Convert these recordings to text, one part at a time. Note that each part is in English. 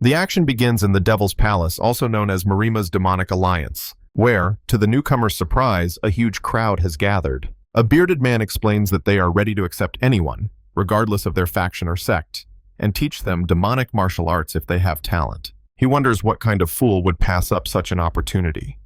The action begins in the Devil's Palace, also known as Murima's Demonic Alliance, where, to the newcomer's surprise, a huge crowd has gathered. A bearded man explains that they are ready to accept anyone, regardless of their faction or sect, and teach them demonic martial arts if they have talent. He wonders what kind of fool would pass up such an opportunity.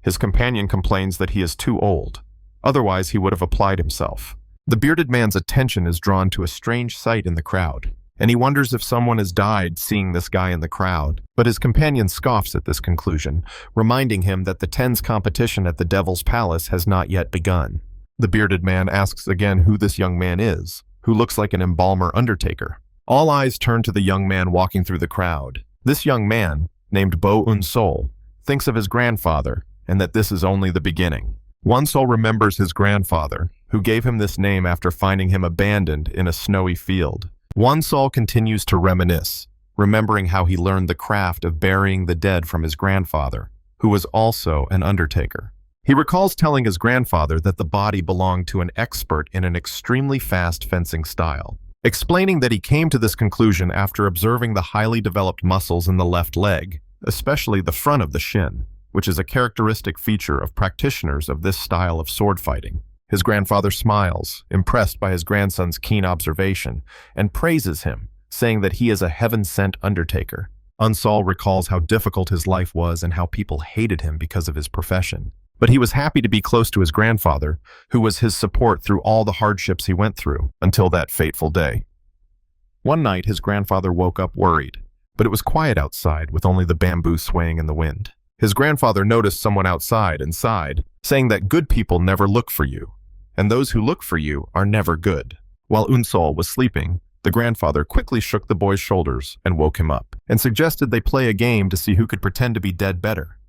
His companion complains that he is too old, otherwise he would have applied himself. The bearded man's attention is drawn to a strange sight in the crowd, and he wonders if someone has died seeing this guy in the crowd, but his companion scoffs at this conclusion, reminding him that the Ten's competition at the Devil's Palace has not yet begun. The bearded man asks again who this young man is, who looks like an embalmer undertaker. All eyes turn to the young man walking through the crowd. This young man, named Bo Un-sol, thinks of his grandfather, and that this is only the beginning. Un-sol remembers his grandfather, who gave him this name after finding him abandoned in a snowy field. Un-sol continues to reminisce, remembering how he learned the craft of burying the dead from his grandfather, who was also an undertaker. He recalls telling his grandfather that the body belonged to an expert in an extremely fast fencing style, explaining that he came to this conclusion after observing the highly developed muscles in the left leg, especially the front of the shin, which is a characteristic feature of practitioners of this style of sword fighting. His grandfather smiles, impressed by his grandson's keen observation, and praises him, saying that he is a heaven-sent undertaker. Un-sol recalls how difficult his life was and how people hated him because of his profession. But he was happy to be close to his grandfather, who was his support through all the hardships he went through, until that fateful day. One night, his grandfather woke up worried, but it was quiet outside with only the bamboo swaying in the wind. His grandfather noticed someone outside and sighed, saying that good people never look for you, and those who look for you are never good. While Un-sol was sleeping, the grandfather quickly shook the boy's shoulders and woke him up, and suggested they play a game to see who could pretend to be dead better.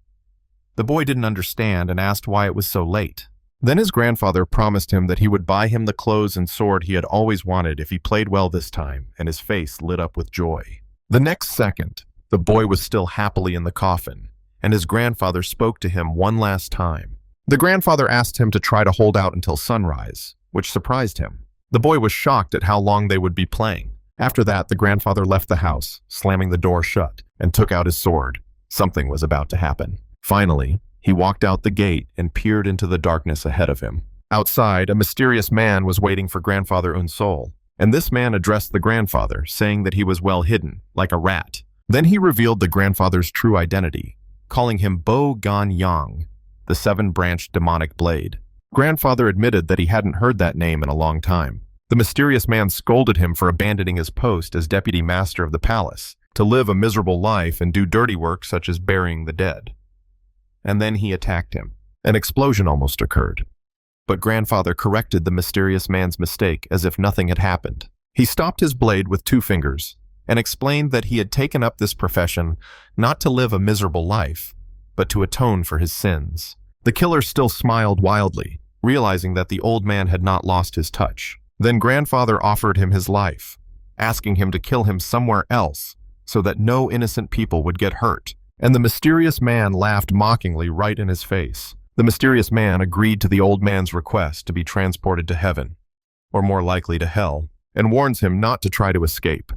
The boy didn't understand and asked why it was so late. Then his grandfather promised him that he would buy him the clothes and sword he had always wanted if he played well this time, and his face lit up with joy. The next second, the boy was still happily in the coffin, and his grandfather spoke to him one last time. The grandfather asked him to try to hold out until sunrise, which surprised him. The boy was shocked at how long they would be playing. After that, the grandfather left the house, slamming the door shut, and took out his sword. Something was about to happen. Finally, he walked out the gate and peered into the darkness ahead of him. Outside, a mysterious man was waiting for Grandfather Un-sol, and this man addressed the grandfather, saying that he was well hidden, like a rat. Then he revealed the grandfather's true identity, calling him Bo Gan Yang, the seven-branched demonic blade. Grandfather admitted that he hadn't heard that name in a long time. The mysterious man scolded him for abandoning his post as deputy master of the palace, to live a miserable life and do dirty work such as burying the dead. And then he attacked him. An explosion almost occurred. But Grandfather corrected the mysterious man's mistake as if nothing had happened. He stopped his blade with 2 fingers and explained that he had taken up this profession not to live a miserable life, but to atone for his sins. The killer still smiled wildly, realizing that the old man had not lost his touch. Then Grandfather offered him his life, asking him to kill him somewhere else so that no innocent people would get hurt. And the mysterious man laughed mockingly right in his face. The mysterious man agreed to the old man's request to be transported to heaven, or more likely to hell, and warns him not to try to escape.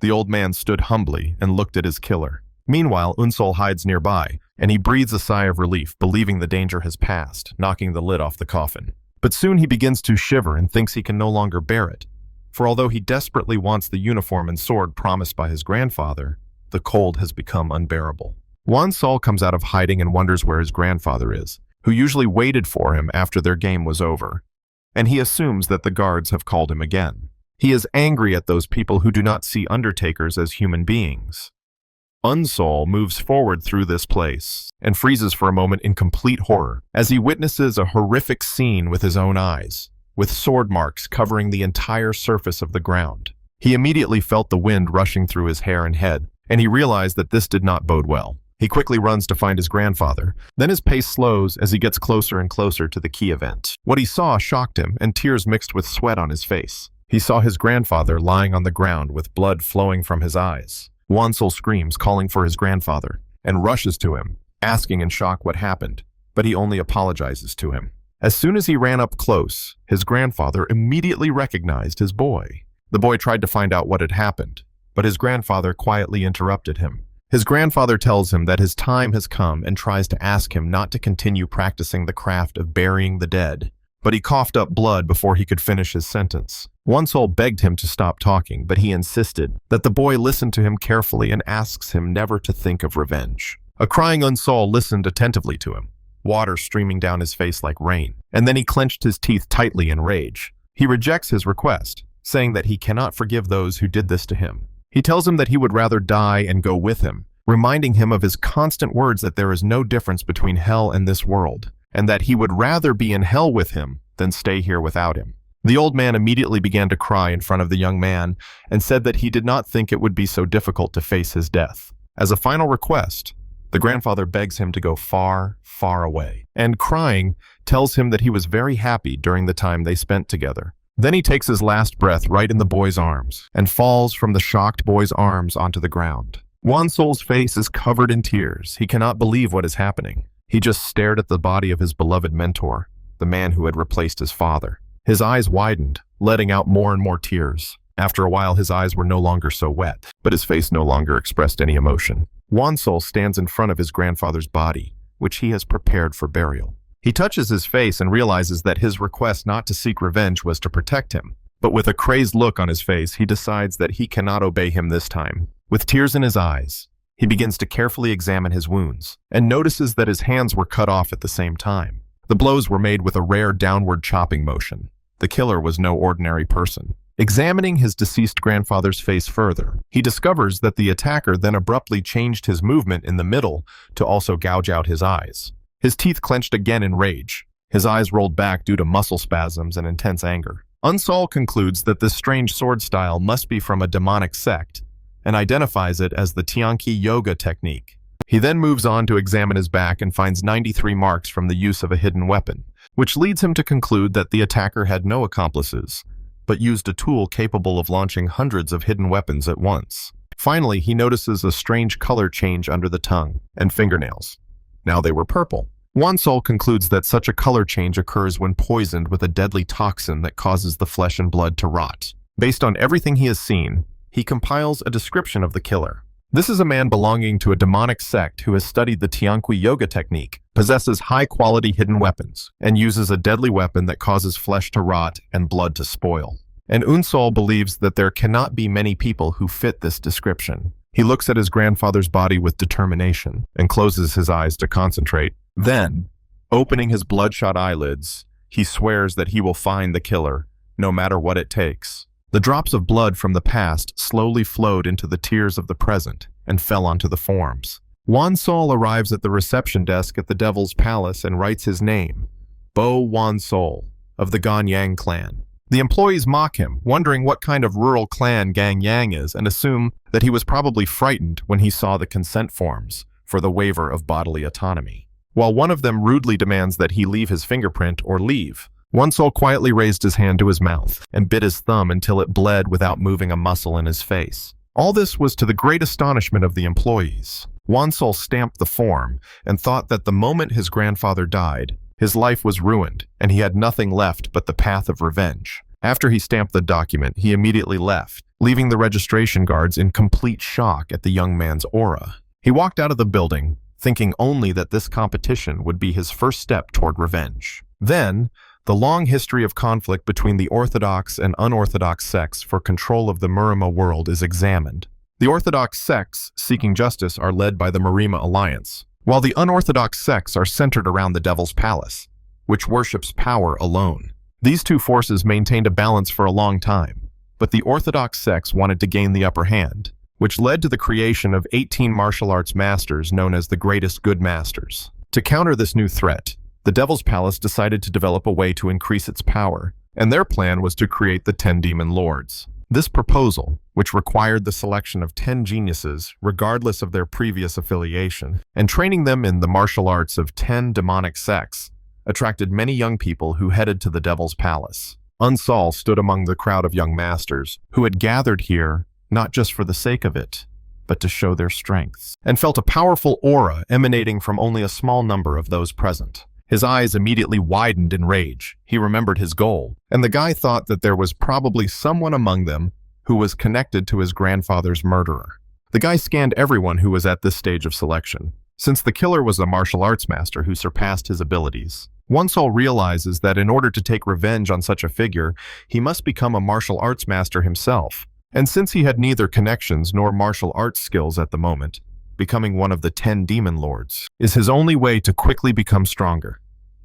The old man stood humbly and looked at his killer. Meanwhile, Un-sol hides nearby, and he breathes a sigh of relief, believing the danger has passed, knocking the lid off the coffin. But soon he begins to shiver and thinks he can no longer bear it, for although he desperately wants the uniform and sword promised by his grandfather, the cold has become unbearable. Un-sol comes out of hiding and wonders where his grandfather is, who usually waited for him after their game was over, and he assumes that the guards have called him again. He is angry at those people who do not see undertakers as human beings. Un-sol moves forward through this place and freezes for a moment in complete horror as he witnesses a horrific scene with his own eyes, with sword marks covering the entire surface of the ground. He immediately felt the wind rushing through his hair and head, and he realized that this did not bode well. He quickly runs to find his grandfather. Then his pace slows as he gets closer and closer to the key event. What he saw shocked him, and tears mixed with sweat on his face. He saw his grandfather lying on the ground with blood flowing from his eyes. Un-sol screams, calling for his grandfather, and rushes to him, asking in shock what happened, but he only apologizes to him. As soon as he ran up close, his grandfather immediately recognized his boy. The boy tried to find out what had happened, but his grandfather quietly interrupted him. His grandfather tells him that his time has come and tries to ask him not to continue practicing the craft of burying the dead, but he coughed up blood before he could finish his sentence. One soul begged him to stop talking, but he insisted that the boy listen to him carefully and asks him never to think of revenge. A crying Unsoul listened attentively to him, water streaming down his face like rain, and then he clenched his teeth tightly in rage. He rejects his request, saying that he cannot forgive those who did this to him. He tells him that he would rather die and go with him, reminding him of his constant words that there is no difference between hell and this world, and that he would rather be in hell with him than stay here without him. The old man immediately began to cry in front of the young man and said that he did not think it would be so difficult to face his death. As a final request, the grandfather begs him to go far, far away, and crying, tells him that he was very happy during the time they spent together. Then he takes his last breath right in the boy's arms and falls from the shocked boy's arms onto the ground. One soul's face is covered in tears. He cannot believe what is happening. He just stared at the body of his beloved mentor, the man who had replaced his father. His eyes widened, letting out more and more tears. After a while, his eyes were no longer so wet, but his face no longer expressed any emotion. One soul stands in front of his grandfather's body, which he has prepared for burial. He touches his face and realizes that his request not to seek revenge was to protect him. But with a crazed look on his face, he decides that he cannot obey him this time. With tears in his eyes, he begins to carefully examine his wounds and notices that his hands were cut off at the same time. The blows were made with a rare downward chopping motion. The killer was no ordinary person. Examining his deceased grandfather's face further, he discovers that the attacker then abruptly changed his movement in the middle to also gouge out his eyes. His teeth clenched again in rage. His eyes rolled back due to muscle spasms and intense anger. Unsoul concludes that this strange sword style must be from a demonic sect and identifies it as the Tianqi yoga technique. He then moves on to examine his back and finds 93 marks from the use of a hidden weapon, which leads him to conclude that the attacker had no accomplices, but used a tool capable of launching hundreds of hidden weapons at once. Finally, he notices a strange color change under the tongue and fingernails. Now they were purple. One soul concludes that such a color change occurs when poisoned with a deadly toxin that causes the flesh and blood to rot. Based on everything he has seen, he compiles a description of the killer. This is a man belonging to a demonic sect who has studied the Tianqi yoga technique, possesses high-quality hidden weapons, and uses a deadly weapon that causes flesh to rot and blood to spoil. And Unsoul believes that there cannot be many people who fit this description. He looks at his grandfather's body with determination and closes his eyes to concentrate. Then, opening his bloodshot eyelids, he swears that he will find the killer, no matter what it takes. The drops of blood from the past slowly flowed into the tears of the present and fell onto the forms. One soul arrives at the reception desk at the Devil's Palace and writes his name, Bo Wan Soul, of the Ganyang clan. The employees mock him, wondering what kind of rural clan Gang Yang is, and assume that he was probably frightened when he saw the consent forms for the waiver of bodily autonomy. While one of them rudely demands that he leave his fingerprint or leave, One soul quietly raised his hand to his mouth and bit his thumb until it bled without moving a muscle in his face. All this was to the great astonishment of the employees. One soul stamped the form and thought that the moment his grandfather died, his life was ruined and he had nothing left but the path of revenge. After he stamped the document, he immediately left, leaving the registration guards in complete shock at the young man's aura. He walked out of the building, thinking only that this competition would be his first step toward revenge. Then, the long history of conflict between the orthodox and unorthodox sects for control of the Murim world is examined. The orthodox sects seeking justice are led by the Murim alliance, while the unorthodox sects are centered around the Devil's Palace, which worships power alone. These two forces maintained a balance for a long time, but the orthodox sects wanted to gain the upper hand, which led to the creation of 18 martial arts masters known as the Greatest Good Masters. To counter this new threat, the Devil's Palace decided to develop a way to increase its power, and their plan was to create the 10 Demon Lords. This proposal, which required the selection of 10 geniuses, regardless of their previous affiliation, and training them in the martial arts of 10 demonic sects, attracted many young people who headed to the Devil's Palace. Unsoul stood among the crowd of young masters who had gathered here not just for the sake of it, but to show their strengths, and felt a powerful aura emanating from only a small number of those present. His eyes immediately widened in rage. He remembered his goal, and the guy thought that there was probably someone among them who was connected to his grandfather's murderer. The guy scanned everyone who was at this stage of selection. Since the killer was a martial arts master who surpassed his abilities, Won-Sol realizes that in order to take revenge on such a figure, he must become a martial arts master himself. And since he had neither connections nor martial arts skills at the moment, becoming one of the 10 demon lords is his only way to quickly become stronger,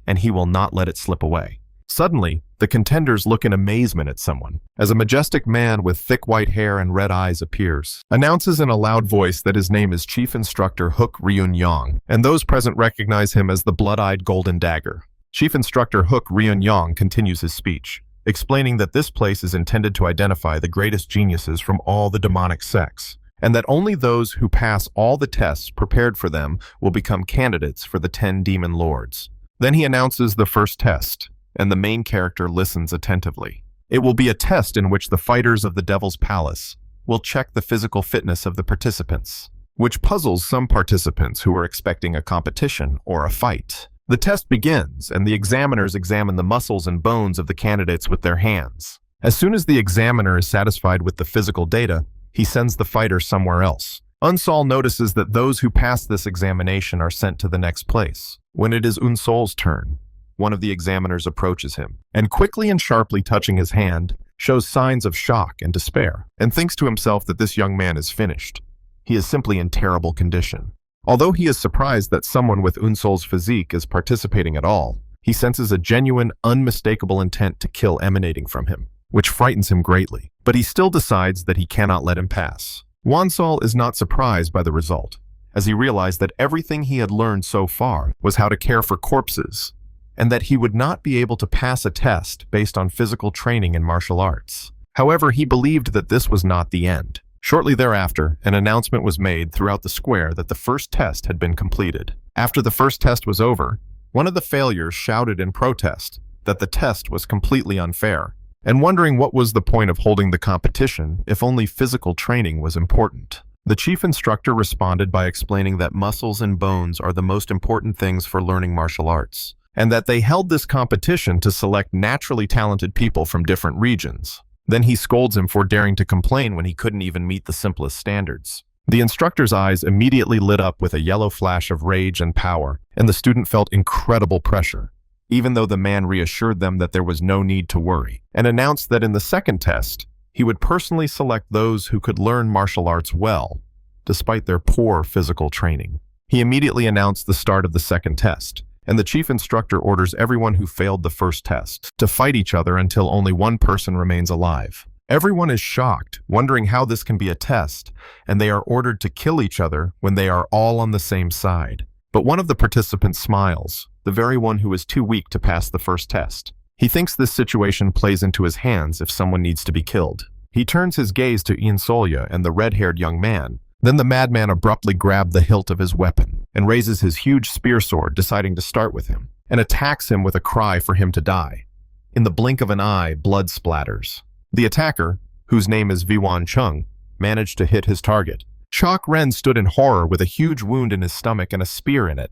and he will not let it slip away. Suddenly, the contenders look in amazement at someone, as a majestic man with thick white hair and red eyes appears, announces in a loud voice that his name is Chief Instructor Hook Ryun-Yong, and those present recognize him as the blood-eyed golden dagger. Chief Instructor Hook Ryun-Yong continues his speech, explaining that this place is intended to identify the greatest geniuses from all the demonic sects, and that only those who pass all the tests prepared for them will become candidates for the 10 demon lords. Then he announces the first test, and the main character listens attentively. It will be a test in which the fighters of the Devil's Palace will check the physical fitness of the participants, which puzzles some participants who are expecting a competition or a fight. The test begins, and the examiners examine the muscles and bones of the candidates with their hands. As soon as the examiner is satisfied with the physical data, he sends the fighter somewhere else. Won-Sol notices that those who pass this examination are sent to the next place. When it is Won-Sol's turn, one of the examiners approaches him, and quickly and sharply touching his hand, shows signs of shock and despair, and thinks to himself that this young man is finished. He is simply in terrible condition. Although he is surprised that someone with Won-Sol's physique is participating at all, he senses a genuine, unmistakable intent to kill emanating from him, which frightens him greatly, but he still decides that he cannot let him pass. Won-Sol is not surprised by the result, as he realized that everything he had learned so far was how to care for corpses, and that he would not be able to pass a test based on physical training in martial arts. However, he believed that this was not the end. Shortly thereafter, an announcement was made throughout the square that the first test had been completed. After the first test was over, one of the failures shouted in protest that the test was completely unfair, and wondering what was the point of holding the competition if only physical training was important. The chief instructor responded by explaining that muscles and bones are the most important things for learning martial arts, and that they held this competition to select naturally talented people from different regions. Then he scolds him for daring to complain when he couldn't even meet the simplest standards. The instructor's eyes immediately lit up with a yellow flash of rage and power, and the student felt incredible pressure, even though the man reassured them that there was no need to worry, and announced that in the second test, he would personally select those who could learn martial arts well, despite their poor physical training. He immediately announced the start of the second test, and the chief instructor orders everyone who failed the first test to fight each other until only one person remains alive. Everyone is shocked, wondering how this can be a test, and they are ordered to kill each other when they are all on the same side. But one of the participants smiles, the very one who is too weak to pass the first test. He thinks this situation plays into his hands if someone needs to be killed. He turns his gaze to Insolya and the red-haired young man. Then the madman abruptly grabbed the hilt of his weapon and raises his huge spear sword, deciding to start with him, and attacks him with a cry for him to die. In the blink of an eye, blood splatters. The attacker, whose name is Viwan Chung, managed to hit his target. Chok Ren stood in horror with a huge wound in his stomach and a spear in it.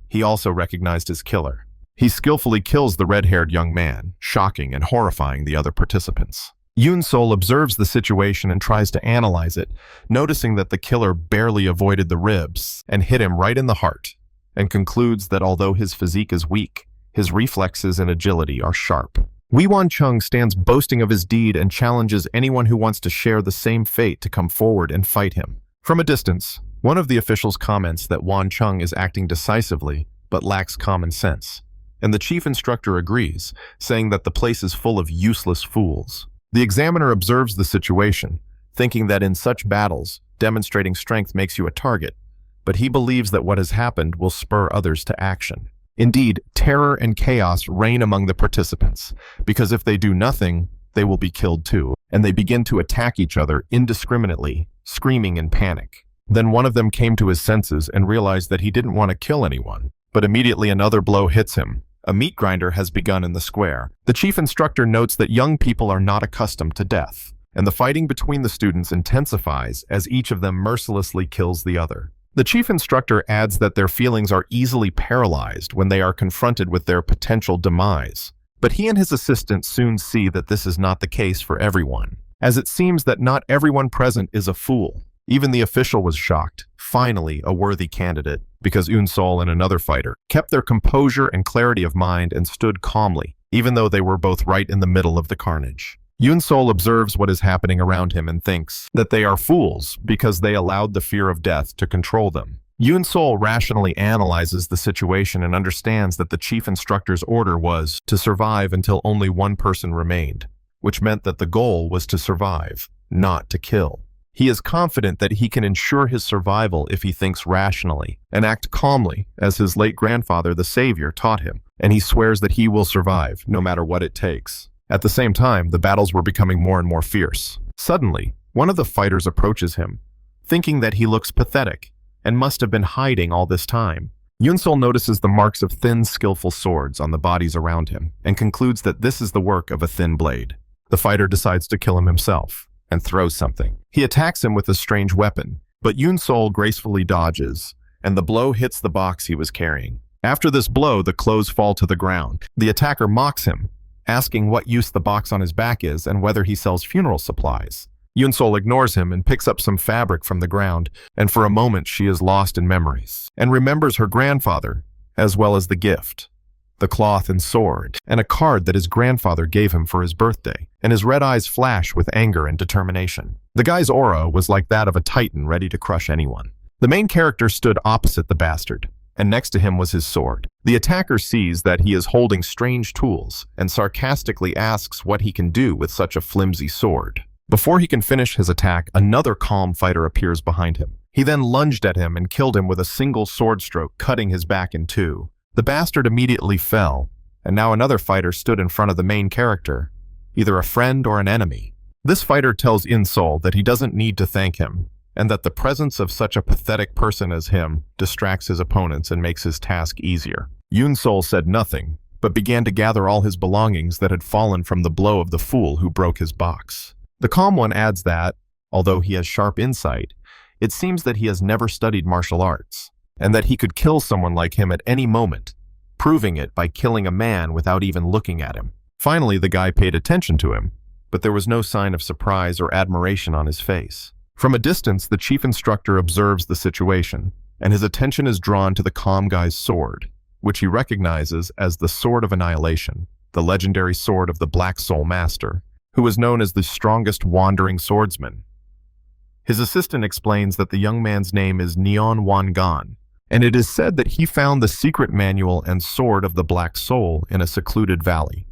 He also recognized his killer. He skillfully kills the red-haired young man, shocking and horrifying the other participants. Won-Sol observes the situation and tries to analyze it, noticing that the killer barely avoided the ribs and hit him right in the heart, and concludes that although his physique is weak, his reflexes and agility are sharp. Viwan Chung stands boasting of his deed and challenges anyone who wants to share the same fate to come forward and fight him. From a distance, one of the officials comments that Wan Chung is acting decisively but lacks common sense, and the chief instructor agrees, saying that the place is full of useless fools. The examiner observes the situation, thinking that in such battles, demonstrating strength makes you a target, but he believes that what has happened will spur others to action. Indeed, terror and chaos reign among the participants, because if they do nothing, they will be killed too, and they begin to attack each other indiscriminately, screaming in panic. Then one of them came to his senses and realized that he didn't want to kill anyone, but immediately another blow hits him. A meat grinder has begun in the square. The chief instructor notes that young people are not accustomed to death, and the fighting between the students intensifies as each of them mercilessly kills the other. The chief instructor adds that their feelings are easily paralyzed when they are confronted with their potential demise, but he and his assistant soon see that this is not the case for everyone, as it seems that not everyone present is a fool. Even the official was shocked. Finally, a worthy candidate, because Unsol and another fighter kept their composure and clarity of mind and stood calmly, even though they were both right in the middle of the carnage. Unsol observes what is happening around him and thinks that they are fools because they allowed the fear of death to control them. Unsol rationally analyzes the situation and understands that the chief instructor's order was to survive until only one person remained, which meant that the goal was to survive, not to kill. He is confident that he can ensure his survival if he thinks rationally and act calmly, as his late grandfather, the Savior, taught him, and he swears that he will survive, no matter what it takes. At the same time, the battles were becoming more and more fierce. Suddenly, one of the fighters approaches him, thinking that he looks pathetic and must have been hiding all this time. Unsol notices the marks of thin, skillful swords on the bodies around him and concludes that this is the work of a thin blade. The fighter decides to kill him himself and throws something. He attacks him with a strange weapon, but Unsol gracefully dodges, and the blow hits the box he was carrying. After this blow, the clothes fall to the ground. The attacker mocks him, asking what use the box on his back is and whether he sells funeral supplies. Unsol ignores him and picks up some fabric from the ground, and for a moment she is lost in memories, and remembers her grandfather, as well as the gift, the cloth and sword, and a card that his grandfather gave him for his birthday, and his red eyes flash with anger and determination. The guy's aura was like that of a titan ready to crush anyone. The main character stood opposite the bastard, and next to him was his sword. The attacker sees that he is holding strange tools and sarcastically asks what he can do with such a flimsy sword. Before he can finish his attack, another calm fighter appears behind him. He then lunged at him and killed him with a single sword stroke, cutting his back in two. The bastard immediately fell, and now another fighter stood in front of the main character, either a friend or an enemy. This fighter tells Unsol that he doesn't need to thank him, and that the presence of such a pathetic person as him distracts his opponents and makes his task easier. Unsol said nothing, but began to gather all his belongings that had fallen from the blow of the fool who broke his box. The calm one adds that, although he has sharp insight, it seems that he has never studied martial arts, and that he could kill someone like him at any moment, proving it by killing a man without even looking at him. Finally, the guy paid attention to him, but there was no sign of surprise or admiration on his face. From a distance, the chief instructor observes the situation, and his attention is drawn to the calm guy's sword, which he recognizes as the Sword of Annihilation, the legendary sword of the Black Soul Master, who was known as the strongest wandering swordsman. His assistant explains that the young man's name is Neon Wangan, and it is said that he found the secret manual and sword of the Black Soul in a secluded valley.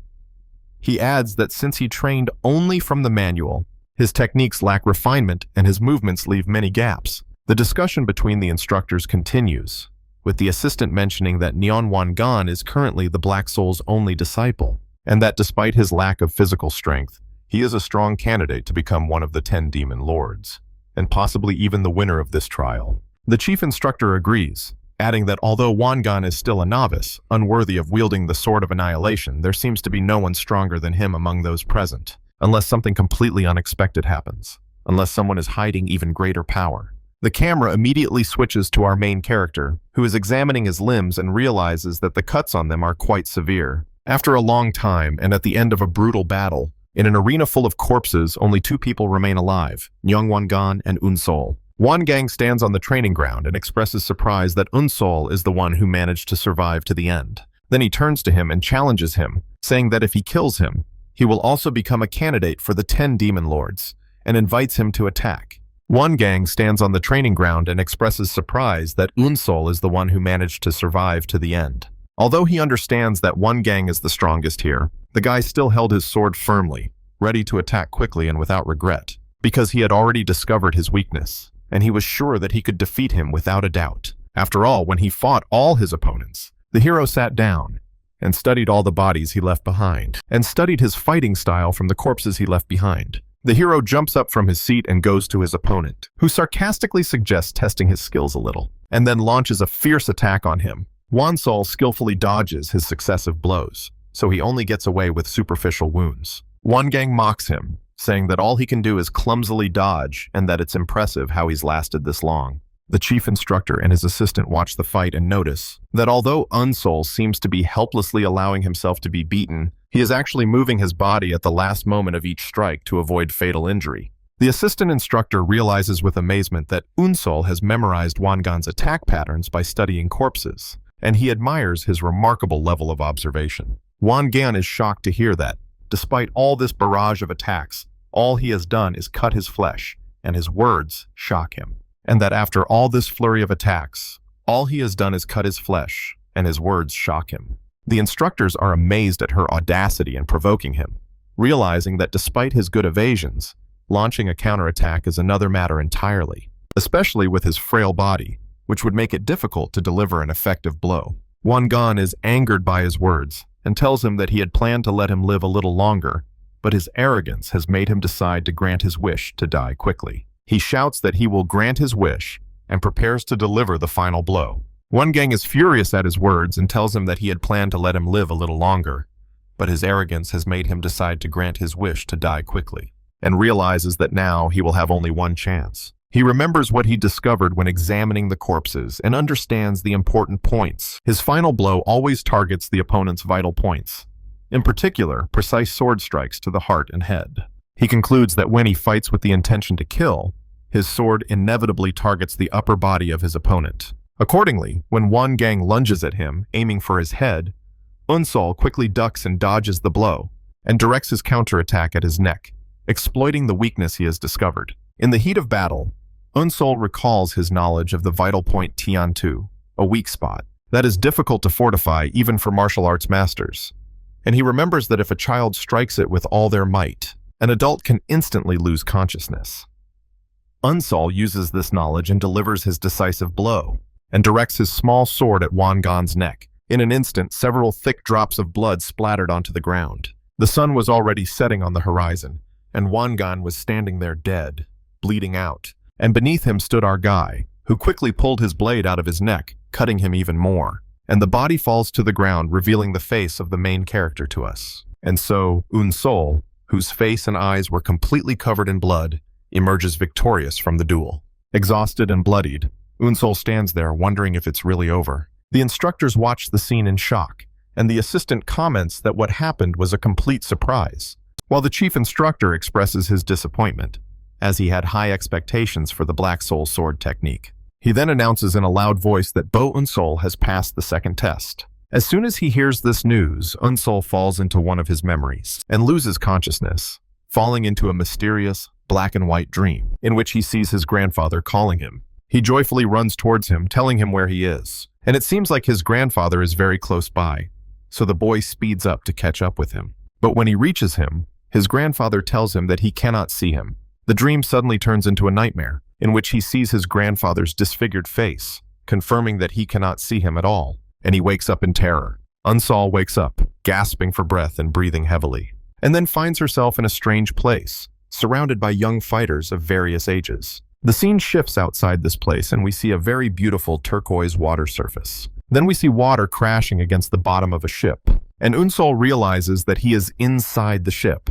He adds that since he trained only from the manual, his techniques lack refinement and his movements leave many gaps. The discussion between the instructors continues, with the assistant mentioning that Neon Wangan is currently the Black Soul's only disciple, and that despite his lack of physical strength, he is a strong candidate to become one of the 10 demon lords, and possibly even the winner of this trial. The chief instructor agrees, adding that although Wangan is still a novice, unworthy of wielding the Sword of Annihilation, there seems to be no one stronger than him among those present, unless something completely unexpected happens, unless someone is hiding even greater power. The camera immediately switches to our main character, who is examining his limbs and realizes that the cuts on them are quite severe. After a long time, and at the end of a brutal battle, in an arena full of corpses, only 2 people remain alive, Nyang Wangan and Unsol. Wangang stands on the training ground and expresses surprise that Unsol is the one who managed to survive to the end. Then he turns to him and challenges him, saying that if he kills him, he will also become a candidate for the 10 demon lords, and invites him to attack. Wangang stands on the training ground and expresses surprise that Unsol is the one who managed to survive to the end. Although he understands that Wangang is the strongest here, the guy still held his sword firmly, ready to attack quickly and without regret, because he had already discovered his weakness, and he was sure that he could defeat him without a doubt. After all, when he fought all his opponents, the hero sat down and studied all the bodies he left behind, and studied his fighting style from the corpses he left behind. The hero jumps up from his seat and goes to his opponent, who sarcastically suggests testing his skills a little, and then launches a fierce attack on him. Wansol skillfully dodges his successive blows, so he only gets away with superficial wounds. Wangang mocks him, saying that all he can do is clumsily dodge and that it's impressive how he's lasted this long. The chief instructor and his assistant watch the fight and notice that although Unsol seems to be helplessly allowing himself to be beaten He is actually moving his body at the last moment of each strike to avoid fatal injury. The assistant instructor realizes with amazement that Unsol has memorized Wangan's attack patterns by studying corpses, and he admires his remarkable level of observation. Wangan is shocked to hear that, despite all this barrage of attacks, all he has done is cut his flesh, and his words shock him. And that after all this flurry of attacks, all he has done is cut his flesh, and his words shock him. The instructors are amazed at her audacity in provoking him, realizing that despite his good evasions, launching a counterattack is another matter entirely, especially with his frail body, which would make it difficult to deliver an effective blow. Wangan is angered by his words and tells him that he had planned to let him live a little longer, but his arrogance has made him decide to grant his wish to die quickly. He shouts that he will grant his wish and prepares to deliver the final blow. Wangan is furious at his words and tells him that he had planned to let him live a little longer, but his arrogance has made him decide to grant his wish to die quickly, and realizes that now he will have only one chance. He remembers what he discovered when examining the corpses and understands the important points. His final blow always targets the opponent's vital points, in particular, precise sword strikes to the heart and head. He concludes that when he fights with the intention to kill, his sword inevitably targets the upper body of his opponent. Accordingly, when Wangan lunges at him, aiming for his head, Unsol quickly ducks and dodges the blow, and directs his counterattack at his neck, exploiting the weakness he has discovered. In the heat of battle, Unsol recalls his knowledge of the vital point Tian-Tu, a weak spot, that is difficult to fortify even for martial arts masters. And he remembers that if a child strikes it with all their might, an adult can instantly lose consciousness. Unsol uses this knowledge and delivers his decisive blow, and directs his small sword at Wangan's neck. In an instant, several thick drops of blood splattered onto the ground. The sun was already setting on the horizon, and Wangan was standing there dead, bleeding out, and beneath him stood our guy, who quickly pulled his blade out of his neck, cutting him even more. And the body falls to the ground, revealing the face of the main character to us. And so, Unsol, whose face and eyes were completely covered in blood, emerges victorious from the duel. Exhausted and bloodied, Unsol stands there wondering if it's really over. The instructors watch the scene in shock, and the assistant comments that what happened was a complete surprise, while the chief instructor expresses his disappointment, as he had high expectations for the Black Soul sword technique. He then announces in a loud voice that Unsol has passed the second test. As soon as he hears this news, Unsol falls into one of his memories and loses consciousness, falling into a mysterious, black and white dream, in which he sees his grandfather calling him. He joyfully runs towards him, telling him where he is, and it seems like his grandfather is very close by, so the boy speeds up to catch up with him. But when he reaches him, his grandfather tells him that he cannot see him. The dream suddenly turns into a nightmare, in which he sees his grandfather's disfigured face, confirming that he cannot see him at all, and he wakes up in terror. Unsol wakes up, gasping for breath and breathing heavily, and then finds herself in a strange place, surrounded by young fighters of various ages. The scene shifts outside this place, and we see a very beautiful turquoise water surface. Then we see water crashing against the bottom of a ship, and Unsol realizes that he is inside the ship,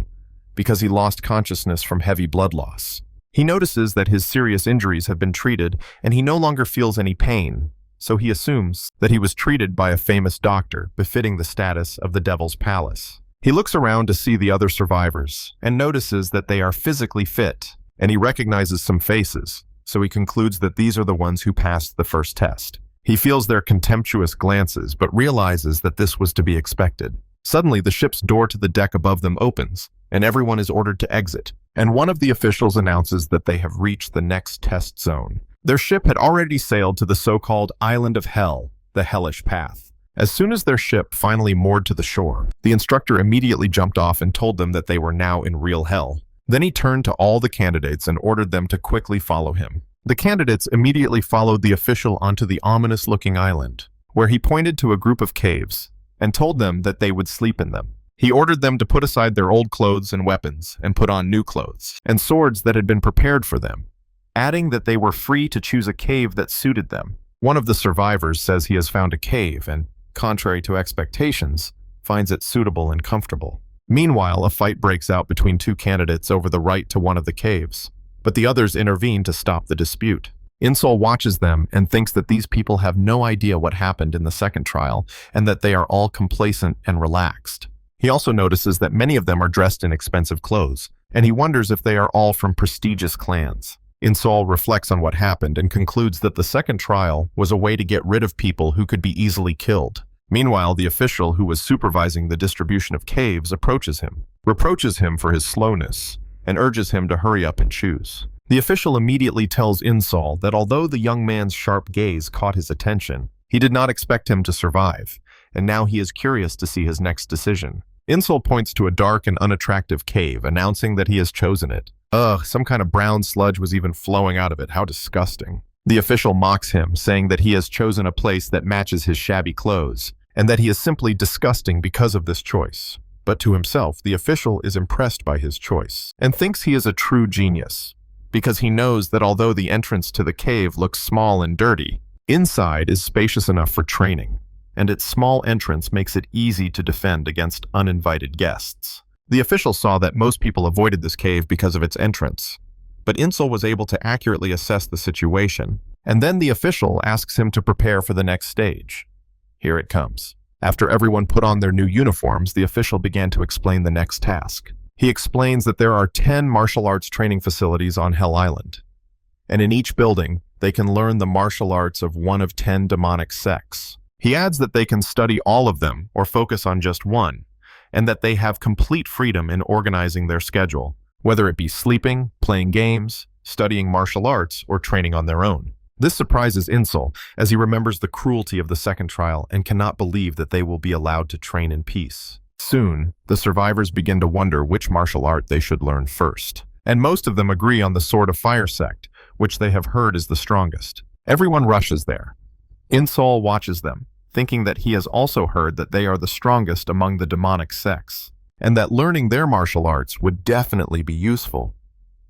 because he lost consciousness from heavy blood loss. He notices that his serious injuries have been treated, and he no longer feels any pain, so he assumes that he was treated by a famous doctor, befitting the status of the Devil's Palace. He looks around to see the other survivors, and notices that they are physically fit, and he recognizes some faces, so he concludes that these are the ones who passed the first test. He feels their contemptuous glances, but realizes that this was to be expected. Suddenly, the ship's door to the deck above them opens, and everyone is ordered to exit, and one of the officials announces that they have reached the next test zone. Their ship had already sailed to the so-called Island of Hell, the Hellish Path. As soon as their ship finally moored to the shore, the instructor immediately jumped off and told them that they were now in real hell. Then he turned to all the candidates and ordered them to quickly follow him. The candidates immediately followed the official onto the ominous-looking island, where he pointed to a group of caves and told them that they would sleep in them. He ordered them to put aside their old clothes and weapons and put on new clothes and swords that had been prepared for them, adding that they were free to choose a cave that suited them. One of the survivors says he has found a cave and, contrary to expectations, finds it suitable and comfortable. Meanwhile, a fight breaks out between two candidates over the right to one of the caves, but the others intervene to stop the dispute. Unsol watches them and thinks that these people have no idea what happened in the second trial and that they are all complacent and relaxed. He also notices that many of them are dressed in expensive clothes, and he wonders if they are all from prestigious clans. Insol reflects on what happened and concludes that the second trial was a way to get rid of people who could be easily killed. Meanwhile, the official who was supervising the distribution of caves approaches him, reproaches him for his slowness, and urges him to hurry up and choose. The official immediately tells Insol that although the young man's sharp gaze caught his attention, he did not expect him to survive, and now he is curious to see his next decision. Insol points to a dark and unattractive cave, announcing that he has chosen it. Ugh, some kind of brown sludge was even flowing out of it. How disgusting. The official mocks him, saying that he has chosen a place that matches his shabby clothes, and that he is simply disgusting because of this choice. But to himself, the official is impressed by his choice, and thinks he is a true genius, because he knows that although the entrance to the cave looks small and dirty, inside is spacious enough for training, and its small entrance makes it easy to defend against uninvited guests. The official saw that most people avoided this cave because of its entrance, but Insol was able to accurately assess the situation, and then the official asks him to prepare for the next stage. Here it comes. After everyone put on their new uniforms, the official began to explain the next task. He explains that there are 10 martial arts training facilities on Hell Island, and in each building, they can learn the martial arts of one of 10 demonic sects. He adds that they can study all of them or focus on just one, and that they have complete freedom in organizing their schedule, whether it be sleeping, playing games, studying martial arts, or training on their own. This surprises Insol, as he remembers the cruelty of the second trial and cannot believe that they will be allowed to train in peace. Soon, the survivors begin to wonder which martial art they should learn first, and most of them agree on the Sword of Fire sect, which they have heard is the strongest. Everyone rushes there. Insol watches them, thinking that he has also heard that they are the strongest among the demonic sects, and that learning their martial arts would definitely be useful.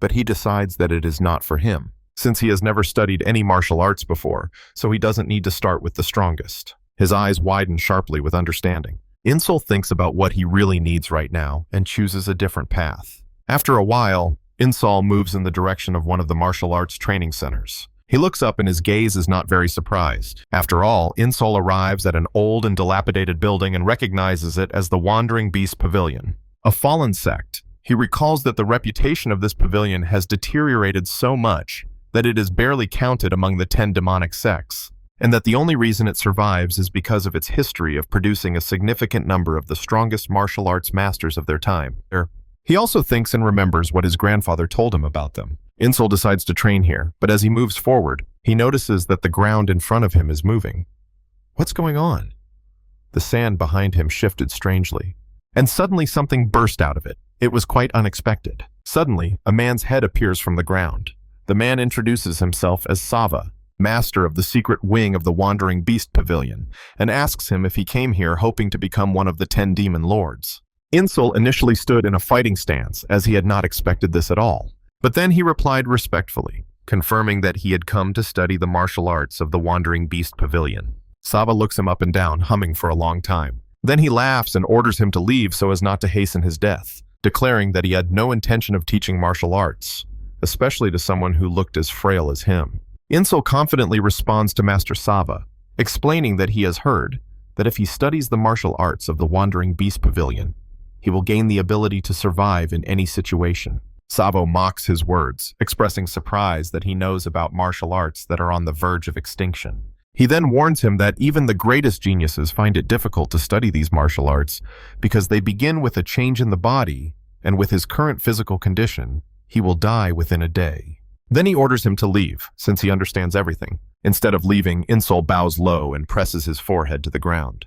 But he decides that it is not for him, since he has never studied any martial arts before, so he doesn't need to start with the strongest. His eyes widen sharply with understanding. Insol thinks about what he really needs right now and chooses a different path. After a while, Insol moves in the direction of one of the martial arts training centers. He looks up and his gaze is not very surprised. After all, Insol arrives at an old and dilapidated building and recognizes it as the Wandering Beast Pavilion, a fallen sect. He recalls that the reputation of this pavilion has deteriorated so much that it is barely counted among the 10 demonic sects, and that the only reason it survives is because of its history of producing a significant number of the strongest martial arts masters of their time. He also thinks and remembers what his grandfather told him about them. Insol decides to train here, but as he moves forward, he notices that the ground in front of him is moving. What's going on? The sand behind him shifted strangely, and suddenly something burst out of it. It was quite unexpected. Suddenly, a man's head appears from the ground. The man introduces himself as Sava, master of the secret wing of the Wandering Beast Pavilion, and asks him if he came here hoping to become one of the 10 demon lords. Insol initially stood in a fighting stance, as he had not expected this at all. But then he replied respectfully, confirming that he had come to study the martial arts of the Wandering Beast Pavilion. Sava looks him up and down, humming for a long time. Then he laughs and orders him to leave so as not to hasten his death, declaring that he had no intention of teaching martial arts, especially to someone who looked as frail as him. Insol confidently responds to Master Sava, explaining that he has heard that if he studies the martial arts of the Wandering Beast Pavilion, he will gain the ability to survive in any situation. Savo mocks his words, expressing surprise that he knows about martial arts that are on the verge of extinction. He then warns him that even the greatest geniuses find it difficult to study these martial arts because they begin with a change in the body, and with his current physical condition, he will die within a day. Then he orders him to leave, since he understands everything. Instead of leaving, Insol bows low and presses his forehead to the ground.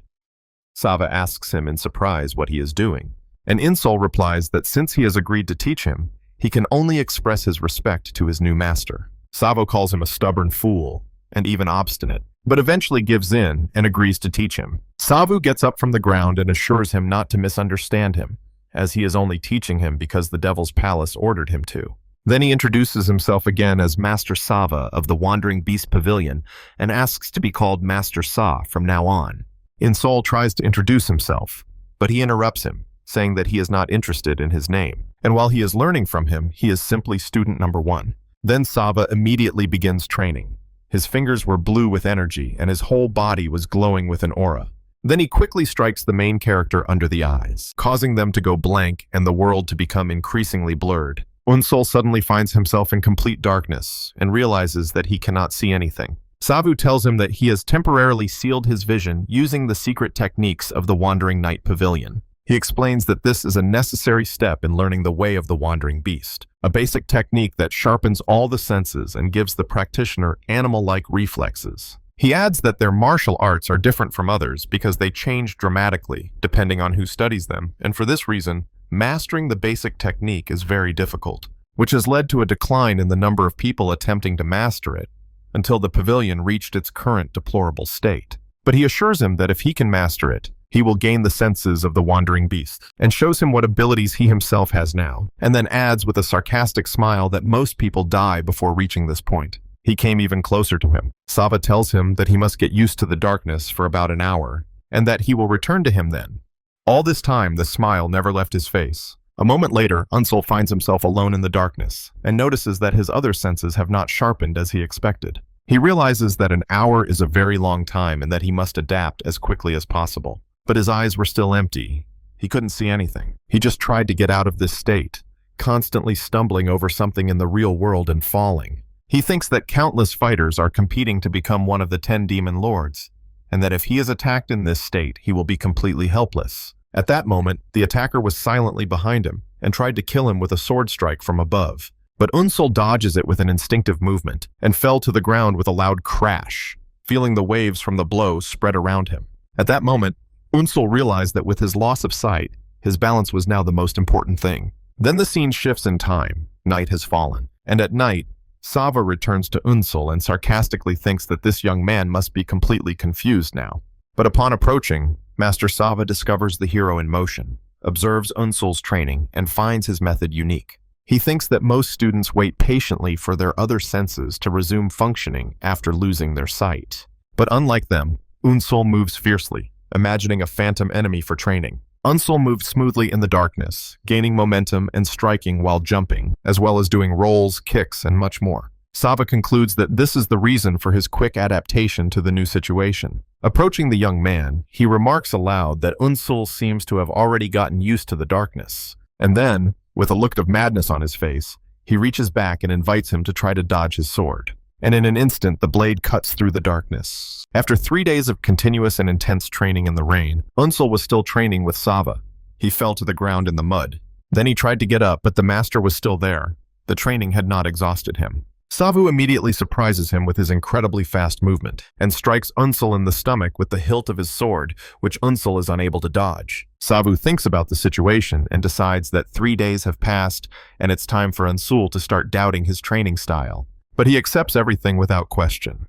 Sava asks him in surprise what he is doing, and Insol replies that since he has agreed to teach him, he can only express his respect to his new master. Savo calls him a stubborn fool, and even obstinate, but eventually gives in and agrees to teach him. Savu gets up from the ground and assures him not to misunderstand him, as he is only teaching him because the Devil's Palace ordered him to. Then he introduces himself again as Master Sava of the Wandering Beast Pavilion and asks to be called Master Sa from now on. Insol tries to introduce himself, but he interrupts him, saying that he is not interested in his name, and while he is learning from him, he is simply student number 1. Then Sava immediately begins training. His fingers were blue with energy, and his whole body was glowing with an aura. Then he quickly strikes the main character under the eyes, causing them to go blank and the world to become increasingly blurred. Unsol suddenly finds himself in complete darkness and realizes that he cannot see anything. Savu tells him that he has temporarily sealed his vision using the secret techniques of the Wandering Night Pavilion. He explains that this is a necessary step in learning the way of the Wandering Beast, a basic technique that sharpens all the senses and gives the practitioner animal-like reflexes. He adds that their martial arts are different from others because they change dramatically depending on who studies them, and for this reason, mastering the basic technique is very difficult, which has led to a decline in the number of people attempting to master it until the pavilion reached its current deplorable state. But he assures him that if he can master it, he will gain the senses of the Wandering Beast, and shows him what abilities he himself has now, and then adds with a sarcastic smile that most people die before reaching this point. He came even closer to him. Sava tells him that he must get used to the darkness for about an hour, and that he will return to him then. All this time, the smile never left his face. A moment later, Unsol finds himself alone in the darkness, and notices that his other senses have not sharpened as he expected. He realizes that an hour is a very long time and that he must adapt as quickly as possible. But his eyes were still empty. He couldn't see anything. He just tried to get out of this state, constantly stumbling over something in the real world and falling. He thinks that countless fighters are competing to become one of the 10 demon lords, and that if he is attacked in this state, he will be completely helpless. At that moment, the attacker was silently behind him and tried to kill him with a sword strike from above. But Unsol dodges it with an instinctive movement and fell to the ground with a loud crash, feeling the waves from the blow spread around him. At that moment, Unsol realized that with his loss of sight, his balance was now the most important thing. Then the scene shifts in time. Night has fallen, and at night, Sava returns to Unsol and sarcastically thinks that this young man must be completely confused now. But upon approaching, Master Sava discovers the hero in motion, observes Unsol's training, and finds his method unique. He thinks that most students wait patiently for their other senses to resume functioning after losing their sight. But unlike them, Unsol moves fiercely, imagining a phantom enemy for training. Unsol moved smoothly in the darkness, gaining momentum and striking while jumping, as well as doing rolls, kicks, and much more. Sava concludes that this is the reason for his quick adaptation to the new situation. Approaching the young man, he remarks aloud that Unsol seems to have already gotten used to the darkness. And then, with a look of madness on his face, he reaches back and invites him to try to dodge his sword. And in an instant, the blade cuts through the darkness. After 3 days of continuous and intense training in the rain, Unsol was still training with Sava. He fell to the ground in the mud. Then he tried to get up, but the master was still there. The training had not exhausted him. Savu immediately surprises him with his incredibly fast movement, and strikes Unsol in the stomach with the hilt of his sword, which Unsol is unable to dodge. Savu thinks about the situation and decides that 3 days have passed, and it's time for Unsol to start doubting his training style. But he accepts everything without question.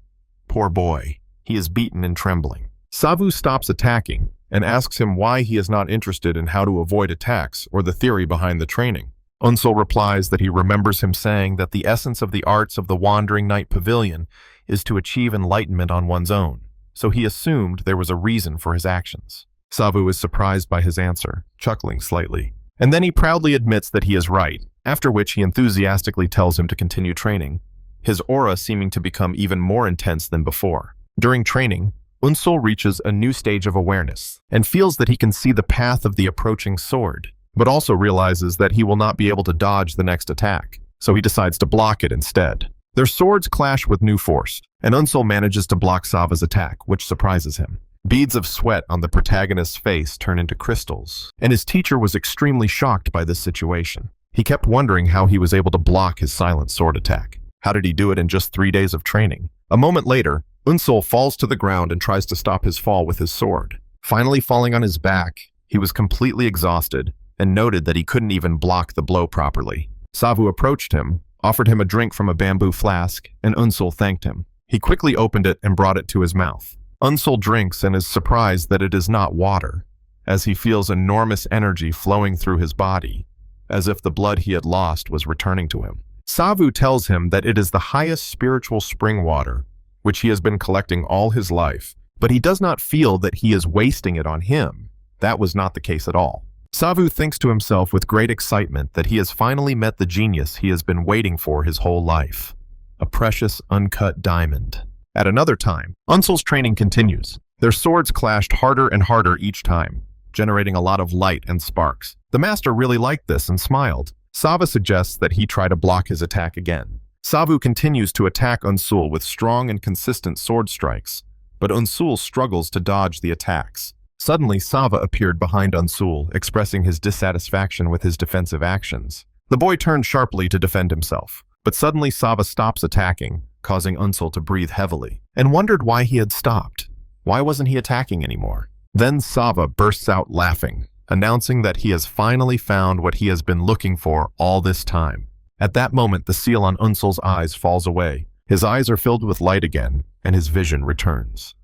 Poor boy. He is beaten and trembling. Savu stops attacking and asks him why he is not interested in how to avoid attacks or the theory behind the training. Unsol replies that he remembers him saying that the essence of the arts of the Wandering Night Pavilion is to achieve enlightenment on one's own, so he assumed there was a reason for his actions. Savu is surprised by his answer, chuckling slightly. And then he proudly admits that he is right, after which he enthusiastically tells him to continue training, his aura seeming to become even more intense than before. During training, Unsol reaches a new stage of awareness and feels that he can see the path of the approaching sword, but also realizes that he will not be able to dodge the next attack, so he decides to block it instead. Their swords clash with new force, and Unsol manages to block Sava's attack, which surprises him. Beads of sweat on the protagonist's face turn into crystals, and his teacher was extremely shocked by this situation. He kept wondering how he was able to block his silent sword attack. How did he do it in just 3 days of training? A moment later, Unsol falls to the ground and tries to stop his fall with his sword. Finally falling on his back, he was completely exhausted and noted that he couldn't even block the blow properly. Savu approached him, offered him a drink from a bamboo flask, and Unsol thanked him. He quickly opened it and brought it to his mouth. Unsol drinks and is surprised that it is not water, as he feels enormous energy flowing through his body, as if the blood he had lost was returning to him. Savu tells him that it is the highest spiritual spring water, which he has been collecting all his life, but he does not feel that he is wasting it on him. That was not the case at all. Savu thinks to himself with great excitement that he has finally met the genius he has been waiting for his whole life. A precious, uncut diamond. At another time, Unsol's training continues. Their swords clashed harder and harder each time, generating a lot of light and sparks. The master really liked this and smiled. Sava suggests that he try to block his attack again. Savu continues to attack Unsul with strong and consistent sword strikes, but Unsul struggles to dodge the attacks. Suddenly, Sava appeared behind Unsul, expressing his dissatisfaction with his defensive actions. The boy turned sharply to defend himself, but suddenly Sava stops attacking, causing Unsul to breathe heavily, and wondered why he had stopped. Why wasn't he attacking anymore? Then Sava bursts out laughing, announcing that he has finally found what he has been looking for all this time. At that moment, the seal on Unsul's eyes falls away. His eyes are filled with light again, and his vision returns.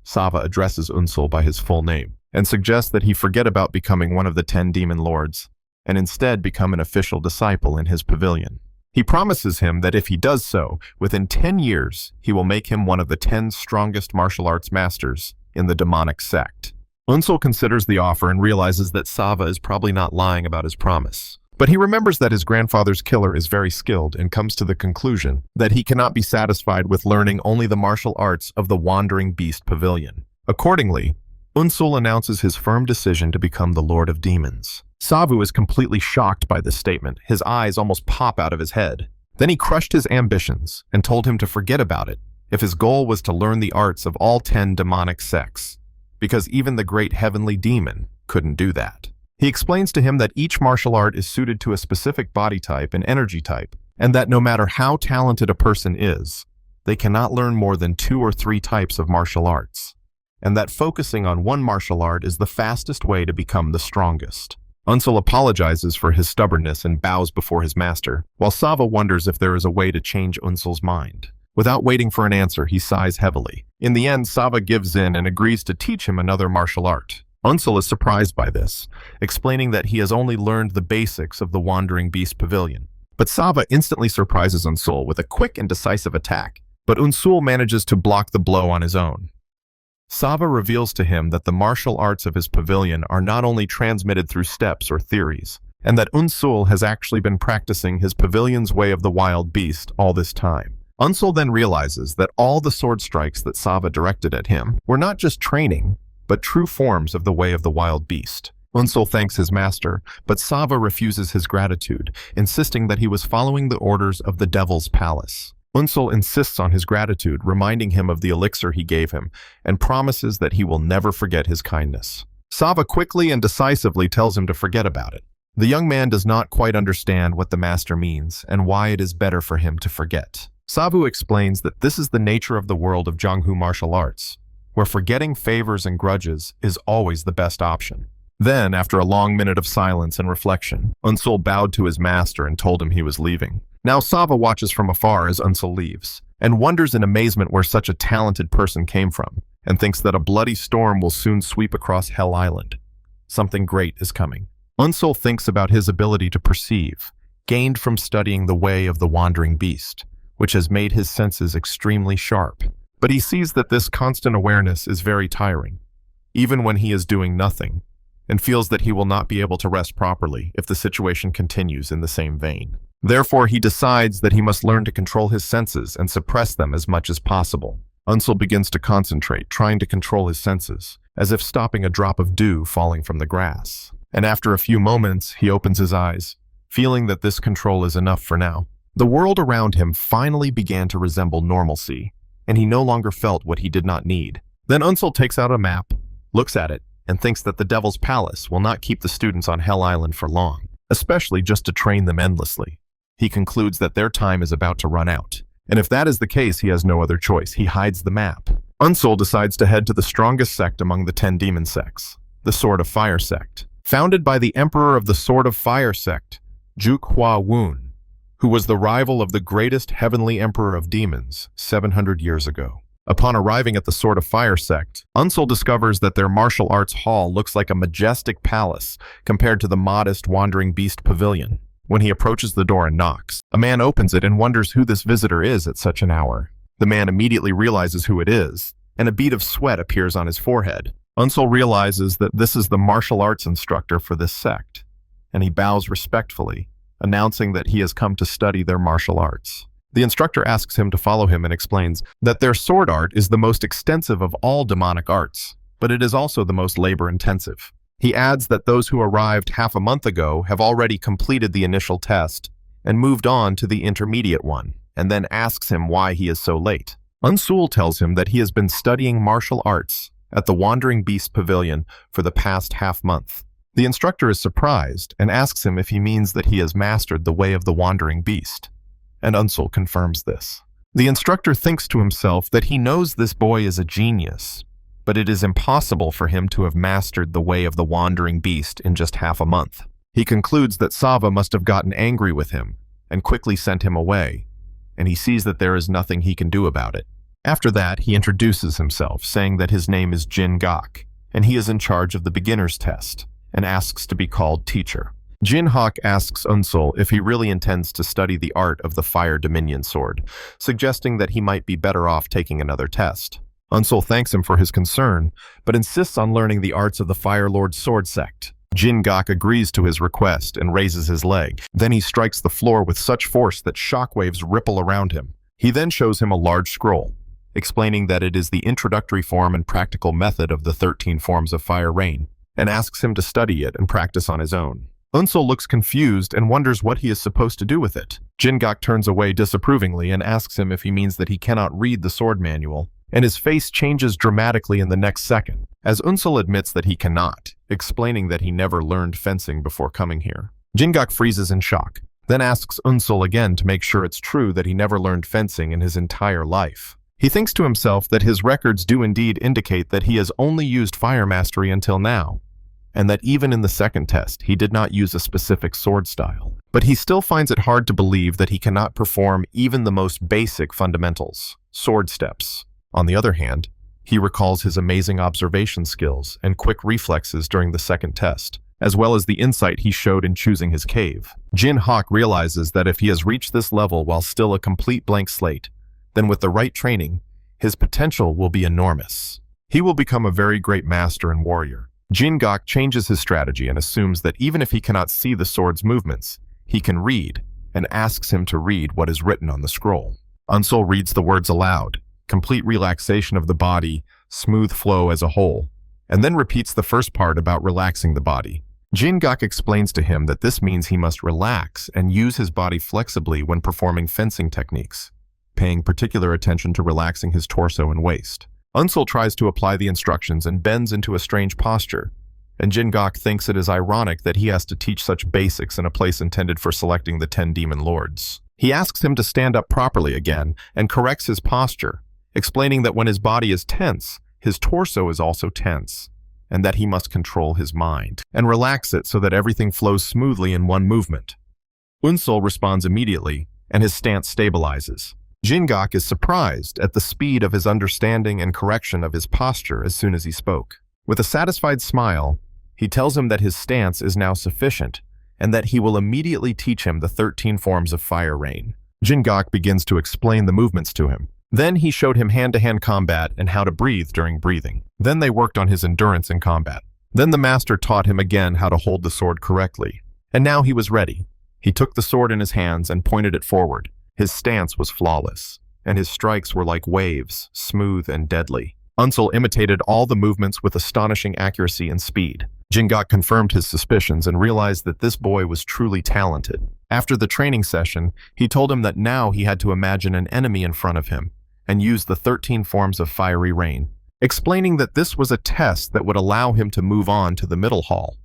Sava addresses Unsul by his full name, and suggests that he forget about becoming one of the 10 demon lords, and instead become an official disciple in his pavilion. He promises him that if he does so, within 10 years, he will make him one of the 10 strongest martial arts masters in the demonic sect. Unsul considers the offer and realizes that Sava is probably not lying about his promise. But he remembers that his grandfather's killer is very skilled and comes to the conclusion that he cannot be satisfied with learning only the martial arts of the Wandering Beast Pavilion. Accordingly, Unsul announces his firm decision to become the Lord of Demons. Savu is completely shocked by this statement. His eyes almost pop out of his head. Then he crushed his ambitions and told him to forget about it if his goal was to learn the arts of all 10 demonic sects, because even the great heavenly demon couldn't do that. He explains to him that each martial art is suited to a specific body type and energy type, and that no matter how talented a person is, they cannot learn more than 2 or 3 types of martial arts, and that focusing on one martial art is the fastest way to become the strongest. Unsul apologizes for his stubbornness and bows before his master, while Sava wonders if there is a way to change Unsul's mind. Without waiting for an answer, he sighs heavily. In the end, Sava gives in and agrees to teach him another martial art. Unsul is surprised by this, explaining that he has only learned the basics of the Wandering Beast Pavilion. But Sava instantly surprises Unsul with a quick and decisive attack, but Unsul manages to block the blow on his own. Sava reveals to him that the martial arts of his pavilion are not only transmitted through steps or theories, and that Unsul has actually been practicing his pavilion's way of the wild beast all this time. Unsul then realizes that all the sword strikes that Sava directed at him were not just training, but true forms of the way of the wild beast. Unsul thanks his master, but Sava refuses his gratitude, insisting that he was following the orders of the Devil's Palace. Unsul insists on his gratitude, reminding him of the elixir he gave him, and promises that he will never forget his kindness. Sava quickly and decisively tells him to forget about it. The young man does not quite understand what the master means and why it is better for him to forget. Savu explains that this is the nature of the world of Jonghu martial arts, where forgetting favors and grudges is always the best option. Then, after a long minute of silence and reflection, Unsul bowed to his master and told him he was leaving. Now Sava watches from afar as Unsul leaves, and wonders in amazement where such a talented person came from, and thinks that a bloody storm will soon sweep across Hell Island. Something great is coming. Unsul thinks about his ability to perceive, gained from studying the way of the Wandering Beast, which has made his senses extremely sharp. But he sees that this constant awareness is very tiring, even when he is doing nothing, and feels that he will not be able to rest properly if the situation continues in the same vein. Therefore, he decides that he must learn to control his senses and suppress them as much as possible. Unsul begins to concentrate, trying to control his senses, as if stopping a drop of dew falling from the grass. And after a few moments, he opens his eyes, feeling that this control is enough for now. The world around him finally began to resemble normalcy, and he no longer felt what he did not need. Then Unsul takes out a map, looks at it, and thinks that the Devil's Palace will not keep the students on Hell Island for long, especially just to train them endlessly. He concludes that their time is about to run out, and if that is the case, he has no other choice. He hides the map. Unsul decides to head to the strongest sect among the 10 demon sects, the Sword of Fire sect, founded by the Emperor of the Sword of Fire sect, Juk Hua Wun, who was the rival of the greatest heavenly emperor of demons 700 years ago. Upon arriving at the Sword of Fire sect, Unsul discovers that their martial arts hall looks like a majestic palace compared to the modest Wandering Beast Pavilion. When he approaches the door and knocks, a man opens it and wonders who this visitor is at such an hour. The man immediately realizes who it is, and a bead of sweat appears on his forehead. Unsul realizes that this is the martial arts instructor for this sect, and he bows respectfully, announcing that he has come to study their martial arts. The instructor asks him to follow him and explains that their sword art is the most extensive of all demonic arts, but it is also the most labor-intensive. He adds that those who arrived half a month ago have already completed the initial test and moved on to the intermediate one, and then asks him why he is so late. Unsul tells him that he has been studying martial arts at the Wandering Beast Pavilion for the past half-month. The instructor is surprised and asks him if he means that he has mastered the way of the Wandering Beast, and Unsul confirms this. The instructor thinks to himself that he knows this boy is a genius, but it is impossible for him to have mastered the way of the Wandering Beast in just half a month. He concludes that Sava must have gotten angry with him and quickly sent him away, and he sees that there is nothing he can do about it. After that, he introduces himself, saying that his name is Jin Gok, and he is in charge of the beginner's test, and asks to be called teacher. Jin Hawk asks Unsul if he really intends to study the art of the Fire Dominion sword, suggesting that he might be better off taking another test. Unsul thanks him for his concern, but insists on learning the arts of the Fire Lord sword sect. Jin Gok agrees to his request and raises his leg. Then he strikes the floor with such force that shockwaves ripple around him. He then shows him a large scroll, explaining that it is the introductory form and practical method of the 13 forms of fire rain, and asks him to study it and practice on his own. Unsul looks confused and wonders what he is supposed to do with it. Jin Gok turns away disapprovingly and asks him if he means that he cannot read the sword manual, and his face changes dramatically in the next second, as Unsul admits that he cannot, explaining that he never learned fencing before coming here. Jin Gok freezes in shock, then asks Unsul again to make sure it's true that he never learned fencing in his entire life. He thinks to himself that his records do indeed indicate that he has only used fire mastery until now, and that even in the second test he did not use a specific sword style. But he still finds it hard to believe that he cannot perform even the most basic fundamentals, sword steps. On the other hand, he recalls his amazing observation skills and quick reflexes during the second test, as well as the insight he showed in choosing his cave. Jin Hawk realizes that if he has reached this level while still a complete blank slate, then with the right training, his potential will be enormous. He will become a very great master and warrior. Jin Gok changes his strategy and assumes that even if he cannot see the sword's movements, he can read, and asks him to read what is written on the scroll. Unsul reads the words aloud, complete relaxation of the body, smooth flow as a whole, and then repeats the first part about relaxing the body. Jin Gok explains to him that this means he must relax and use his body flexibly when performing fencing techniques, paying particular attention to relaxing his torso and waist. Unsul tries to apply the instructions and bends into a strange posture, and Jin Gok thinks it is ironic that he has to teach such basics in a place intended for selecting the 10 demon lords. He asks him to stand up properly again and corrects his posture, explaining that when his body is tense, his torso is also tense, and that he must control his mind and relax it so that everything flows smoothly in one movement. Unsul responds immediately, and his stance stabilizes. Jin Gok is surprised at the speed of his understanding and correction of his posture as soon as he spoke. With a satisfied smile, he tells him that his stance is now sufficient and that he will immediately teach him the 13 forms of fire rain. Jin Gok begins to explain the movements to him. Then he showed him hand-to-hand combat and how to breathe during breathing. Then they worked on his endurance in combat. Then the master taught him again how to hold the sword correctly. And now he was ready. He took the sword in his hands and pointed it forward. His stance was flawless, and his strikes were like waves, smooth and deadly. Unsul imitated all the movements with astonishing accuracy and speed. Jin Gok confirmed his suspicions and realized that this boy was truly talented. After the training session, he told him that now he had to imagine an enemy in front of him and use the 13 forms of fiery rain, explaining that this was a test that would allow him to move on to the middle hall,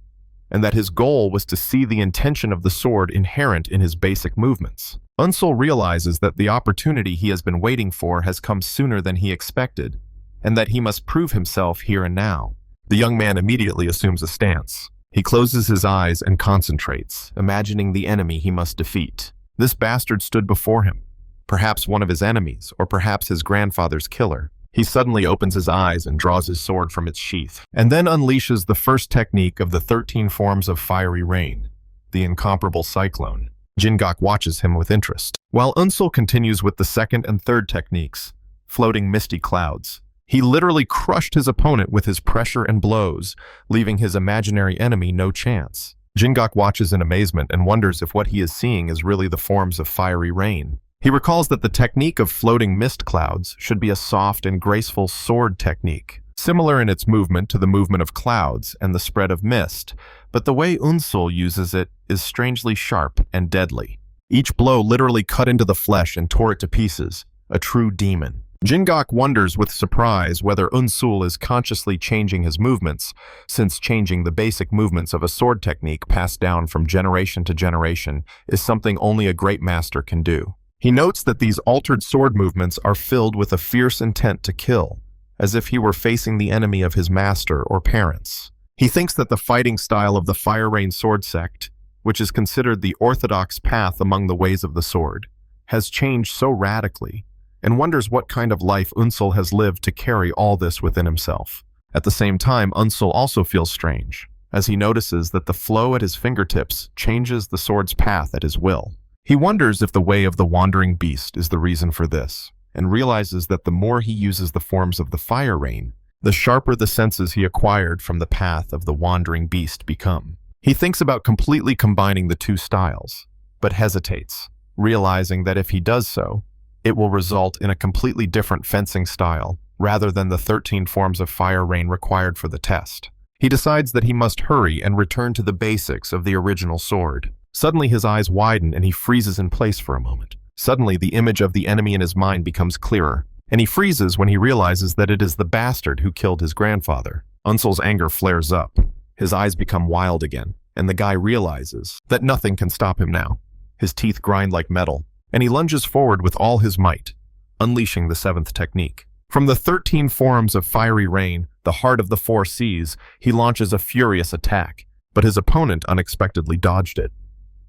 and that his goal was to see the intention of the sword inherent in his basic movements. Unsul realizes that the opportunity he has been waiting for has come sooner than he expected, and that he must prove himself here and now. The young man immediately assumes a stance. He closes his eyes and concentrates, imagining the enemy he must defeat. This bastard stood before him, perhaps one of his enemies, or perhaps his grandfather's killer. He suddenly opens his eyes and draws his sword from its sheath, and then unleashes the first technique of the 13 forms of fiery rain, the incomparable cyclone. Jin Gok watches him with interest, while Unsul continues with the second and third techniques, floating misty clouds. He literally crushed his opponent with his pressure and blows, leaving his imaginary enemy no chance. Jin Gok watches in amazement and wonders if what he is seeing is really the forms of fiery rain. He recalls that the technique of floating mist clouds should be a soft and graceful sword technique, similar in its movement to the movement of clouds and the spread of mist, but the way Unsul uses it is strangely sharp and deadly. Each blow literally cut into the flesh and tore it to pieces, a true demon. Jingok wonders with surprise whether Unsul is consciously changing his movements, since changing the basic movements of a sword technique passed down from generation to generation is something only a great master can do. He notes that these altered sword movements are filled with a fierce intent to kill, as if he were facing the enemy of his master or parents. He thinks that the fighting style of the Fire Rain sword sect, which is considered the orthodox path among the ways of the sword, has changed so radically, and wonders what kind of life Unsul has lived to carry all this within himself. At the same time, Unsul also feels strange, as he notices that the flow at his fingertips changes the sword's path at his will. He wonders if the way of the wandering beast is the reason for this, and realizes that the more he uses the forms of the Fire Rain, the sharper the senses he acquired from the path of the wandering beast become. He thinks about completely combining the two styles, but hesitates, realizing that if he does so, it will result in a completely different fencing style rather than the 13 forms of Fire Rain required for the test. He decides that he must hurry and return to the basics of the original sword. Suddenly his eyes widen and he freezes in place for a moment. Suddenly the image of the enemy in his mind becomes clearer, and he freezes when he realizes that it is the bastard who killed his grandfather. Unsul's anger flares up. His eyes become wild again, and the guy realizes that nothing can stop him now. His teeth grind like metal, and he lunges forward with all his might, unleashing the 7th technique. From the 13 forms of Fiery Rain, the heart of the 4 seas, he launches a furious attack, but his opponent unexpectedly dodged it.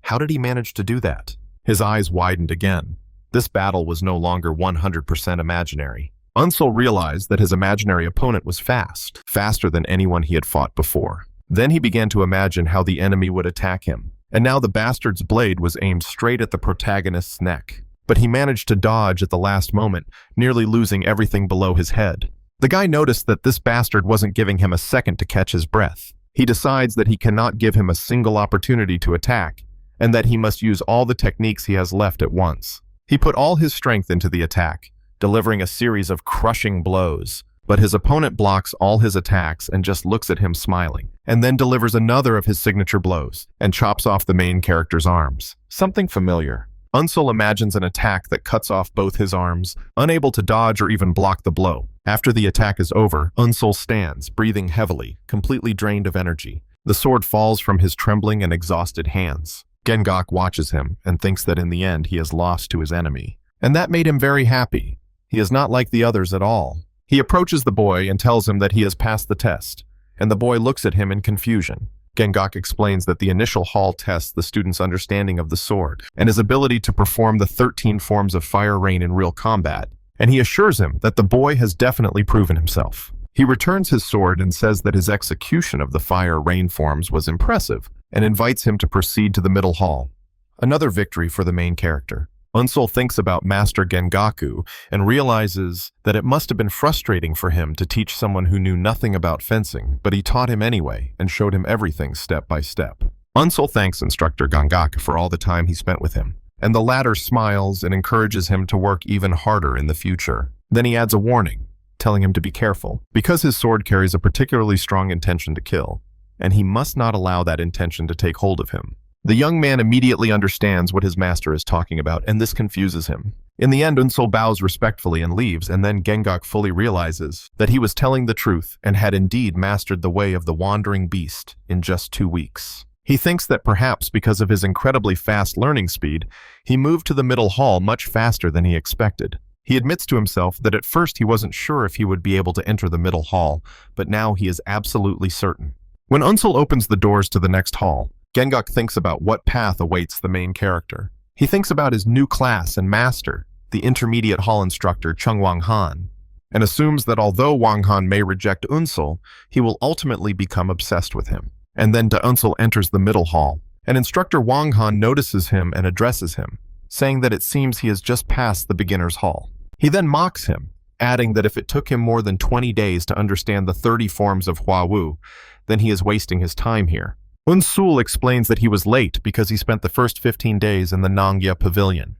How did he manage to do that? His eyes widened again. This battle was no longer 100% imaginary. Unsul realized that his imaginary opponent was fast, faster than anyone he had fought before. Then he began to imagine how the enemy would attack him, and now the bastard's blade was aimed straight at the protagonist's neck. But he managed to dodge at the last moment, nearly losing everything below his head. The guy noticed that this bastard wasn't giving him a second to catch his breath. He decides that he cannot give him a single opportunity to attack, and that he must use all the techniques he has left at once. He put all his strength into the attack, delivering a series of crushing blows, but his opponent blocks all his attacks and just looks at him smiling, and then delivers another of his signature blows and chops off the main character's arms. Something familiar. Unsul imagines an attack that cuts off both his arms, unable to dodge or even block the blow. After the attack is over, Unsul stands, breathing heavily, completely drained of energy. The sword falls from his trembling and exhausted hands. Gengok watches him and thinks that in the end he has lost to his enemy. And that made him very happy. He is not like the others at all. He approaches the boy and tells him that he has passed the test, and the boy looks at him in confusion. Gengok explains that the initial hall tests the student's understanding of the sword and his ability to perform the 13 forms of Fire Rain in real combat, and he assures him that the boy has definitely proven himself. He returns his sword and says that his execution of the Fire Rain forms was impressive, and invites him to proceed to the middle hall. Another victory for the main character. Unsul thinks about Master Gengaku and realizes that it must have been frustrating for him to teach someone who knew nothing about fencing, but he taught him anyway and showed him everything step by step. Unsul thanks Instructor Gengaku for all the time he spent with him, and the latter smiles and encourages him to work even harder in the future. Then he adds a warning, telling him to be careful, because his sword carries a particularly strong intention to kill, and he must not allow that intention to take hold of him. The young man immediately understands what his master is talking about, and this confuses him. In the end, Unsul bows respectfully and leaves, and then Gengok fully realizes that he was telling the truth and had indeed mastered the way of the wandering beast in just 2 weeks. He thinks that perhaps because of his incredibly fast learning speed, he moved to the middle hall much faster than he expected. He admits to himself that at first he wasn't sure if he would be able to enter the middle hall, but now he is absolutely certain. When Unsul opens the doors to the next hall, Gengok thinks about what path awaits the main character. He thinks about his new class and master, the intermediate hall instructor Chung Wang Han, and assumes that although Wang Han may reject Unsul, he will ultimately become obsessed with him. And then Unsul enters the middle hall, and Instructor Wang Han notices him and addresses him, saying that it seems he has just passed the beginner's hall. He then mocks him, adding that if it took him more than 20 days to understand the 30 forms of Hua Wu, then he is wasting his time here. Unsul explains that he was late because he spent the first 15 days in the Nangya Pavilion.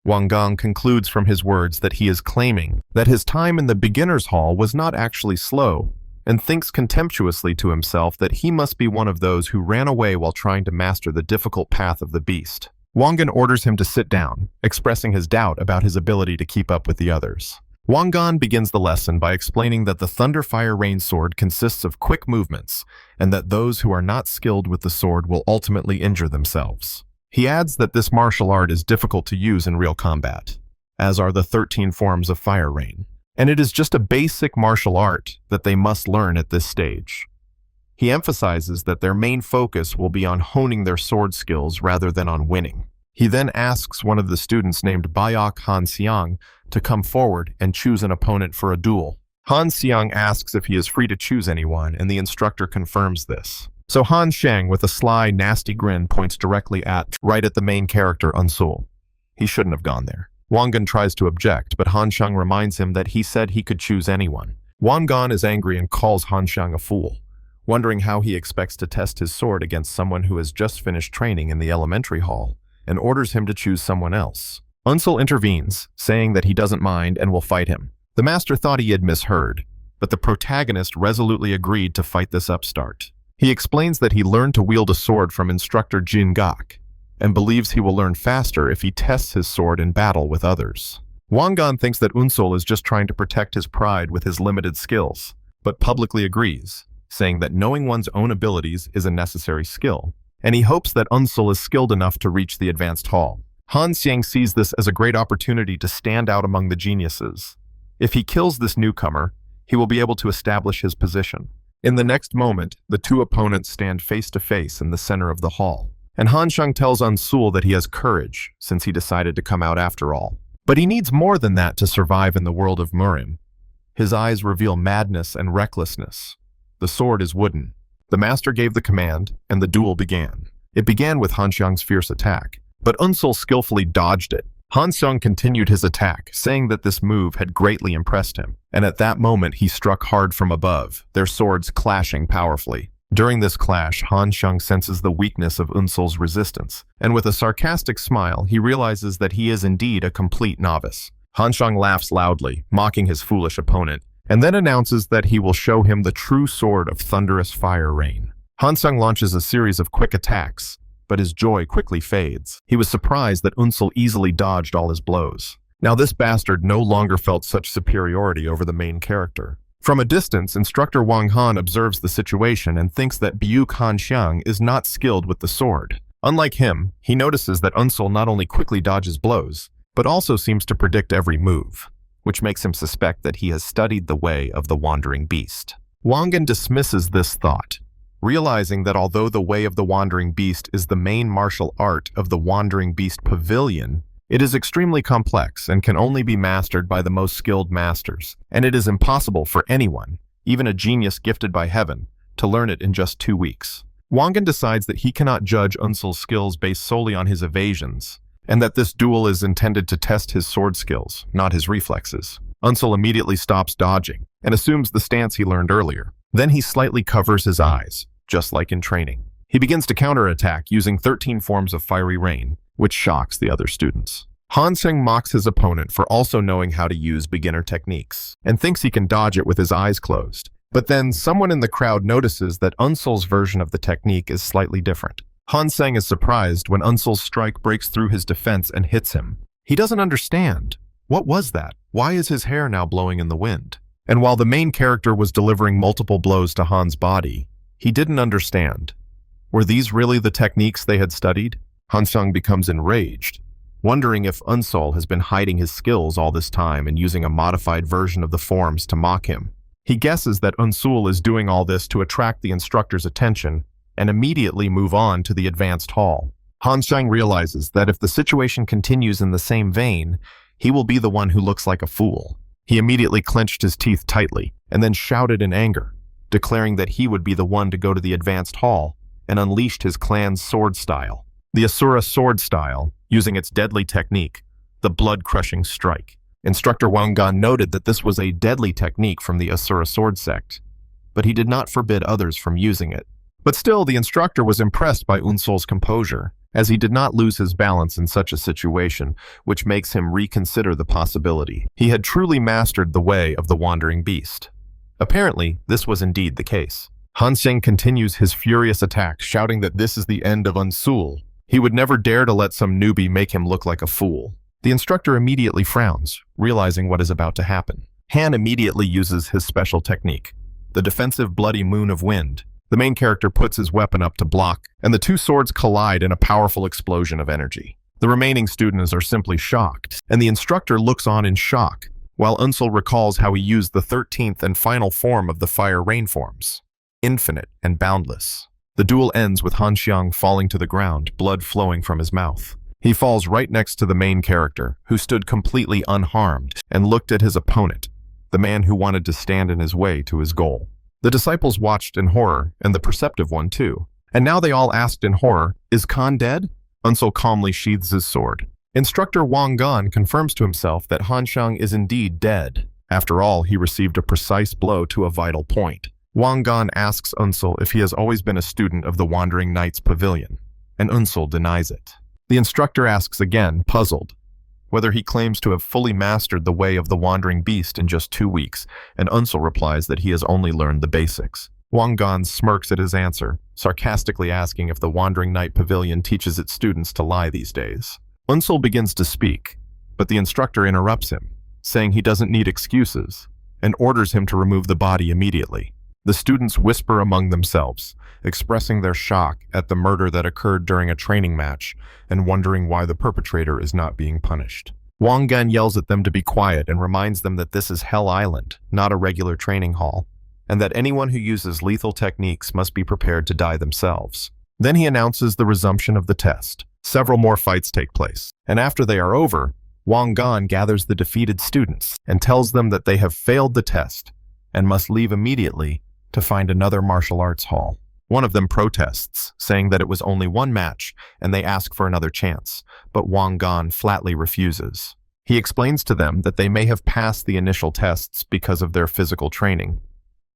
Wang Gong concludes from his words that he is claiming that his time in the beginner's hall was not actually slow, and thinks contemptuously to himself that he must be one of those who ran away while trying to master the difficult path of the beast. Wang Gong orders him to sit down, expressing his doubt about his ability to keep up with the others. Wang Gong begins the lesson by explaining that the Thunder Fire Rain sword consists of quick movements, and that those who are not skilled with the sword will ultimately injure themselves. He adds that this martial art is difficult to use in real combat, as are the 13 forms of Fire Rain, and it is just a basic martial art that they must learn at this stage. He emphasizes that their main focus will be on honing their sword skills rather than on winning. He then asks one of the students named Bayok Han Xiang to come forward and choose an opponent for a duel. Han Xiang asks if he is free to choose anyone, and the instructor confirms this. So Han Xiang, with a sly, nasty grin, points directly right at the main character, Unsul. He shouldn't have gone there. Wang Gong tries to object, but Han Xiang reminds him that he said he could choose anyone. Wang Gong is angry and calls Han Xiang a fool, wondering how he expects to test his sword against someone who has just finished training in the elementary hall, and orders him to choose someone else. Unsul intervenes, saying that he doesn't mind and will fight him. The master thought he had misheard, but the protagonist resolutely agreed to fight this upstart. He explains that he learned to wield a sword from instructor Jin Gok, and believes he will learn faster if he tests his sword in battle with others. Wang Gong thinks that Unsul is just trying to protect his pride with his limited skills, but publicly agrees, saying that knowing one's own abilities is a necessary skill, and he hopes that Unsul is skilled enough to reach the advanced hall. Han Xiang sees this as a great opportunity to stand out among the geniuses. If he kills this newcomer, he will be able to establish his position. In the next moment, the two opponents stand face to face in the center of the hall, and Han Xiang tells Unsul that he has courage since he decided to come out after all. But he needs more than that to survive in the world of Murim. His eyes reveal madness and recklessness. The sword is wooden. The master gave the command, and the duel began. It began with Han Xiang's fierce attack, but Unsul skillfully dodged it. Han Xiang continued his attack, saying that this move had greatly impressed him, and at that moment he struck hard from above, their swords clashing powerfully. During this clash, Han Xiang senses the weakness of Unsul's resistance, and with a sarcastic smile, he realizes that he is indeed a complete novice. Han Xiang laughs loudly, mocking his foolish opponent, and then announces that he will show him the true sword of thunderous fire rain. Han Xiang launches a series of quick attacks, but his joy quickly fades. He was surprised that Unsul easily dodged all his blows. Now this bastard no longer felt such superiority over the main character. From a distance, instructor Wang Han observes the situation and thinks that Byuk Han Xiang is not skilled with the sword. Unlike him, he notices that Unsul not only quickly dodges blows, but also seems to predict every move, which makes him suspect that he has studied the way of the wandering beast. Wang Gong dismisses this thought, realizing that although the way of the wandering beast is the main martial art of the wandering beast pavilion, it is extremely complex and can only be mastered by the most skilled masters, and it is impossible for anyone, even a genius gifted by heaven, to learn it in just 2 weeks. Wang Gong decides that he cannot judge Unsul's skills based solely on his evasions, and that this duel is intended to test his sword skills, not his reflexes. Unsul immediately stops dodging and assumes the stance he learned earlier. Then he slightly covers his eyes, just like in training. He begins to counterattack using 13 forms of fiery rain, which shocks the other students. Han Xiang mocks his opponent for also knowing how to use beginner techniques, and thinks he can dodge it with his eyes closed. But then someone in the crowd notices that Unsul's version of the technique is slightly different. Han Xiang is surprised when Unsul's strike breaks through his defense and hits him. He doesn't understand. What was that? Why is his hair now blowing in the wind? And while the main character was delivering multiple blows to Han's body, he didn't understand. Were these really the techniques they had studied? Han Xiang becomes enraged, wondering if Unsul has been hiding his skills all this time and using a modified version of the forms to mock him. He guesses that Unsul is doing all this to attract the instructor's attention and immediately move on to the advanced hall. Han Xiang realizes that if the situation continues in the same vein, he will be the one who looks like a fool. He immediately clenched his teeth tightly and then shouted in anger, declaring that he would be the one to go to the advanced hall, and unleashed his clan's sword style. The Asura sword style, using its deadly technique, the blood-crushing strike. Instructor Wang Gong noted that this was a deadly technique from the Asura sword sect, but he did not forbid others from using it. But still, the instructor was impressed by Unsul's composure, as he did not lose his balance in such a situation, which makes him reconsider the possibility. He had truly mastered the way of the wandering beast. Apparently, this was indeed the case. Han Xiang continues his furious attack, shouting that this is the end of Unsul. He would never dare to let some newbie make him look like a fool. The instructor immediately frowns, realizing what is about to happen. Han immediately uses his special technique, the defensive bloody moon of wind. The main character puts his weapon up to block, and the two swords collide in a powerful explosion of energy. The remaining students are simply shocked, and the instructor looks on in shock, while Unsul recalls how he used the 13th and final form of the fire rain forms, infinite and boundless. The duel ends with Han Xiang falling to the ground, blood flowing from his mouth. He falls right next to the main character, who stood completely unharmed and looked at his opponent, the man who wanted to stand in his way to his goal. The disciples watched in horror, and the perceptive one too. And now they all asked in horror, "Is Khan dead?" Unsul calmly sheathes his sword. Instructor Wang Gan confirms to himself that Han Xiang is indeed dead. After all, he received a precise blow to a vital point. Wang Gan asks Unsul if he has always been a student of the Wandering Knight's Pavilion, and Unsul denies it. The instructor asks again, puzzled, whether he claims to have fully mastered the way of the Wandering Beast in just 2 weeks, and Unsul replies that he has only learned the basics. Wang Gan smirks at his answer, sarcastically asking if the Wandering Knight Pavilion teaches its students to lie these days. Unsul begins to speak, but the instructor interrupts him, saying he doesn't need excuses, and orders him to remove the body immediately. The students whisper among themselves, expressing their shock at the murder that occurred during a training match and wondering why the perpetrator is not being punished. Wang Gan yells at them to be quiet and reminds them that this is Hell Island, not a regular training hall, and that anyone who uses lethal techniques must be prepared to die themselves. Then he announces the resumption of the test. Several more fights take place, and after they are over, Wang Gan gathers the defeated students and tells them that they have failed the test and must leave immediately to find another martial arts hall. One of them protests, saying that it was only one match and they ask for another chance, but Wang Gan flatly refuses. He explains to them that they may have passed the initial tests because of their physical training,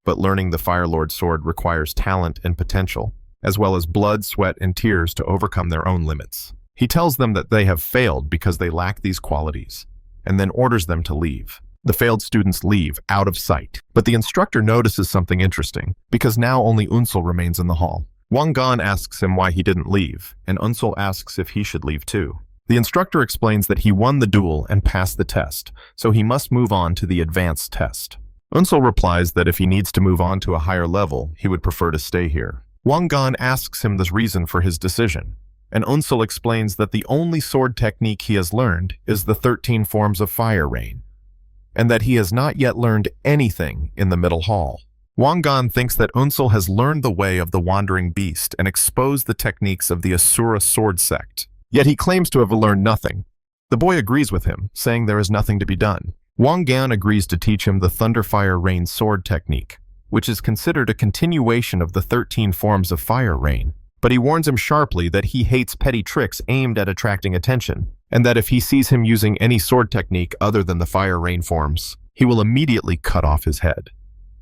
but learning the Fire Lord sword requires talent and potential, as well as blood, sweat, and tears to overcome their own limits. He tells them that they have failed because they lack these qualities, and then orders them to leave. The failed students leave, out of sight. But the instructor notices something interesting, because now only Unsul remains in the hall. Wang Gan asks him why he didn't leave, and Unsul asks if he should leave too. The instructor explains that he won the duel and passed the test, so he must move on to the advanced test. Unsul replies that if he needs to move on to a higher level, he would prefer to stay here. Wang Gan asks him the reason for his decision, and Unsul explains that the only sword technique he has learned is the 13 forms of fire rain, and that he has not yet learned anything in the middle hall. Wang Gan thinks that Unsul has learned the way of the Wandering Beast and exposed the techniques of the Asura sword sect. Yet he claims to have learned nothing. The boy agrees with him, saying there is nothing to be done. Wang Gan agrees to teach him the Thunderfire Rain sword technique, which is considered a continuation of the 13 forms of fire rain. But he warns him sharply that he hates petty tricks aimed at attracting attention, and that if he sees him using any sword technique other than the fire rain forms, he will immediately cut off his head.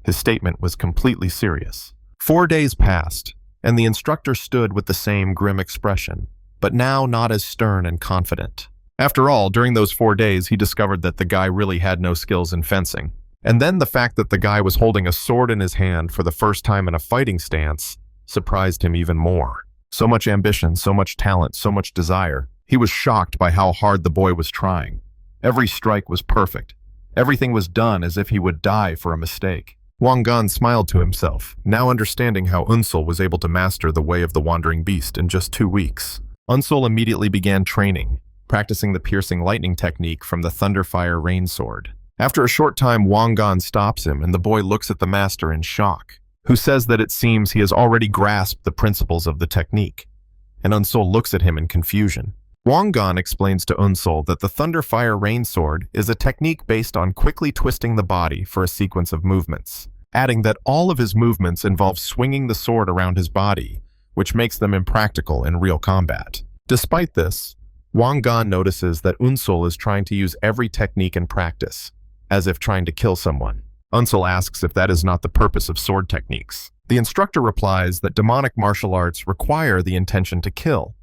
His statement was completely serious. 4 days passed, and the instructor stood with the same grim expression, but now not as stern and confident. After all, during those 4 days, he discovered that the guy really had no skills in fencing. And then the fact that the guy was holding a sword in his hand for the first time in a fighting stance surprised him even more. So much ambition, so much talent, so much desire. He was shocked by how hard the boy was trying. Every strike was perfect. Everything was done as if he would die for a mistake. Wang Gan smiled to himself, now understanding how Unsul was able to master the way of the Wandering Beast in just 2 weeks. Unsul immediately began training, practicing the piercing lightning technique from the Thunderfire Rain sword. After a short time, Wang Gan stops him, and the boy looks at the master in shock, who says that it seems he has already grasped the principles of the technique, and Unsul looks at him in confusion. Wang Gan explains to Unsul that the Thunderfire Rain sword is a technique based on quickly twisting the body for a sequence of movements, adding that all of his movements involve swinging the sword around his body, which makes them impractical in real combat. Despite this, Wang Gan notices that Unsul is trying to use every technique in practice, as if trying to kill someone. Unsul asks if that is not the purpose of sword techniques. The instructor replies that demonic martial arts require the intention to kill,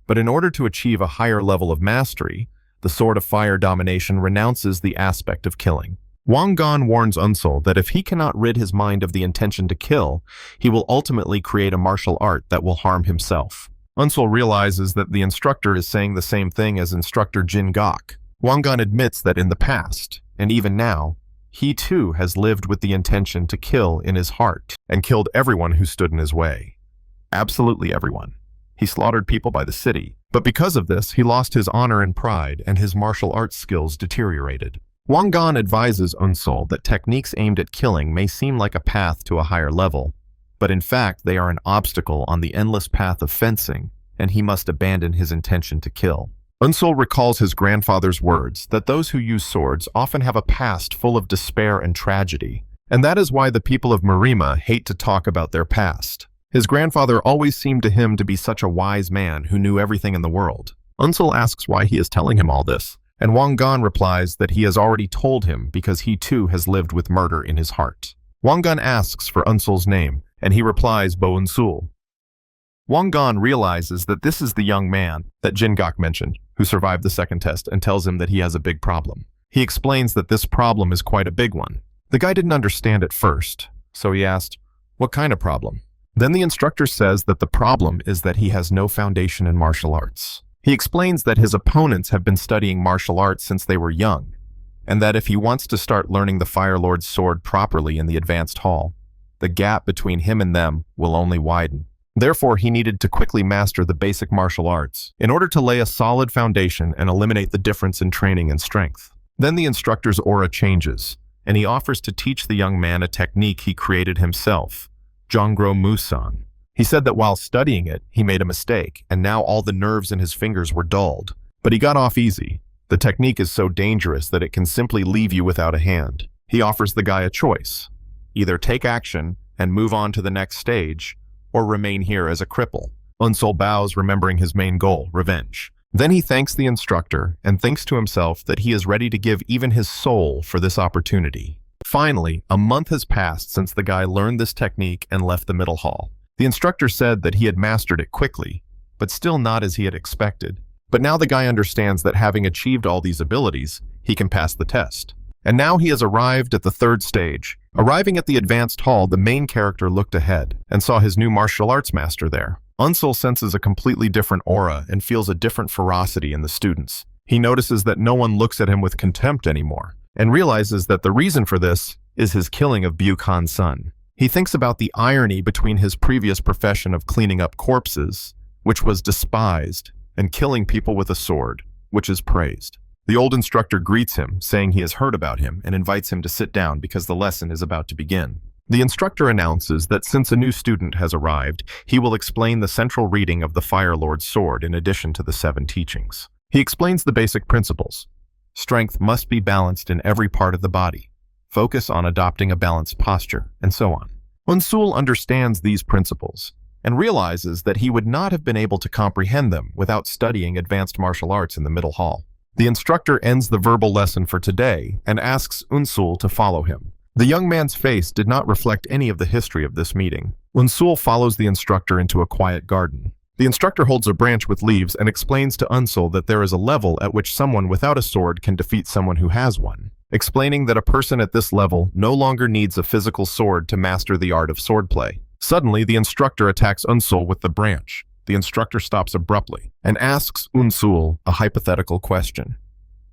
But in order to achieve a higher level of mastery, the Sword of Fire Domination renounces the aspect of killing. Wang Gan warns Unsul that if he cannot rid his mind of the intention to kill, he will ultimately create a martial art that will harm himself. Unsul realizes that the instructor is saying the same thing as instructor Jin Gok. Wang Gan admits that in the past, and even now, he too has lived with the intention to kill in his heart and killed everyone who stood in his way. Absolutely everyone. He slaughtered people by the city, but because of this, he lost his honor and pride, and his martial arts skills deteriorated. Wang Gan advises Unsul that techniques aimed at killing may seem like a path to a higher level, but in fact they are an obstacle on the endless path of fencing, and he must abandon his intention to kill. Unsul recalls his grandfather's words that those who use swords often have a past full of despair and tragedy, and that is why the people of Murim hate to talk about their past. His grandfather always seemed to him to be such a wise man who knew everything in the world. Unsul asks why he is telling him all this, and Wang Gan replies that he has already told him because he too has lived with murder in his heart. Wang Gan asks for Unsul's name, and he replies Bo Unsul. Wang Gan realizes that this is the young man that Jin Gok mentioned, who survived the second test, and tells him that he has a big problem. He explains that this problem is quite a big one. The guy didn't understand at first, so he asked, "What kind of problem?" Then the instructor says that the problem is that he has no foundation in martial arts. He explains that his opponents have been studying martial arts since they were young, and that if he wants to start learning the Fire Lord's sword properly in the advanced hall, the gap between him and them will only widen. Therefore, he needed to quickly master the basic martial arts in order to lay a solid foundation and eliminate the difference in training and strength. Then the instructor's aura changes, and he offers to teach the young man a technique he created himself, Jongro Musang. He said that while studying it, he made a mistake, and now all the nerves in his fingers were dulled. But he got off easy. The technique is so dangerous that it can simply leave you without a hand. He offers the guy a choice. Either take action and move on to the next stage, or remain here as a cripple. Unsul bows, remembering his main goal, revenge. Then he thanks the instructor and thinks to himself that he is ready to give even his soul for this opportunity. Finally, a month has passed since the guy learned this technique and left the middle hall. The instructor said that he had mastered it quickly, but still not as he had expected. But now the guy understands that having achieved all these abilities, he can pass the test. And now he has arrived at the third stage. Arriving at the advanced hall, the main character looked ahead and saw his new martial arts master there. Unsul senses a completely different aura and feels a different ferocity in the students. He notices that no one looks at him with contempt anymore, and realizes that the reason for this is his killing of Bu Khan's son. He thinks about the irony between his previous profession of cleaning up corpses, which was despised, and killing people with a sword, which is praised. The old instructor greets him, saying he has heard about him, and invites him to sit down because the lesson is about to begin. The instructor announces that since a new student has arrived, he will explain the central reading of the Fire Lord's sword in addition to the 7 teachings. He explains the basic principles. Strength must be balanced in every part of the body. Focus on adopting a balanced posture, and so on. Unsul understands these principles and realizes that he would not have been able to comprehend them without studying advanced martial arts in the middle hall. The instructor ends the verbal lesson for today and asks Unsul to follow him. The young man's face did not reflect any of the history of this meeting. Unsul follows the instructor into a quiet garden. The instructor holds a branch with leaves and explains to Unsul that there is a level at which someone without a sword can defeat someone who has one, explaining that a person at this level no longer needs a physical sword to master the art of swordplay. Suddenly, the instructor attacks Unsul with the branch. The instructor stops abruptly and asks Unsul a hypothetical question.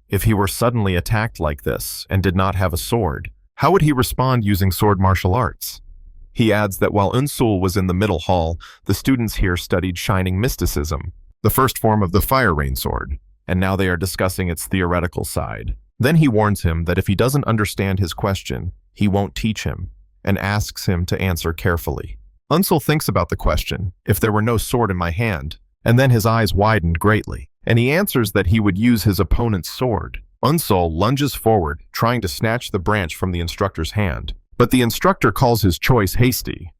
If he were suddenly attacked like this and did not have a sword, how would he respond using sword martial arts? He adds that while Unsul was in the middle hall, the students here studied Shining Mysticism, the first form of the Fire Rain sword, and now they are discussing its theoretical side. Then he warns him that if he doesn't understand his question, he won't teach him, and asks him to answer carefully. Unsul thinks about the question, if there were no sword in my hand, and then his eyes widened greatly, and he answers that he would use his opponent's sword. Unsul lunges forward, trying to snatch the branch from the instructor's hand, but the instructor calls his choice hasty,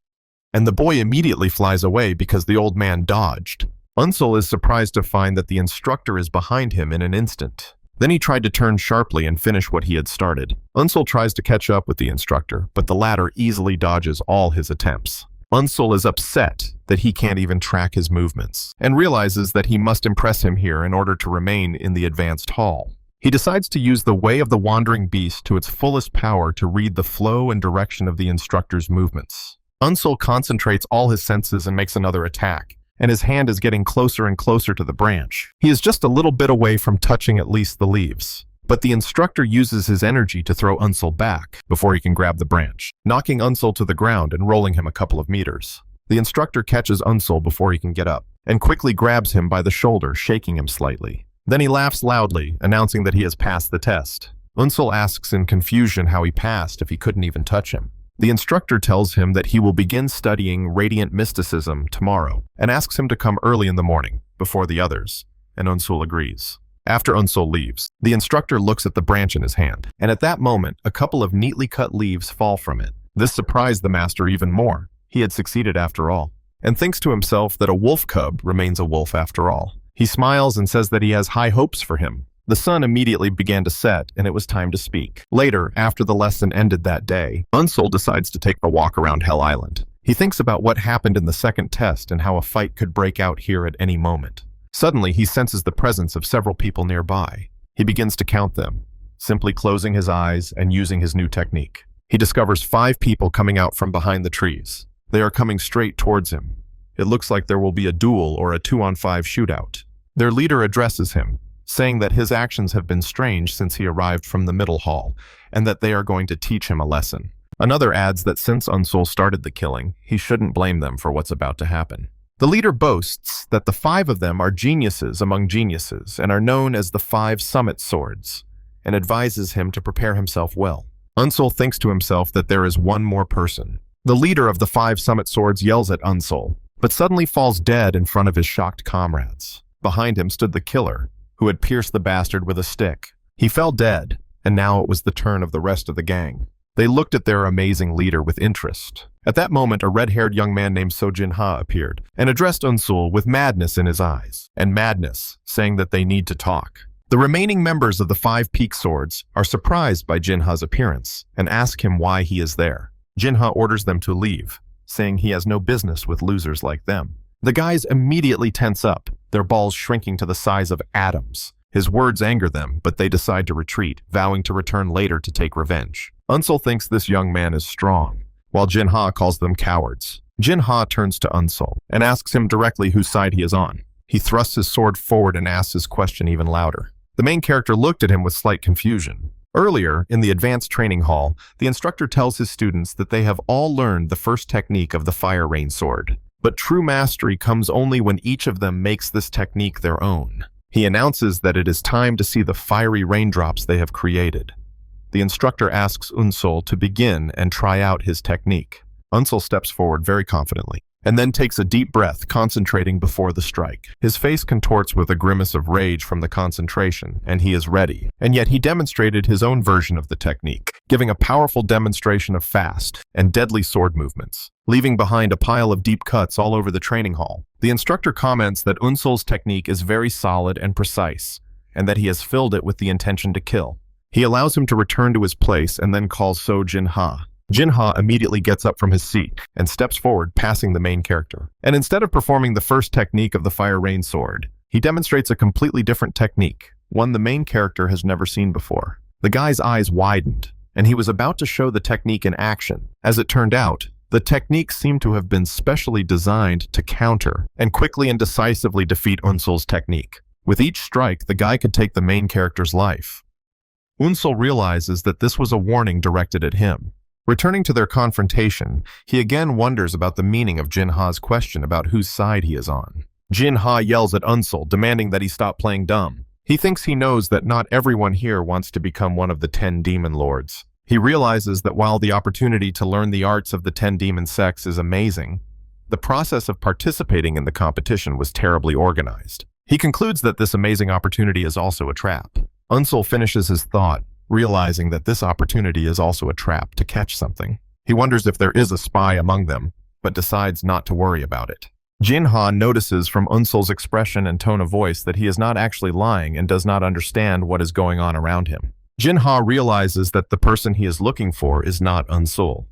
and the boy immediately flies away because the old man dodged. Unsul is surprised to find that the instructor is behind him in an instant. Then he tried to turn sharply and finish what he had started. Unsul tries to catch up with the instructor, but the latter easily dodges all his attempts. Unsul is upset that he can't even track his movements, and realizes that he must impress him here in order to remain in the advanced hall. He decides to use the way of the wandering beast to its fullest power to read the flow and direction of the instructor's movements. Unsul concentrates all his senses and makes another attack, and his hand is getting closer and closer to the branch. He is just a little bit away from touching at least the leaves. But the instructor uses his energy to throw Unsul back before he can grab the branch, knocking Unsul to the ground and rolling him a couple of meters. The instructor catches Unsul before he can get up, and quickly grabs him by the shoulder, shaking him slightly. Then he laughs loudly, announcing that he has passed the test. Unsul asks in confusion how he passed if he couldn't even touch him. The instructor tells him that he will begin studying radiant mysticism tomorrow, and asks him to come early in the morning, before the others, and Unsul agrees. After Unsul leaves, the instructor looks at the branch in his hand, and at that moment, a couple of neatly cut leaves fall from it. This surprised the master even more. He had succeeded after all, and thinks to himself that a wolf cub remains a wolf after all. He smiles and says that he has high hopes for him. The sun immediately began to set, and it was time to speak. Later, after the lesson ended that day, Unsul decides to take a walk around Hell Island. He thinks about what happened in the second test and how a fight could break out here at any moment. Suddenly, he senses the presence of several people nearby. He begins to count them, simply closing his eyes and using his new technique. He discovers 5 people coming out from behind the trees. They are coming straight towards him. It looks like there will be a duel or a 2-on-5 shootout. Their leader addresses him, saying that his actions have been strange since he arrived from the middle hall, and that they are going to teach him a lesson. Another adds that since Unsul started the killing, he shouldn't blame them for what's about to happen. The leader boasts that the 5 of them are geniuses among geniuses and are known as the 5 Summit Swords, and advises him to prepare himself well. Unsul thinks to himself that there is one more person. The leader of the 5 Summit Swords yells at Unsul, but suddenly falls dead in front of his shocked comrades. Behind him stood the killer, who had pierced the bastard with a stick. He fell dead, and now it was the turn of the rest of the gang. They looked at their amazing leader with interest. At that moment, a red-haired young man named Sojin Ha appeared and addressed Unsul with madness in his eyes, and madness, saying that they need to talk. The remaining members of the 5 Peak Swords are surprised by Jin Ha's appearance and ask him why he is there. Jin Ha orders them to leave, saying he has no business with losers like them. The guys immediately tense up, their balls shrinking to the size of atoms. His words anger them, but they decide to retreat, vowing to return later to take revenge. Unsul thinks this young man is strong, while Jin Ha calls them cowards. Jin Ha turns to Unsul and asks him directly whose side he is on. He thrusts his sword forward and asks his question even louder. The main character looked at him with slight confusion. Earlier, in the advanced training hall, the instructor tells his students that they have all learned the first technique of the Fire Rain Sword. But true mastery comes only when each of them makes this technique their own. He announces that it is time to see the fiery raindrops they have created. The instructor asks Unsul to begin and try out his technique. Unsul steps forward very confidently, and then takes a deep breath, concentrating before the strike. His face contorts with a grimace of rage from the concentration, and he is ready. And yet he demonstrated his own version of the technique, giving a powerful demonstration of fast and deadly sword movements, leaving behind a pile of deep cuts all over the training hall. The instructor comments that Unsul's technique is very solid and precise, and that he has filled it with the intention to kill. He allows him to return to his place and then calls Sojin Ha. Jin Ha immediately gets up from his seat and steps forward, passing the main character. And instead of performing the first technique of the Fire Rain Sword, he demonstrates a completely different technique, one the main character has never seen before. The guy's eyes widened, and he was about to show the technique in action. As it turned out, the technique seemed to have been specially designed to counter and quickly and decisively defeat Unsul's technique. With each strike, the guy could take the main character's life. Unsul realizes that this was a warning directed at him. Returning to their confrontation, he again wonders about the meaning of Jin Ha's question about whose side he is on. Jin Ha yells at Unsul, demanding that he stop playing dumb. He thinks he knows that not everyone here wants to become one of the 10 demon lords. He realizes that while the opportunity to learn the arts of the 10 demon sects is amazing, the process of participating in the competition was terribly organized. He concludes that this amazing opportunity is also a trap. Unsul finishes his thought, realizing that this opportunity is also a trap to catch something. He wonders if there is a spy among them, but decides not to worry about it. Jin Ha notices from Unsul's expression and tone of voice that he is not actually lying and does not understand what is going on around him. Jin Ha realizes that the person he is looking for is not Unsul.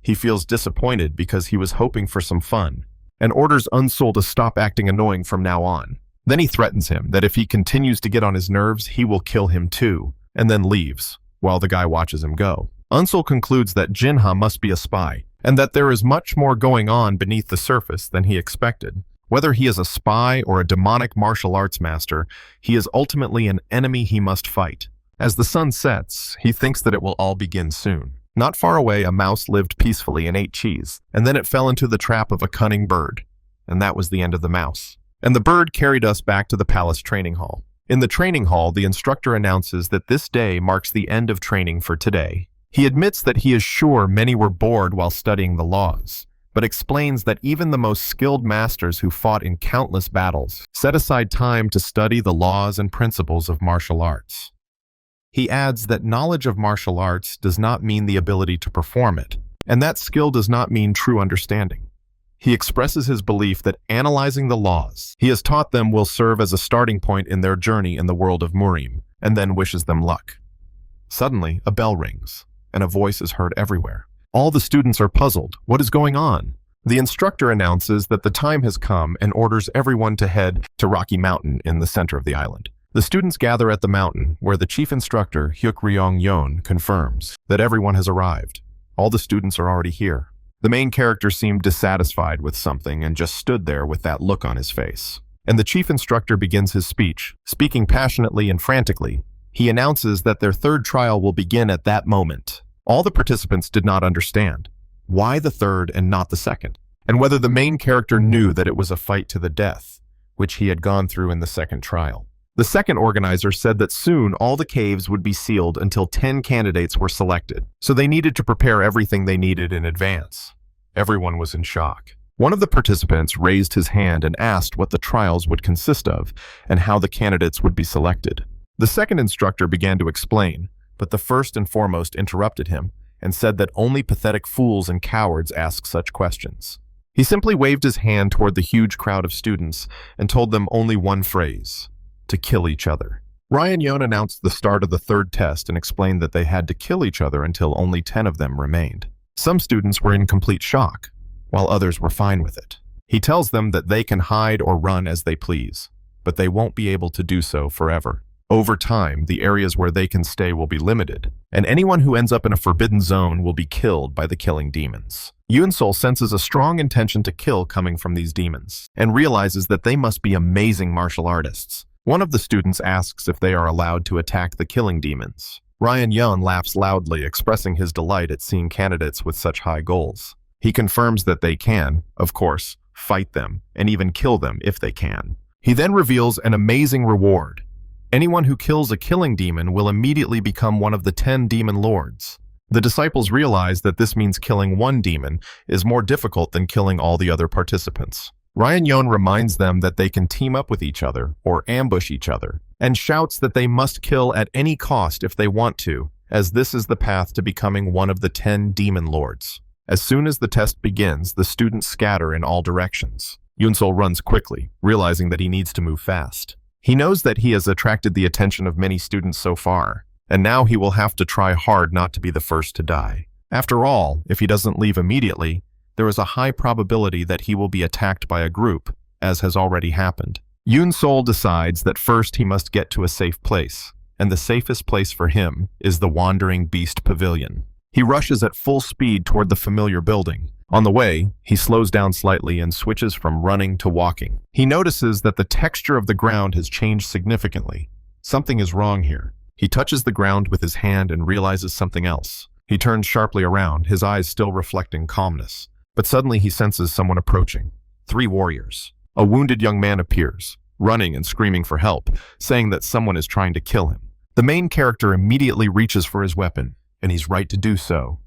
He feels disappointed because he was hoping for some fun, and orders Unsol to stop acting annoying from now on. Then he threatens him that if he continues to get on his nerves, he will kill him too, and then leaves, while the guy watches him go. Unsol concludes that Jinha must be a spy, and that there is much more going on beneath the surface than he expected. Whether he is a spy or a demonic martial arts master, he is ultimately an enemy he must fight. As the sun sets, he thinks that it will all begin soon. Not far away, a mouse lived peacefully and ate cheese, and then it fell into the trap of a cunning bird. And that was the end of the mouse. And the bird carried us back to the palace training hall. In the training hall, the instructor announces that this day marks the end of training for today. He admits that he is sure many were bored while studying the laws, but explains that even the most skilled masters who fought in countless battles set aside time to study the laws and principles of martial arts. He adds that knowledge of martial arts does not mean the ability to perform it, and that skill does not mean true understanding. He expresses his belief that analyzing the laws he has taught them will serve as a starting point in their journey in the world of Murim, and then wishes them luck. Suddenly, a bell rings, and a voice is heard everywhere. All the students are puzzled. What is going on? The instructor announces that the time has come and orders everyone to head to Rocky Mountain in the center of the island. The students gather at the mountain, where the chief instructor, Hyuk Ryong-yeon, confirms that everyone has arrived. All the students are already here. The main character seemed dissatisfied with something and just stood there with that look on his face. And the chief instructor begins his speech. Speaking passionately and frantically, he announces that their third trial will begin at that moment. All the participants did not understand. Why the third and not the second? And whether the main character knew that it was a fight to the death, which he had gone through in the second trial. The second organizer said that soon all the caves would be sealed until 10 candidates were selected, so they needed to prepare everything they needed in advance. Everyone was in shock. One of the participants raised his hand and asked what the trials would consist of and how the candidates would be selected. The second instructor began to explain, but the first and foremost interrupted him and said that only pathetic fools and cowards ask such questions. He simply waved his hand toward the huge crowd of students and told them only one phrase: to kill each other. Ryan Yeon announced the start of the third test and explained that they had to kill each other until only 10 of them remained. Some students were in complete shock, while others were fine with it. He tells them that they can hide or run as they please, but they won't be able to do so forever. Over time, the areas where they can stay will be limited, and anyone who ends up in a forbidden zone will be killed by the killing demons. Yoon-sol senses a strong intention to kill coming from these demons, and realizes that they must be amazing martial artists. One of the students asks if they are allowed to attack the killing demons. Ryan Yeon laughs loudly, expressing his delight at seeing candidates with such high goals. He confirms that they can, of course, fight them, and even kill them if they can. He then reveals an amazing reward. Anyone who kills a killing demon will immediately become one of the 10 demon lords. The disciples realize that this means killing one demon is more difficult than killing all the other participants. Ryan Yeon reminds them that they can team up with each other or ambush each other, and shouts that they must kill at any cost if they want to, as this is the path to becoming one of the 10 demon lords. As soon as the test begins, the students scatter in all directions. Yoon-sol runs quickly, realizing that he needs to move fast. He knows that he has attracted the attention of many students so far, and now he will have to try hard not to be the first to die. After all, if he doesn't leave immediately, there is a high probability that he will be attacked by a group, as has already happened. Yoon-sol decides that first he must get to a safe place, and the safest place for him is the Wandering Beast Pavilion. He rushes at full speed toward the familiar building. On the way, he slows down slightly and switches from running to walking. He notices that the texture of the ground has changed significantly. Something is wrong here. He touches the ground with his hand and realizes something else. He turns sharply around, his eyes still reflecting calmness. But suddenly he senses someone approaching. 3 warriors. A wounded young man appears, running and screaming for help, saying that someone is trying to kill him. The main character immediately reaches for his weapon, and he's right to do so.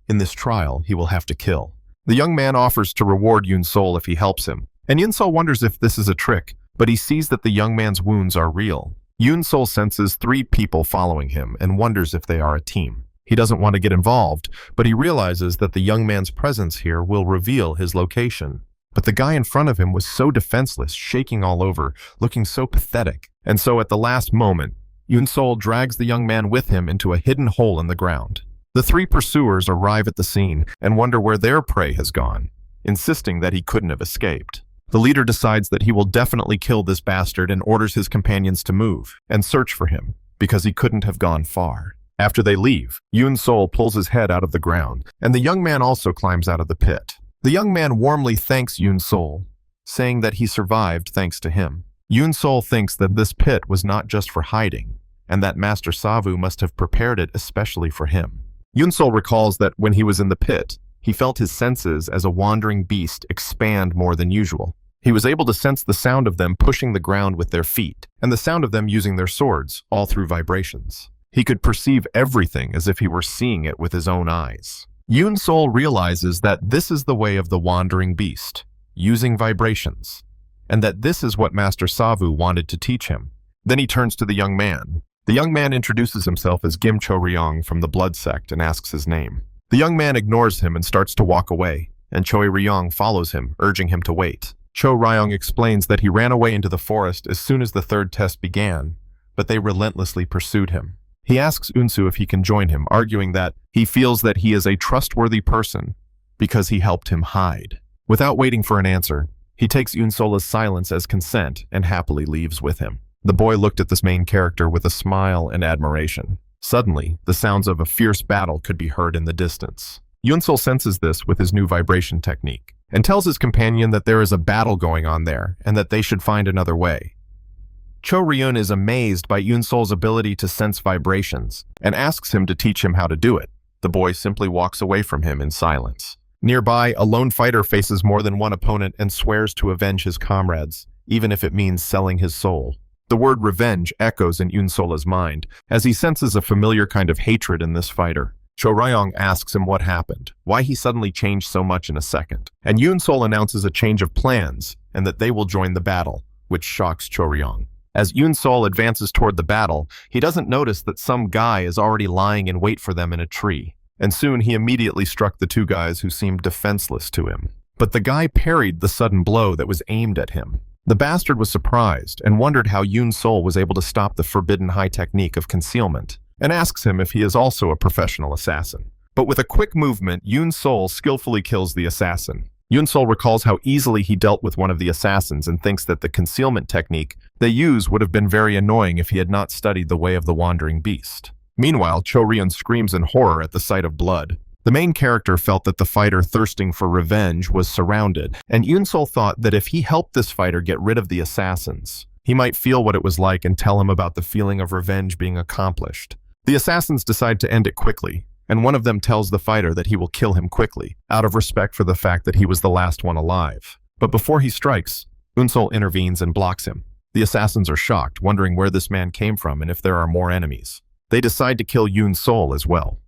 In this trial, he will have to kill. The young man offers to reward Yoon-sol if he helps him, and Yoon-sol wonders if this is a trick, but he sees that the young man's wounds are real. Yoon-sol senses 3 people following him and wonders if they are a team. He doesn't want to get involved, but he realizes that the young man's presence here will reveal his location. But the guy in front of him was so defenseless, shaking all over, looking so pathetic. And so at the last moment, Yoon-sol drags the young man with him into a hidden hole in the ground. The three pursuers arrive at the scene and wonder where their prey has gone, insisting that he couldn't have escaped. The leader decides that he will definitely kill this bastard and orders his companions to move and search for him, because he couldn't have gone far. After they leave, Yoon-sol pulls his head out of the ground, and the young man also climbs out of the pit. The young man warmly thanks Yoon-sol, saying that he survived thanks to him. Yoon-sol thinks that this pit was not just for hiding, and that Master Savu must have prepared it especially for him. Yoon-sol recalls that when he was in the pit, he felt his senses as a wandering beast expand more than usual. He was able to sense the sound of them pushing the ground with their feet, and the sound of them using their swords, all through vibrations. He could perceive everything as if he were seeing it with his own eyes. Yoon-sol realizes that this is the way of the wandering beast, using vibrations, and that this is what Master Savu wanted to teach him. Then he turns to the young man. The young man introduces himself as Kim Cho-ryong from the Blood Sect and asks his name. The young man ignores him and starts to walk away, and Choi-ryong follows him, urging him to wait. Cho-ryong explains that he ran away into the forest as soon as the third test began, but they relentlessly pursued him. He asks Unsu if he can join him, arguing that he feels that he is a trustworthy person because he helped him hide. Without waiting for an answer, he takes Yoon-sol's silence as consent and happily leaves with him. The boy looked at this main character with a smile and admiration. Suddenly, the sounds of a fierce battle could be heard in the distance. Yoon-sol senses this with his new vibration technique, and tells his companion that there is a battle going on there and that they should find another way. Cho-ryun is amazed by Yoon-sol's ability to sense vibrations and asks him to teach him how to do it. The boy simply walks away from him in silence. Nearby, a lone fighter faces more than one opponent and swears to avenge his comrades, even if it means selling his soul. The word revenge echoes in Yoon-sol's mind, as he senses a familiar kind of hatred in this fighter. Cho-ryong asks him what happened, why he suddenly changed so much in a second, and Yoon-sol announces a change of plans and that they will join the battle, which shocks Cho-ryong. As Yoon-sol advances toward the battle, he doesn't notice that some guy is already lying in wait for them in a tree, and soon he immediately struck the two guys who seemed defenseless to him. But the guy parried the sudden blow that was aimed at him. The bastard was surprised and wondered how Yoon-sol was able to stop the forbidden high technique of concealment, and asks him if he is also a professional assassin. But with a quick movement, Yoon-sol skillfully kills the assassin. Yoon-sol recalls how easily he dealt with one of the assassins and thinks that the concealment technique they use would have been very annoying if he had not studied the way of the wandering beast. Meanwhile, Cho-ryun screams in horror at the sight of blood. The main character felt that the fighter thirsting for revenge was surrounded, and Yoon-sol thought that if he helped this fighter get rid of the assassins, he might feel what it was like and tell him about the feeling of revenge being accomplished. The assassins decide to end it quickly, and one of them tells the fighter that he will kill him quickly, out of respect for the fact that he was the last one alive. But before he strikes, Yoon-sol intervenes and blocks him. The assassins are shocked, wondering where this man came from and if there are more enemies. They decide to kill Yoon-sol as well.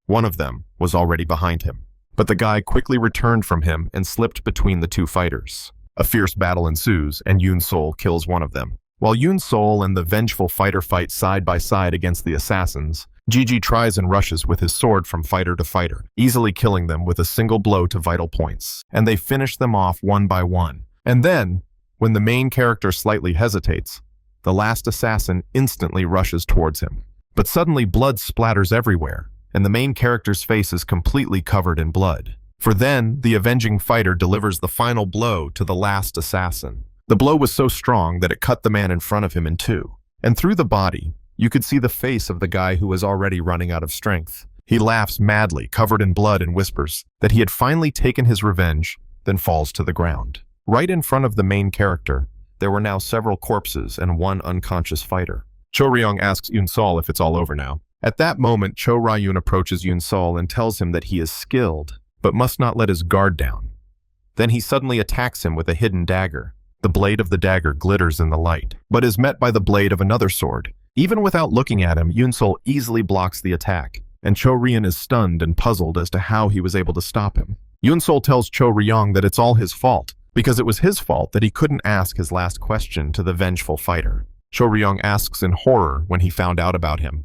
One of them was already behind him, but the guy quickly returned from him and slipped between the two fighters. A fierce battle ensues, and Yoon-sol kills one of them. While Yoon-sol and the vengeful fighter fight side by side against the assassins, Gigi tries and rushes with his sword from fighter to fighter, easily killing them with a single blow to vital points, and they finish them off one by one. And then, when the main character slightly hesitates, the last assassin instantly rushes towards him. But suddenly blood splatters everywhere, and the main character's face is completely covered in blood. For then, the avenging fighter delivers the final blow to the last assassin. The blow was so strong that it cut the man in front of him in two, and through the body, you could see the face of the guy who was already running out of strength. He laughs madly, covered in blood, and whispers that he had finally taken his revenge, then falls to the ground. Right in front of the main character, there were now several corpses and one unconscious fighter. Cho-ryong asks Yoon-sol if it's all over now. At that moment, Cho-ryun approaches Yoon-sol and tells him that he is skilled, but must not let his guard down. Then he suddenly attacks him with a hidden dagger. The blade of the dagger glitters in the light, but is met by the blade of another sword. Even without looking at him, Yoon-sol easily blocks the attack, and Cho-ryun is stunned and puzzled as to how he was able to stop him. Yoon-sol tells Cho-ryong that it's all his fault, because it was his fault that he couldn't ask his last question to the vengeful fighter. Cho-ryong asks in horror when he found out about him.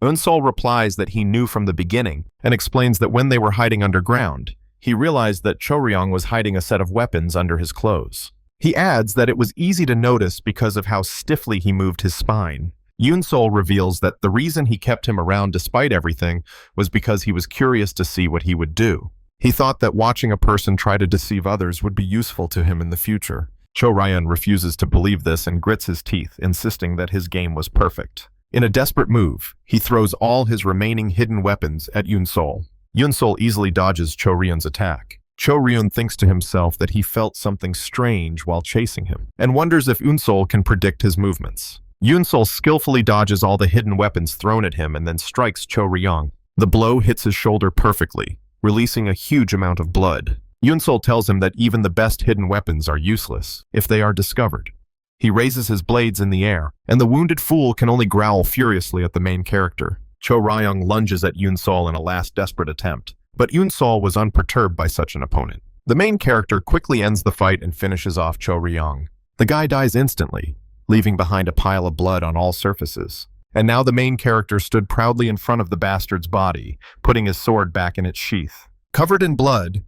Yoon-sol replies that he knew from the beginning, and explains that when they were hiding underground, he realized that Cho-ryong was hiding a set of weapons under his clothes. He adds that it was easy to notice because of how stiffly he moved his spine. Yoon-sol reveals that the reason he kept him around despite everything was because he was curious to see what he would do. He thought that watching a person try to deceive others would be useful to him in the future. Cho Ryan refuses to believe this and grits his teeth, insisting that his game was perfect. In a desperate move, he throws all his remaining hidden weapons at Yoon-sol. Yoon-sol easily dodges Cho Ryun's attack. Cho Ryun thinks to himself that he felt something strange while chasing him, and wonders if Yoon-sol can predict his movements. Yoon-sol skillfully dodges all the hidden weapons thrown at him and then strikes Cho Ryung. The blow hits his shoulder perfectly, releasing a huge amount of blood. Yoon-sol tells him that even the best hidden weapons are useless if they are discovered. He raises his blades in the air, and the wounded fool can only growl furiously at the main character. Cho Ryung lunges at Yoon-sol in a last desperate attempt, but Yoon-sol was unperturbed by such an opponent. The main character quickly ends the fight and finishes off Cho Ryung. The guy dies instantly, leaving behind a pile of blood on all surfaces. And now the main character stood proudly in front of the bastard's body, putting his sword back in its sheath. Covered in blood,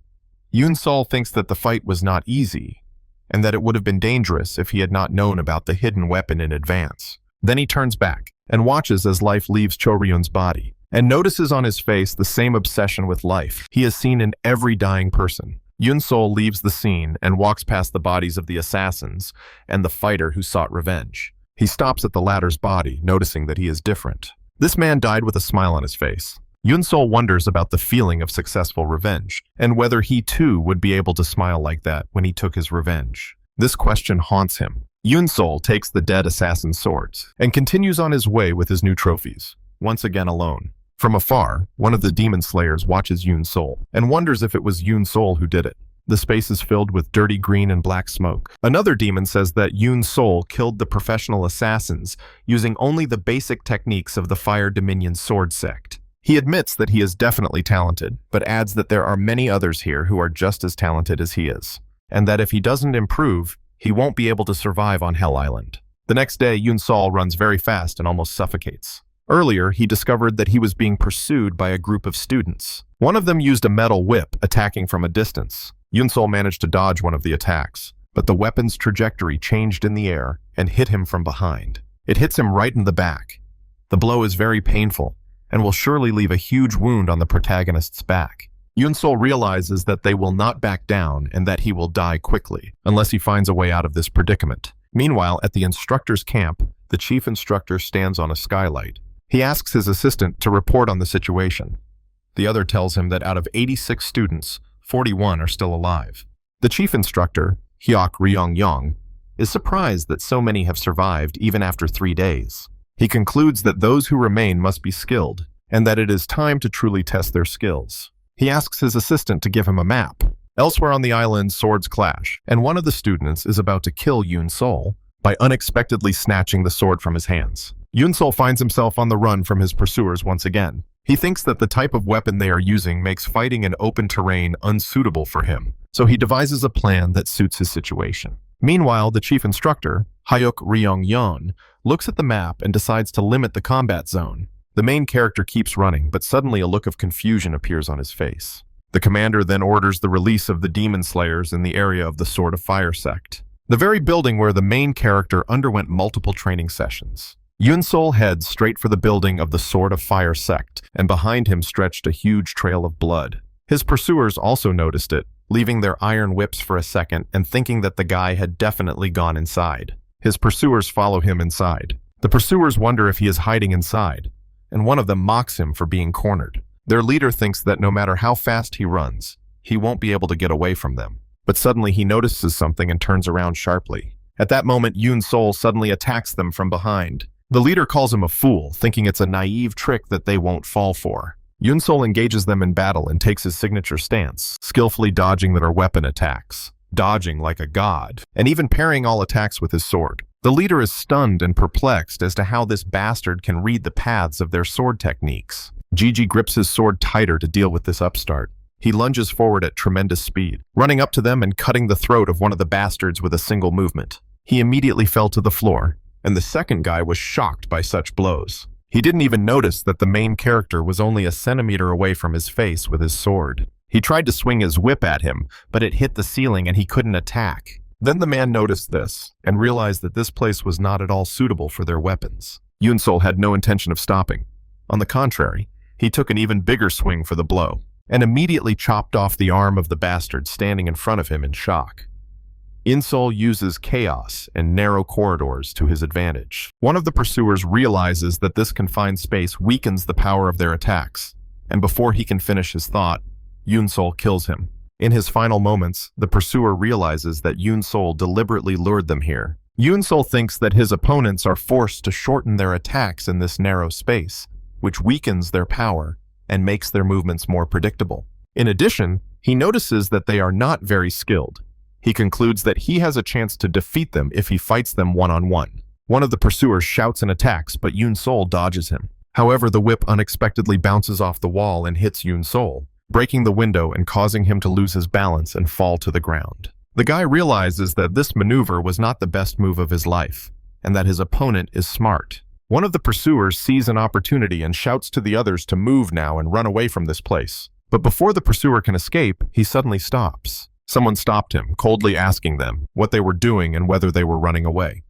Yoon-sol thinks that the fight was not easy, and that it would have been dangerous if he had not known about the hidden weapon in advance. Then he turns back and watches as life leaves Cho Ryun's body, and notices on his face the same obsession with life he has seen in every dying person. Yoon-sol leaves the scene and walks past the bodies of the assassins and the fighter who sought revenge. He stops at the latter's body, noticing that he is different. This man died with a smile on his face. Yoon-sol wonders about the feeling of successful revenge, and whether he too would be able to smile like that when he took his revenge. This question haunts him. Yoon-sol takes the dead assassin's swords and continues on his way with his new trophies, once again alone. From afar, one of the demon slayers watches Yoon-sol and wonders if it was Yoon-sol who did it. The space is filled with dirty green and black smoke. Another demon says that Yoon-sol killed the professional assassins using only the basic techniques of the Fire Dominion sword sect. He admits that he is definitely talented, but adds that there are many others here who are just as talented as he is, and that if he doesn't improve, he won't be able to survive on Hell Island. The next day, Yoon-sol runs very fast and almost suffocates. Earlier, he discovered that he was being pursued by a group of students. One of them used a metal whip, attacking from a distance. Yoon-sol managed to dodge one of the attacks, but the weapon's trajectory changed in the air and hit him from behind. It hits him right in the back. The blow is very painful, and will surely leave a huge wound on the protagonist's back. Yoon-sol realizes that they will not back down and that he will die quickly, unless he finds a way out of this predicament. Meanwhile, at the instructor's camp, the chief instructor stands on a skylight. He asks his assistant to report on the situation. The other tells him that out of 86 students, 41 are still alive. The chief instructor, Hyuk Ryong-yong, is surprised that so many have survived even after 3 days. He concludes that those who remain must be skilled, and that it is time to truly test their skills. He asks his assistant to give him a map. Elsewhere on the island, swords clash, and one of the students is about to kill Yoon-sol by unexpectedly snatching the sword from his hands. Yoon-sol finds himself on the run from his pursuers once again. He thinks that the type of weapon they are using makes fighting in open terrain unsuitable for him, so he devises a plan that suits his situation. Meanwhile, the chief instructor, Hyuk Ryong-yeon, looks at the map and decides to limit the combat zone. The main character keeps running, but suddenly a look of confusion appears on his face. The commander then orders the release of the demon slayers in the area of the Sword of Fire sect, the very building where the main character underwent multiple training sessions. Yoon-sol heads straight for the building of the Sword of Fire sect, and behind him stretched a huge trail of blood. His pursuers also noticed it, leaving their iron whips for a second and thinking that the guy had definitely gone inside. His pursuers follow him inside. The pursuers wonder if he is hiding inside, and one of them mocks him for being cornered. Their leader thinks that no matter how fast he runs, he won't be able to get away from them. But suddenly he notices something and turns around sharply. At that moment, Yoon-sol suddenly attacks them from behind. The leader calls him a fool, thinking it's a naive trick that they won't fall for. Yoon-sol engages them in battle and takes his signature stance, skillfully dodging their weapon attacks, dodging like a god, and even parrying all attacks with his sword. The leader is stunned and perplexed as to how this bastard can read the paths of their sword techniques. Gigi grips his sword tighter to deal with this upstart. He lunges forward at tremendous speed, running up to them and cutting the throat of one of the bastards with a single movement. He immediately fell to the floor, and the second guy was shocked by such blows. He didn't even notice that the main character was only a centimeter away from his face with his sword. He tried to swing his whip at him, but it hit the ceiling and he couldn't attack. Then the man noticed this and realized that this place was not at all suitable for their weapons. Yunsol had no intention of stopping. On the contrary, he took an even bigger swing for the blow, and immediately chopped off the arm of the bastard standing in front of him in shock. Yunsol uses chaos and narrow corridors to his advantage. One of the pursuers realizes that this confined space weakens the power of their attacks, and before he can finish his thought, Yunsol kills him. In his final moments, the pursuer realizes that Yunsol deliberately lured them here. Yunsol thinks that his opponents are forced to shorten their attacks in this narrow space, which weakens their power and makes their movements more predictable. In addition, he notices that they are not very skilled. He concludes that he has a chance to defeat them if he fights them one-on-one. One of the pursuers shouts and attacks, but Yunsol dodges him. However, the whip unexpectedly bounces off the wall and hits Yunsol, breaking the window and causing him to lose his balance and fall to the ground. The guy realizes that this maneuver was not the best move of his life, and that his opponent is smart. One of the pursuers sees an opportunity and shouts to the others to move now and run away from this place. But before the pursuer can escape, he suddenly stops. Someone stopped him, coldly asking them what they were doing and whether they were running away.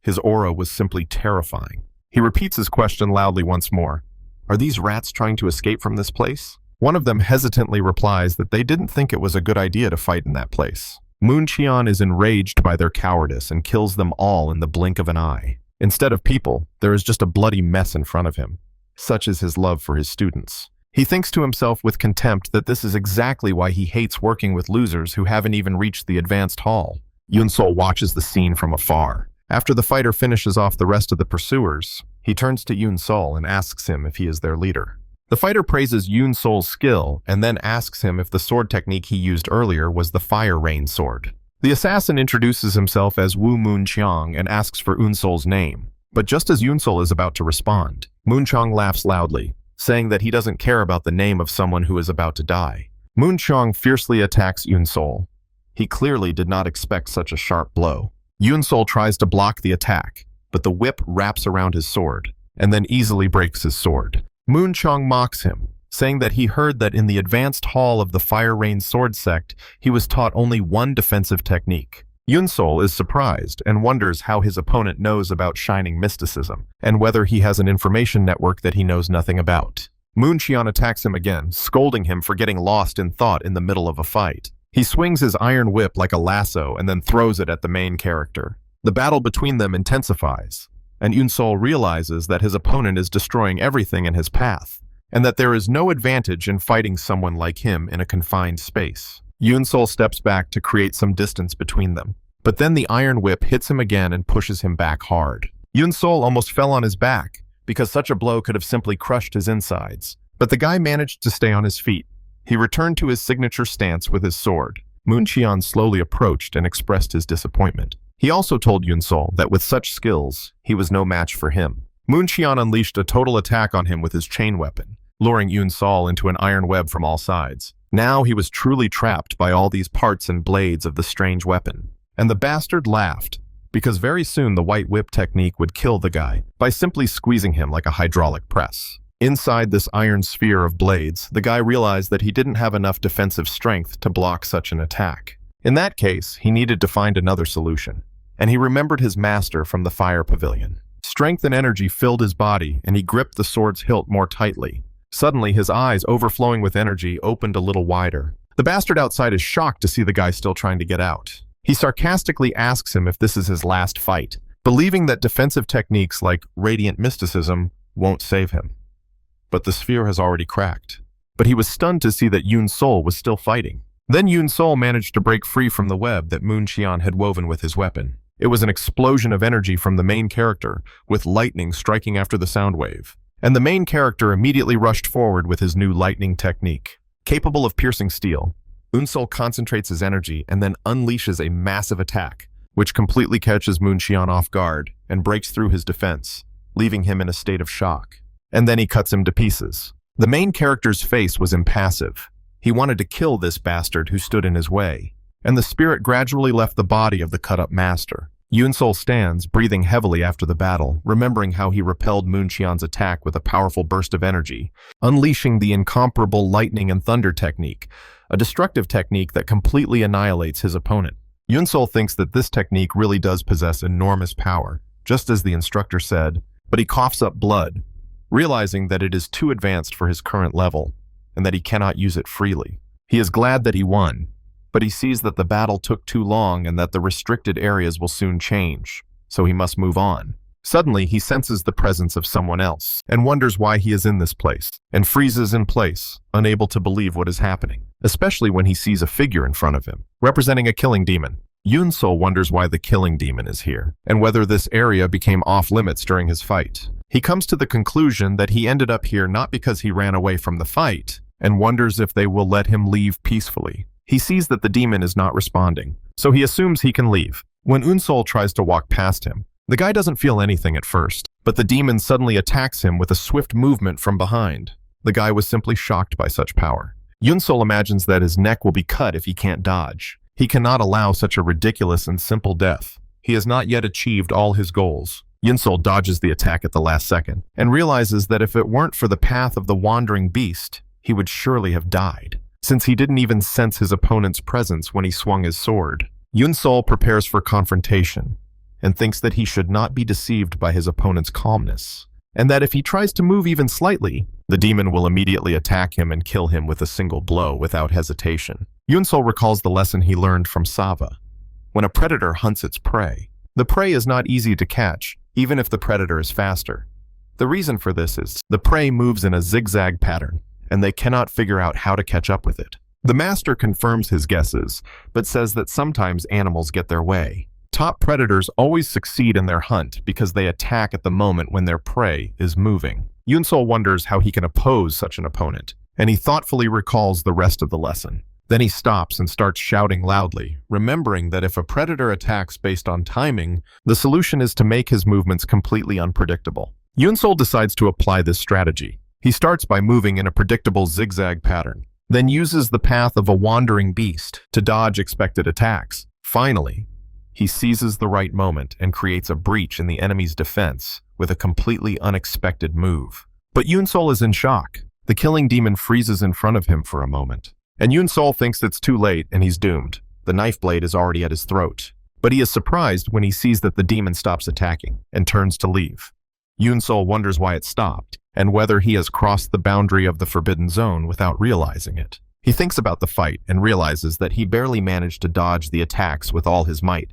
His aura was simply terrifying. He repeats his question loudly once more. Are these rats trying to escape from this place? One of them hesitantly replies that they didn't think it was a good idea to fight in that place. Moon Qian is enraged by their cowardice and kills them all in the blink of an eye. Instead of people, there is just a bloody mess in front of him. Such is his love for his students. He thinks to himself with contempt that this is exactly why he hates working with losers who haven't even reached the advanced hall. Yunsol watches the scene from afar. After the fighter finishes off the rest of the pursuers, he turns to Yunsol and asks him if he is their leader. The fighter praises Yunsol's skill and then asks him if the sword technique he used earlier was the Fire Rain sword. The assassin introduces himself as Wu Moonqiang and asks for Yunsol's name. But just as Yunsol is about to respond, Moonqiang laughs loudly, saying that he doesn't care about the name of someone who is about to die. Moonqiang fiercely attacks Yunsol. He clearly did not expect such a sharp blow. Yunsol tries to block the attack, but the whip wraps around his sword, and then easily breaks his sword. Moonqiang mocks him, saying that he heard that in the advanced hall of the Fire Rain sword sect, he was taught only one defensive technique. Yunsol is surprised and wonders how his opponent knows about shining mysticism, and whether he has an information network that he knows nothing about. Moonqiang attacks him again, scolding him for getting lost in thought in the middle of a fight. He swings his iron whip like a lasso and then throws it at the main character. The battle between them intensifies, and Yunsol realizes that his opponent is destroying everything in his path, and that there is no advantage in fighting someone like him in a confined space. Yunsol steps back to create some distance between them, but then the iron whip hits him again and pushes him back hard. Yunsol almost fell on his back, because such a blow could have simply crushed his insides. But the guy managed to stay on his feet. He returned to his signature stance with his sword. Moonqiang slowly approached and expressed his disappointment. He also told Yunsol that with such skills, he was no match for him. Moonqiang unleashed a total attack on him with his chain weapon, luring Yunsol into an iron web from all sides. Now he was truly trapped by all these parts and blades of the strange weapon. And the bastard laughed, because very soon the white whip technique would kill the guy by simply squeezing him like a hydraulic press. Inside this iron sphere of blades, the guy realized that he didn't have enough defensive strength to block such an attack. In that case, he needed to find another solution, and he remembered his master from the fire pavilion. Strength and energy filled his body, and he gripped the sword's hilt more tightly. Suddenly, his eyes, overflowing with energy, opened a little wider. The bastard outside is shocked to see the guy still trying to get out. He sarcastically asks him if this is his last fight, believing that defensive techniques like radiant mysticism won't save him. But the sphere has already cracked. But he was stunned to see that Yunsol was still fighting. Then Yunsol managed to break free from the web that Moonqiang had woven with his weapon. It was an explosion of energy from the main character, with lightning striking after the sound wave. And the main character immediately rushed forward with his new lightning technique. Capable of piercing steel, Yunsol concentrates his energy and then unleashes a massive attack, which completely catches Moonqiang off guard and breaks through his defense, leaving him in a state of shock. And then he cuts him to pieces. The main character's face was impassive. He wanted to kill this bastard who stood in his way, and the spirit gradually left the body of the cut-up master. Yunsol stands, breathing heavily after the battle, remembering how he repelled Moonqiang's attack with a powerful burst of energy, unleashing the incomparable lightning and thunder technique, a destructive technique that completely annihilates his opponent. Yunsol thinks that this technique really does possess enormous power. Just as the instructor said, but he coughs up blood, realizing that it is too advanced for his current level and that he cannot use it freely. He is glad that he won, but he sees that the battle took too long and that the restricted areas will soon change, so he must move on. Suddenly, he senses the presence of someone else and wonders why he is in this place, and freezes in place, unable to believe what is happening, especially when he sees a figure in front of him, representing a killing demon. Yun-Sol wonders why the killing demon is here, and whether this area became off-limits during his fight. He comes to the conclusion that he ended up here not because he ran away from the fight, and wonders if they will let him leave peacefully. He sees that the demon is not responding, so he assumes he can leave. When Yun-Sol tries to walk past him, the guy doesn't feel anything at first, but the demon suddenly attacks him with a swift movement from behind. The guy was simply shocked by such power. Yun-Sol imagines that his neck will be cut if he can't dodge. He cannot allow such a ridiculous and simple death. He has not yet achieved all his goals. Yun-Sol dodges the attack at the last second, and realizes that if it weren't for the path of the wandering beast, he would surely have died, since he didn't even sense his opponent's presence when he swung his sword. Yun-Sol prepares for confrontation, and thinks that he should not be deceived by his opponent's calmness, and that if he tries to move even slightly, the demon will immediately attack him and kill him with a single blow without hesitation. Yun-Sol recalls the lesson he learned from Sava. When a predator hunts its prey, the prey is not easy to catch, even if the predator is faster. The reason for this is the prey moves in a zigzag pattern, and they cannot figure out how to catch up with it. The master confirms his guesses, but says that sometimes animals get their way. Top predators always succeed in their hunt because they attack at the moment when their prey is moving. Yun-Sol wonders how he can oppose such an opponent, and he thoughtfully recalls the rest of the lesson. Then he stops and starts shouting loudly, remembering that if a predator attacks based on timing, the solution is to make his movements completely unpredictable. Yun-Sol decides to apply this strategy. He starts by moving in a predictable zigzag pattern, then uses the path of a wandering beast to dodge expected attacks. Finally, he seizes the right moment and creates a breach in the enemy's defense with a completely unexpected move. But Yun-Sol is in shock. The killing demon freezes in front of him for a moment, and Yun-Sol thinks it's too late and he's doomed. The knife blade is already at his throat, but he is surprised when he sees that the demon stops attacking and turns to leave. Yun-Sol wonders why it stopped and whether he has crossed the boundary of the forbidden zone without realizing it. He thinks about the fight and realizes that he barely managed to dodge the attacks with all his might,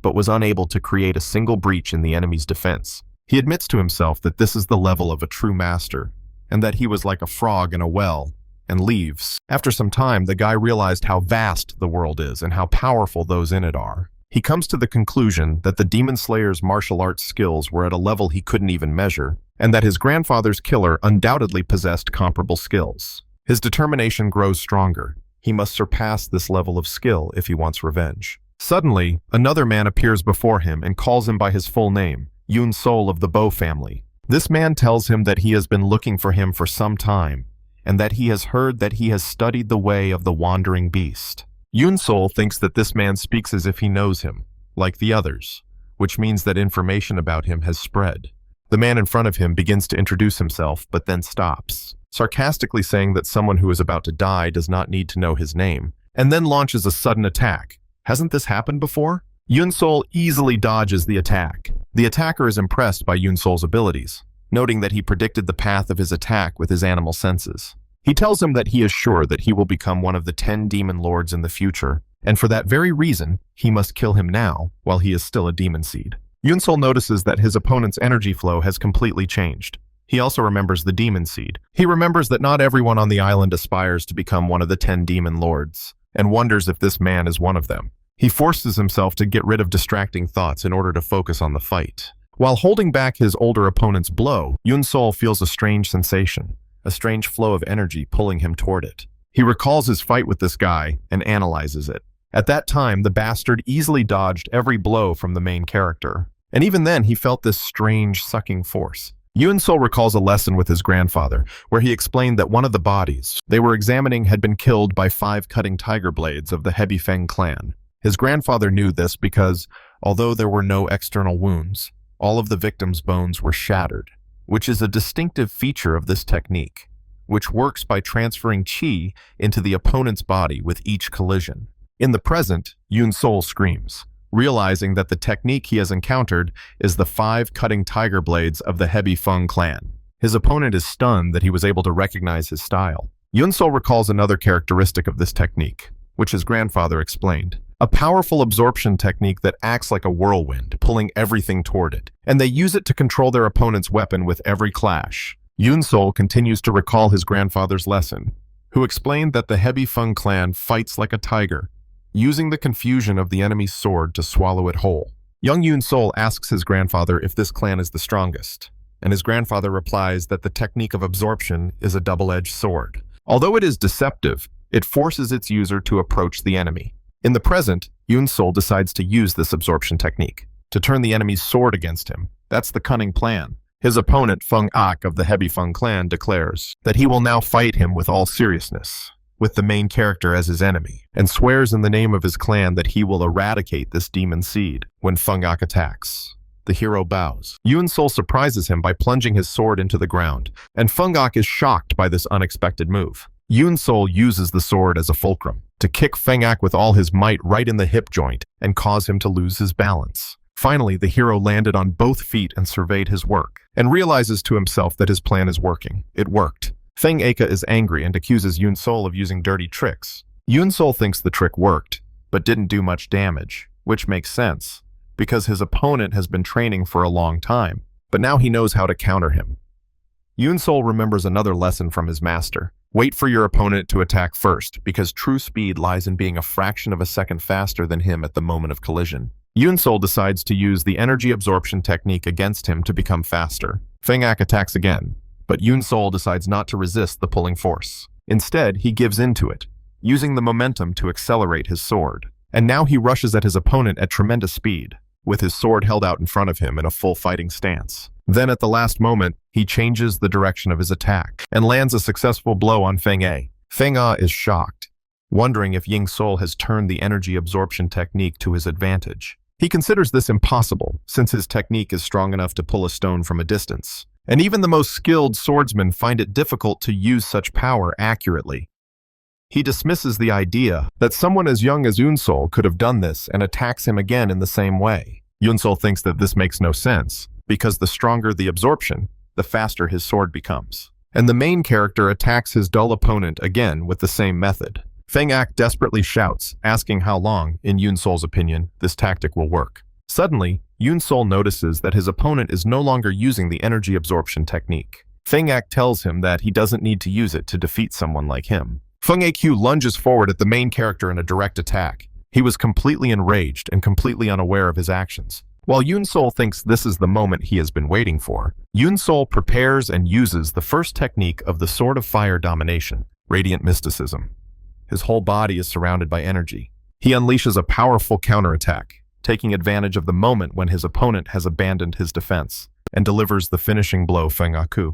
but was unable to create a single breach in the enemy's defense. He admits to himself that this is the level of a true master, and that he was like a frog in a well, and leaves. After some time, the guy realized how vast the world is and how powerful those in it are. He comes to the conclusion that the Demon Slayer's martial arts skills were at a level he couldn't even measure, and that his grandfather's killer undoubtedly possessed comparable skills. His determination grows stronger. He must surpass this level of skill if he wants revenge. Suddenly, another man appears before him and calls him by his full name, Yun-Sol of the Bo family. This man tells him that he has been looking for him for some time, and that he has heard that he has studied the way of the wandering beast. Yun-Sol thinks that this man speaks as if he knows him, like the others, which means that information about him has spread. The man in front of him begins to introduce himself, but then stops, sarcastically saying that someone who is about to die does not need to know his name, and then launches a sudden attack. Hasn't this happened before? Yun-Sol easily dodges the attack. The attacker is impressed by Yun-Sol's abilities, noting that he predicted the path of his attack with his animal senses. He tells him that he is sure that he will become one of the 10 demon lords in the future, and for that very reason, he must kill him now while he is still a demon seed. Yun-Sol notices that his opponent's energy flow has completely changed. He also remembers the demon seed. He remembers that not everyone on the island aspires to become one of the 10 demon lords, and wonders if this man is one of them. He forces himself to get rid of distracting thoughts in order to focus on the fight. While holding back his older opponent's blow, Yun-Sol feels a strange sensation, a strange flow of energy pulling him toward it. He recalls his fight with this guy and analyzes it. At that time, the bastard easily dodged every blow from the main character, and even then he felt this strange sucking force. Yun-Sol recalls a lesson with his grandfather, where he explained that one of the bodies they were examining had been killed by 5 cutting tiger blades of the Heavy Feng clan. His grandfather knew this because, although there were no external wounds, all of the victim's bones were shattered, which is a distinctive feature of this technique, which works by transferring qi into the opponent's body with each collision. In the present, Yun-Sol screams, realizing that the technique he has encountered is the 5 cutting tiger blades of the Hebi Feng clan. His opponent is stunned that he was able to recognize his style. Yunsol recalls another characteristic of this technique, which his grandfather explained. A powerful absorption technique that acts like a whirlwind, pulling everything toward it, and they use it to control their opponent's weapon with every clash. Yunsol continues to recall his grandfather's lesson, who explained that the Hebi Feng clan fights like a tiger, using the confusion of the enemy's sword to swallow it whole. Young Yunsol asks his grandfather if this clan is the strongest, and his grandfather replies that the technique of absorption is a double-edged sword. Although it is deceptive, it forces its user to approach the enemy. In the present, Yunsol decides to use this absorption technique, to turn the enemy's sword against him. That's the cunning plan. His opponent, Feng Ak of the Hebi Feng clan, declares that he will now fight him with all seriousness, with the main character as his enemy, and swears in the name of his clan that he will eradicate this demon seed when Feng Ak attacks. The hero bows. Yunsol surprises him by plunging his sword into the ground, and Feng Ak is shocked by this unexpected move. Yunsol uses the sword as a fulcrum to kick Feng Ak with all his might right in the hip joint and cause him to lose his balance. Finally, the hero landed on both feet and surveyed his work, and realizes to himself that his plan is working. It worked. Feng Aka is angry and accuses Yunsol of using dirty tricks. Yunsol thinks the trick worked, but didn't do much damage, which makes sense, because his opponent has been training for a long time, but now he knows how to counter him. Yunsol remembers another lesson from his master. Wait for your opponent to attack first, because true speed lies in being a fraction of a second faster than him at the moment of collision. Yunsol decides to use the energy absorption technique against him to become faster. Feng Ak attacks again, but Yunsol decides not to resist the pulling force. Instead, he gives in to it, using the momentum to accelerate his sword. And now he rushes at his opponent at tremendous speed, with his sword held out in front of him in a full fighting stance. Then at the last moment, he changes the direction of his attack and lands a successful blow on Feng A. Feng A is shocked, wondering if Yunsol has turned the energy absorption technique to his advantage. He considers this impossible, since his technique is strong enough to pull a stone from a distance, and even the most skilled swordsmen find it difficult to use such power accurately. He dismisses the idea that someone as young as Yunsol could have done this and attacks him again in the same way. Yunsol thinks that this makes no sense, because the stronger the absorption, the faster his sword becomes. And the main character attacks his dull opponent again with the same method. Feng Ak desperately shouts, asking how long, in Yunsol's opinion, this tactic will work. Suddenly, Yunsol notices that his opponent is no longer using the energy absorption technique. Feng Ak tells him that he doesn't need to use it to defeat someone like him. Feng Aq lunges forward at the main character in a direct attack. He was completely enraged and completely unaware of his actions. While Yunsol thinks this is the moment he has been waiting for, Yunsol prepares and uses the first technique of the Sword of Fire domination, Radiant Mysticism. His whole body is surrounded by energy. He unleashes a powerful counterattack, taking advantage of the moment when his opponent has abandoned his defense, and delivers the finishing blow Feng Aku.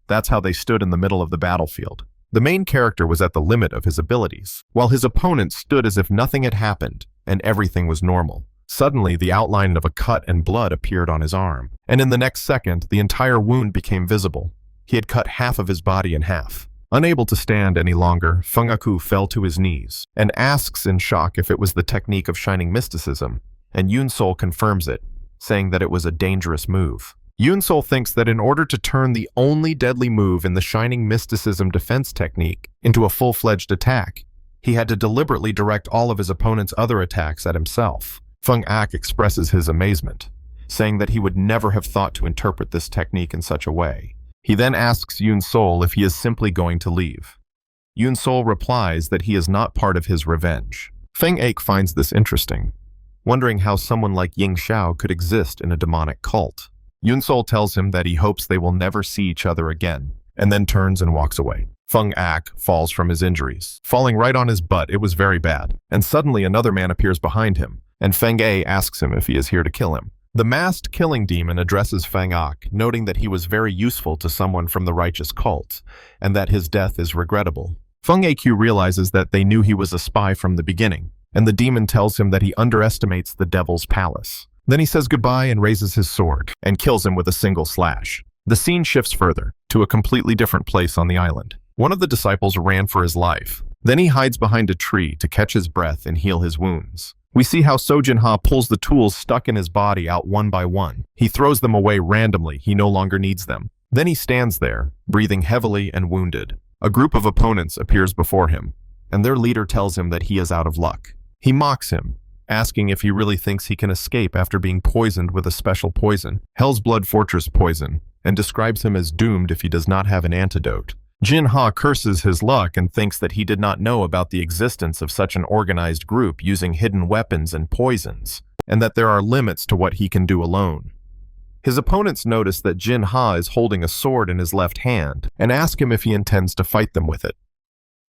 That's how they stood in the middle of the battlefield. The main character was at the limit of his abilities, while his opponent stood as if nothing had happened and everything was normal. Suddenly, the outline of a cut and blood appeared on his arm, and in the next second, the entire wound became visible. He had cut half of his body in half. Unable to stand any longer, Feng Aku fell to his knees and asks in shock if it was the technique of Shining Mysticism, and Yunsol confirms it, saying that it was a dangerous move. Yunsol thinks that in order to turn the only deadly move in the Shining Mysticism defense technique into a full-fledged attack, he had to deliberately direct all of his opponent's other attacks at himself. Feng Ak expresses his amazement, saying that he would never have thought to interpret this technique in such a way. He then asks Yunsol if he is simply going to leave. Yunsol replies that he is not part of his revenge. Feng Ak finds this interesting, wondering how someone like Ying Xiao could exist in a demonic cult. Yunsol tells him that he hopes they will never see each other again, and then turns and walks away. Feng Ak falls from his injuries, falling right on his butt. It was very bad. And suddenly another man appears behind him, and Feng A asks him if he is here to kill him. The masked killing demon addresses Feng Ak, noting that he was very useful to someone from the righteous cult, and that his death is regrettable. Feng Aq realizes that they knew he was a spy from the beginning, and the demon tells him that he underestimates the devil's palace. Then he says goodbye and raises his sword, and kills him with a single slash. The scene shifts further, to a completely different place on the island. One of the disciples ran for his life. Then he hides behind a tree to catch his breath and heal his wounds. We see how So Jin-ha pulls the tools stuck in his body out one by one. He throws them away randomly. He no longer needs them. Then he stands there, breathing heavily and wounded. A group of opponents appears before him, and their leader tells him that he is out of luck. He mocks him, asking if he really thinks he can escape after being poisoned with a special poison, Hell's Blood Fortress poison, and describes him as doomed if he does not have an antidote. Jin-ha curses his luck and thinks that he did not know about the existence of such an organized group using hidden weapons and poisons, and that there are limits to what he can do alone. His opponents notice that Jin-ha is holding a sword in his left hand and ask him if he intends to fight them with it.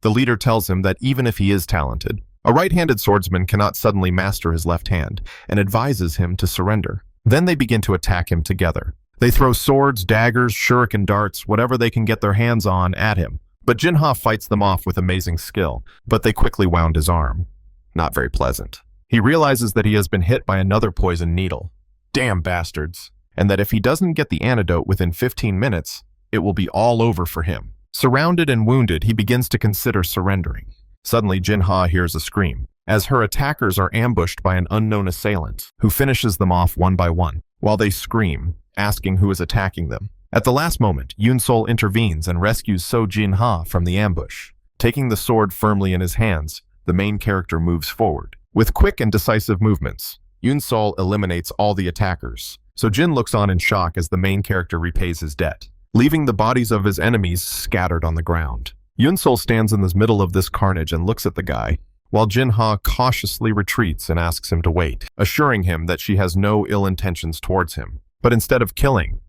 The leader tells him that even if he is talented, a right-handed swordsman cannot suddenly master his left hand and advises him to surrender. Then they begin to attack him together. They throw swords, daggers, shuriken darts, whatever they can get their hands on at him. But Jin-ha fights them off with amazing skill, but they quickly wound his arm. Not very pleasant. He realizes that he has been hit by another poison needle. Damn bastards. And that if he doesn't get the antidote within 15 minutes, it will be all over for him. Surrounded and wounded, he begins to consider surrendering. Suddenly, Jin-ha hears a scream, as her attackers are ambushed by an unknown assailant, who finishes them off one by one, while they scream, asking who is attacking them. At the last moment, Yoon-sol intervenes and rescues So Jin-ha from the ambush. Taking the sword firmly in his hands, the main character moves forward. With quick and decisive movements, Yoon-sol eliminates all the attackers. So Jin looks on in shock as the main character repays his debt, leaving the bodies of his enemies scattered on the ground. Yoon-sol stands in the middle of this carnage and looks at the guy, while Jin-ha cautiously retreats and asks him to wait, assuring him that she has no ill intentions towards him. But instead of killing,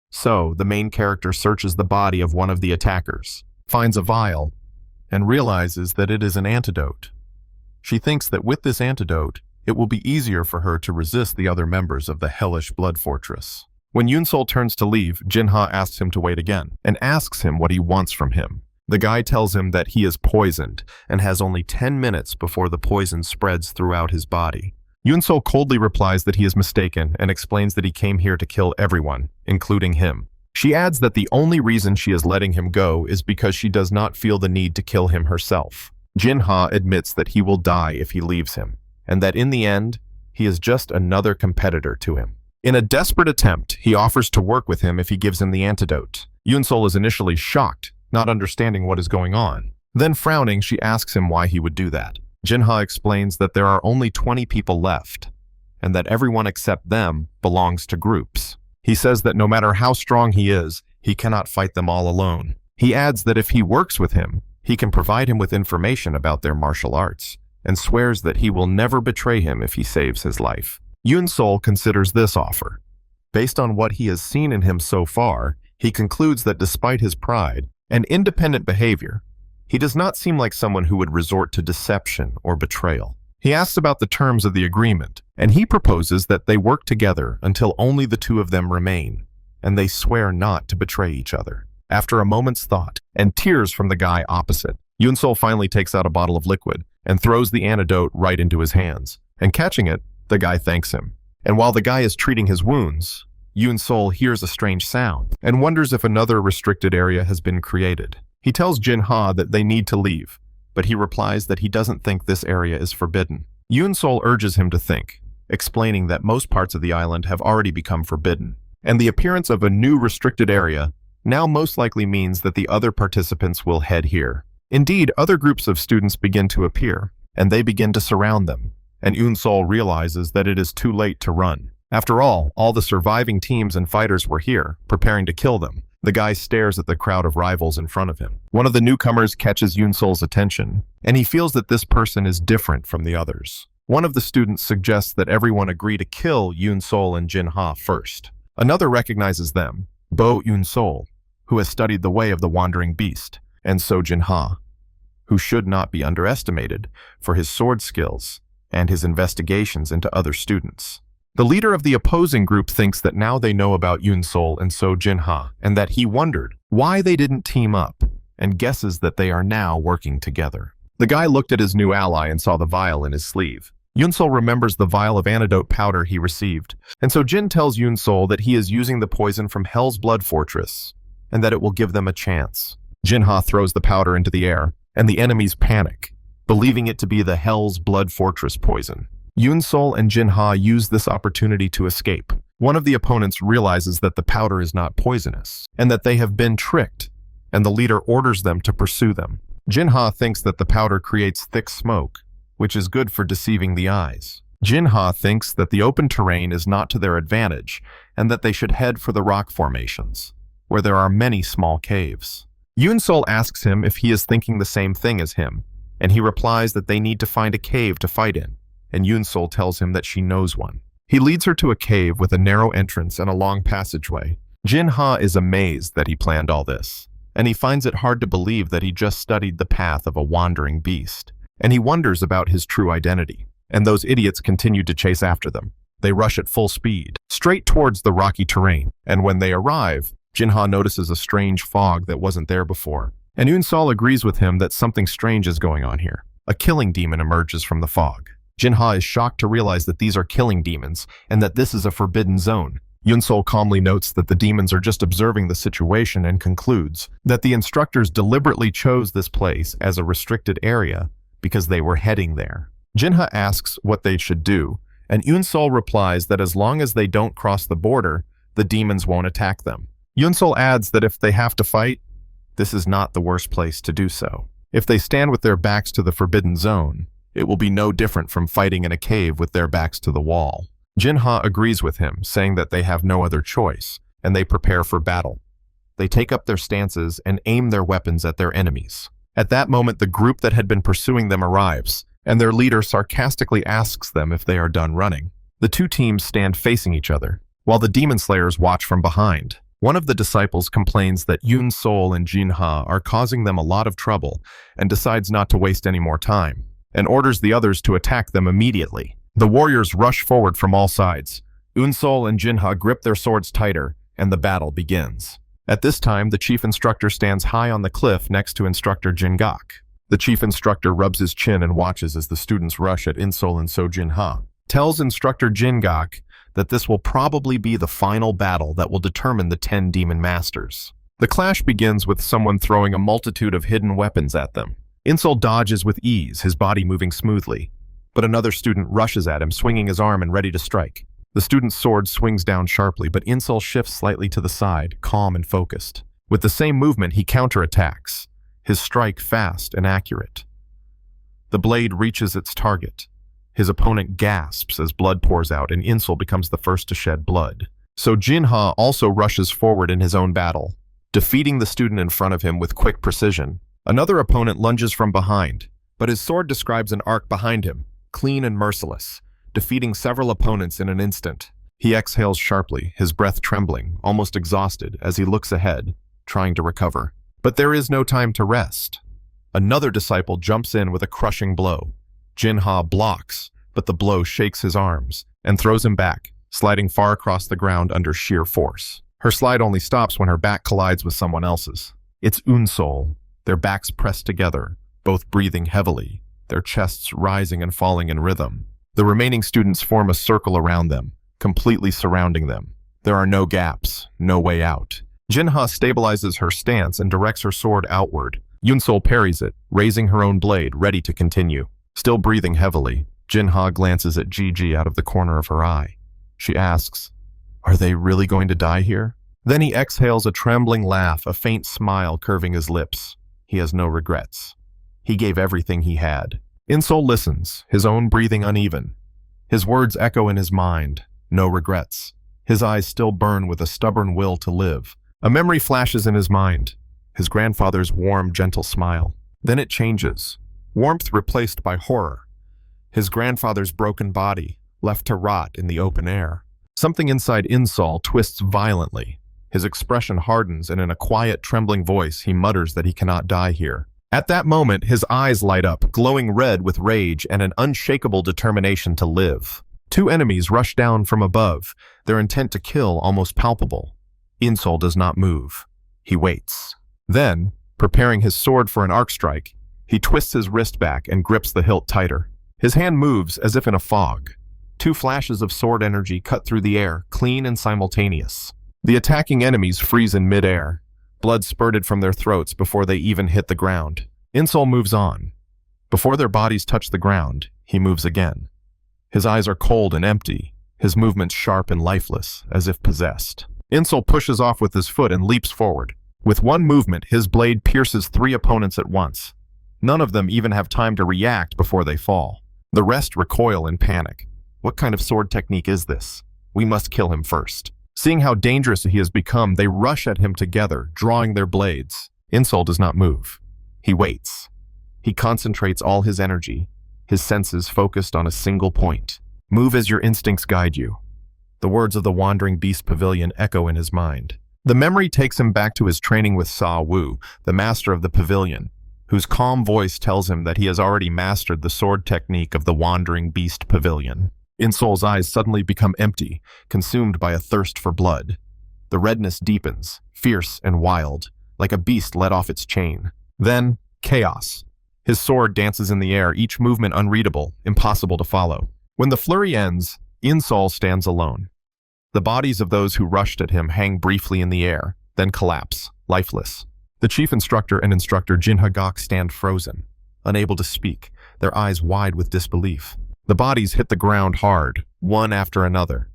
So the main character searches the body of one of the attackers, finds a vial, and realizes that it is an antidote. She thinks that with this antidote, it will be easier for her to resist the other members of the hellish blood fortress. When Yoon-sol turns to leave, Jin-ha asks him to wait again, and asks him what he wants from him. The guy tells him that he is poisoned, and has only 10 minutes before the poison spreads throughout his body. Yoon-sol coldly replies that he is mistaken and explains that he came here to kill everyone, including him. She adds that the only reason she is letting him go is because she does not feel the need to kill him herself. Jin-ha admits that he will die if he leaves him, and that in the end, he is just another competitor to him. In a desperate attempt, he offers to work with him if he gives him the antidote. Yoon-sol is initially shocked, not understanding what is going on. Then frowning, she asks him why he would do that. Jin-ha explains that there are only 20 people left, and that everyone except them belongs to groups. He says that no matter how strong he is, he cannot fight them all alone. He adds that if he works with him, he can provide him with information about their martial arts, and swears that he will never betray him if he saves his life. Yoon-sol considers this offer. Based on what he has seen in him so far, he concludes that despite his pride and independent behavior, he does not seem like someone who would resort to deception or betrayal. He asks about the terms of the agreement, and he proposes that they work together until only the two of them remain, and they swear not to betray each other. After a moment's thought and tears from the guy opposite, Yoon-sol finally takes out a bottle of liquid and throws the antidote right into his hands. And catching it, the guy thanks him. And while the guy is treating his wounds, Yoon-sol hears a strange sound and wonders if another restricted area has been created. He tells Jin-ha that they need to leave, but he replies that he doesn't think this area is forbidden. Yoon-sol urges him to think, explaining that most parts of the island have already become forbidden, and the appearance of a new restricted area now most likely means that the other participants will head here. Indeed, other groups of students begin to appear, and they begin to surround them, and Yoon-sol realizes that it is too late to run. After all the surviving teams and fighters were here, preparing to kill them. The guy stares at the crowd of rivals in front of him. One of the newcomers catches Yoon-sol's attention, and he feels that this person is different from the others. One of the students suggests that everyone agree to kill Yoon-sol and Jin-ha first. Another recognizes them, Bo Yoon-sol, who has studied the way of the wandering beast, and So Jin-ha, who should not be underestimated for his sword skills and his investigations into other students. The leader of the opposing group thinks that now they know about Yoon-sol and So Jin-ha, and that he wondered why they didn't team up, and guesses that they are now working together. The guy looked at his new ally and saw the vial in his sleeve. Yoon-sol remembers the vial of antidote powder he received, and so Jin tells Yoon-sol that he is using the poison from Hell's Blood Fortress, and that it will give them a chance. Jin-ha throws the powder into the air, and the enemies panic, believing it to be the Hell's Blood Fortress poison. Yoon-sol and Jin-ha use this opportunity to escape. One of the opponents realizes that the powder is not poisonous, and that they have been tricked, and the leader orders them to pursue them. Jin-ha thinks that the powder creates thick smoke, which is good for deceiving the eyes. Jin-ha thinks that the open terrain is not to their advantage, and that they should head for the rock formations, where there are many small caves. Yoon-sol asks him if he is thinking the same thing as him, and he replies that they need to find a cave to fight in, and Yoon-sol tells him that she knows one. He leads her to a cave with a narrow entrance and a long passageway. Jin-ha is amazed that he planned all this, and he finds it hard to believe that he just studied the path of a wandering beast, and he wonders about his true identity. And those idiots continued to chase after them. They rush at full speed, straight towards the rocky terrain, and when they arrive, Jin-ha notices a strange fog that wasn't there before. And Yoon-sol agrees with him that something strange is going on here. A killing demon emerges from the fog. Jin-ha is shocked to realize that these are killing demons, and that this is a forbidden zone. Yoon-sol calmly notes that the demons are just observing the situation and concludes that the instructors deliberately chose this place as a restricted area because they were heading there. Jin-ha asks what they should do, and Yoon-sol replies that as long as they don't cross the border, the demons won't attack them. Yoon-sol adds that if they have to fight, this is not the worst place to do so. If they stand with their backs to the forbidden zone, it will be no different from fighting in a cave with their backs to the wall. Jin-ha agrees with him, saying that they have no other choice, and they prepare for battle. They take up their stances and aim their weapons at their enemies. At that moment, the group that had been pursuing them arrives, and their leader sarcastically asks them if they are done running. The two teams stand facing each other, while the demon slayers watch from behind. One of the disciples complains that Yoon-sol and Jin-ha are causing them a lot of trouble and decides not to waste any more time, and orders the others to attack them immediately. The warriors rush forward from all sides. Yoon-sol and Jin-ha grip their swords tighter, and the battle begins. At this time, the chief instructor stands high on the cliff next to instructor Jin-gak. The chief instructor rubs his chin and watches as the students rush at Yoon-sol and Jin-ha. Tells instructor Jin-gak that this will probably be the final battle that will determine the 10 demon masters. The clash begins with someone throwing a multitude of hidden weapons at them. Yoon-sol dodges with ease, his body moving smoothly, but another student rushes at him, swinging his arm and ready to strike. The student's sword swings down sharply, but Yoon-sol shifts slightly to the side, calm and focused. With the same movement, he counterattacks, his strike fast and accurate. The blade reaches its target. His opponent gasps as blood pours out, and Yoon-sol becomes the first to shed blood. So Jin-ha also rushes forward in his own battle, defeating the student in front of him with quick precision. Another opponent lunges from behind, but his sword describes an arc behind him, clean and merciless, defeating several opponents in an instant. He exhales sharply, his breath trembling, almost exhausted, as he looks ahead, trying to recover. But there is no time to rest. Another disciple jumps in with a crushing blow. Jin-ha blocks, but the blow shakes his arms and throws him back, sliding far across the ground under sheer force. Her slide only stops when her back collides with someone else's. It's Yoon-sol, their backs pressed together, both breathing heavily, their chests rising and falling in rhythm. The remaining students form a circle around them, completely surrounding them. There are no gaps, no way out. Jin-ha stabilizes her stance and directs her sword outward. Yoon-sol parries it, raising her own blade, ready to continue. Still breathing heavily, Jin-ha glances at Gigi out of the corner of her eye. She asks, "Are they really going to die here?" Then he exhales a trembling laugh, a faint smile curving his lips. He has no regrets. He gave everything he had. Yoon-sol listens, his own breathing uneven. His words echo in his mind, no regrets. His eyes still burn with a stubborn will to live. A memory flashes in his mind, his grandfather's warm, gentle smile. Then it changes, warmth replaced by horror. His grandfather's broken body, left to rot in the open air. Something inside Yoon-sol twists violently. His expression hardens, and in a quiet, trembling voice, he mutters that he cannot die here. At that moment, his eyes light up, glowing red with rage and an unshakable determination to live. Two enemies rush down from above, their intent to kill almost palpable. Yoon-sol does not move. He waits. Then, preparing his sword for an arc strike, he twists his wrist back and grips the hilt tighter. His hand moves as if in a fog. Two flashes of sword energy cut through the air, clean and simultaneous. The attacking enemies freeze in midair. Blood spurted from their throats before they even hit the ground. Yoon-sol moves on. Before their bodies touch the ground, he moves again. His eyes are cold and empty, his movements sharp and lifeless, as if possessed. Insol pushes off with his foot and leaps forward. With one movement, his blade pierces 3 opponents at once. None of them even have time to react before they fall. The rest recoil in panic. What kind of sword technique is this? We must kill him first. Seeing how dangerous he has become, they rush at him together, drawing their blades. Insol does not move. He waits. He concentrates all his energy, his senses focused on a single point. Move as your instincts guide you. The words of the Wandering Beast Pavilion echo in his mind. The memory takes him back to his training with Sa Wu, the master of the pavilion, whose calm voice tells him that he has already mastered the sword technique of the Wandering Beast Pavilion. Insol's eyes suddenly become empty, consumed by a thirst for blood. The redness deepens, fierce and wild, like a beast let off its chain. Then, chaos. His sword dances in the air, each movement unreadable, impossible to follow. When the flurry ends, Insol stands alone. The bodies of those who rushed at him hang briefly in the air, then collapse, lifeless. The chief instructor and instructor Jin Hagak stand frozen, unable to speak, their eyes wide with disbelief. The bodies hit the ground hard, one after another.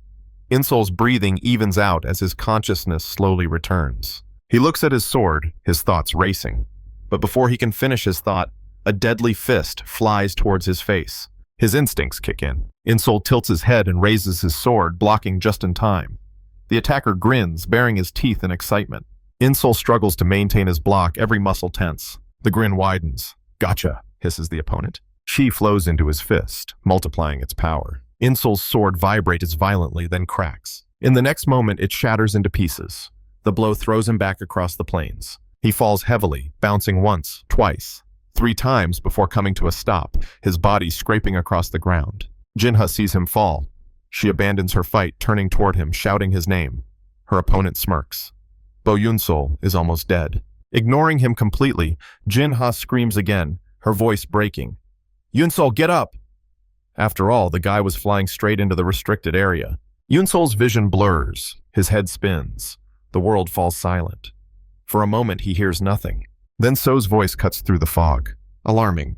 Insol's breathing evens out as his consciousness slowly returns. He looks at his sword, his thoughts racing. But before he can finish his thought, a deadly fist flies towards his face. His instincts kick in. Insol tilts his head and raises his sword, blocking just in time. The attacker grins, baring his teeth in excitement. Insol struggles to maintain his block, every muscle tense. The grin widens. "Gotcha," hisses the opponent. Chi flows into his fist, multiplying its power. Insol's sword vibrates violently, then cracks. In the next moment, it shatters into pieces. The blow throws him back across the plains. He falls heavily, bouncing once, twice, 3 times before coming to a stop, his body scraping across the ground. Jinha sees him fall. She abandons her fight, turning toward him, shouting his name. Her opponent smirks. Bo Yunsol is almost dead. Ignoring him completely, Jinha screams again, her voice breaking. "Yunsol, get up!" After all, the guy was flying straight into the restricted area. Yunsol's vision blurs, his head spins. The world falls silent. For a moment, he hears nothing. Then So's voice cuts through the fog. Alarming.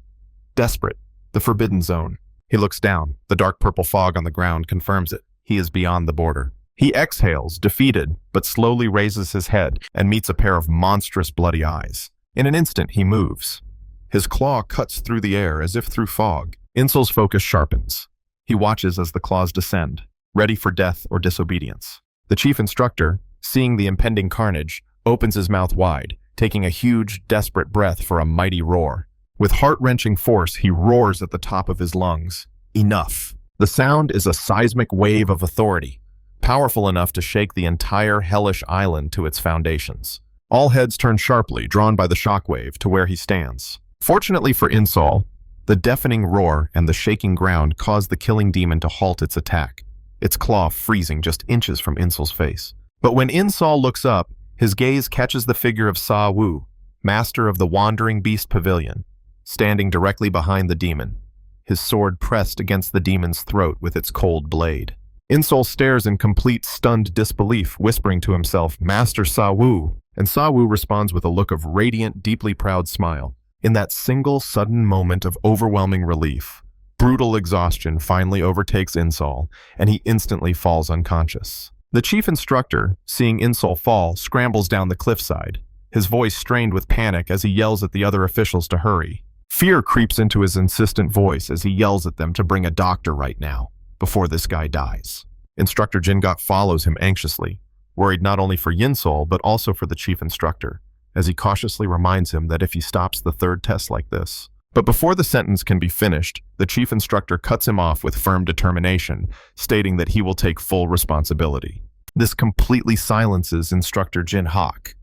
Desperate. The forbidden zone. He looks down. The dark purple fog on the ground confirms it. He is beyond the border. He exhales, defeated, but slowly raises his head and meets a pair of monstrous bloody eyes. In an instant, he moves. His claw cuts through the air as if through fog. Insol's focus sharpens. He watches as the claws descend, ready for death or disobedience. The chief instructor, seeing the impending carnage, opens his mouth wide, taking a huge, desperate breath for a mighty roar. With heart-wrenching force, he roars at the top of his lungs. Enough. The sound is a seismic wave of authority, powerful enough to shake the entire hellish island to its foundations. All heads turn sharply, drawn by the shockwave, to where he stands. Fortunately for Insol, the deafening roar and the shaking ground cause the killing demon to halt its attack, its claw freezing just inches from Insol's face. But when Insol looks up, his gaze catches the figure of Sa Wu, master of the Wandering Beast Pavilion, standing directly behind the demon, his sword pressed against the demon's throat with its cold blade. Insol stares in complete stunned disbelief, whispering to himself, "Master Sa Wu," and Sa Wu responds with a look of radiant, deeply proud smile. In that single, sudden moment of overwhelming relief, brutal exhaustion finally overtakes Insol, and he instantly falls unconscious. The chief instructor, seeing Insol fall, scrambles down the cliffside, his voice strained with panic as he yells at the other officials to hurry. Fear creeps into his insistent voice as he yells at them to bring a doctor right now, before this guy dies. Instructor Jingok follows him anxiously, worried not only for Yinsol but also for the chief instructor, as he cautiously reminds him that if he stops the 3rd test like this. But before the sentence can be finished, the chief instructor cuts him off with firm determination, stating that he will take full responsibility. This completely silences Instructor Jin Hak,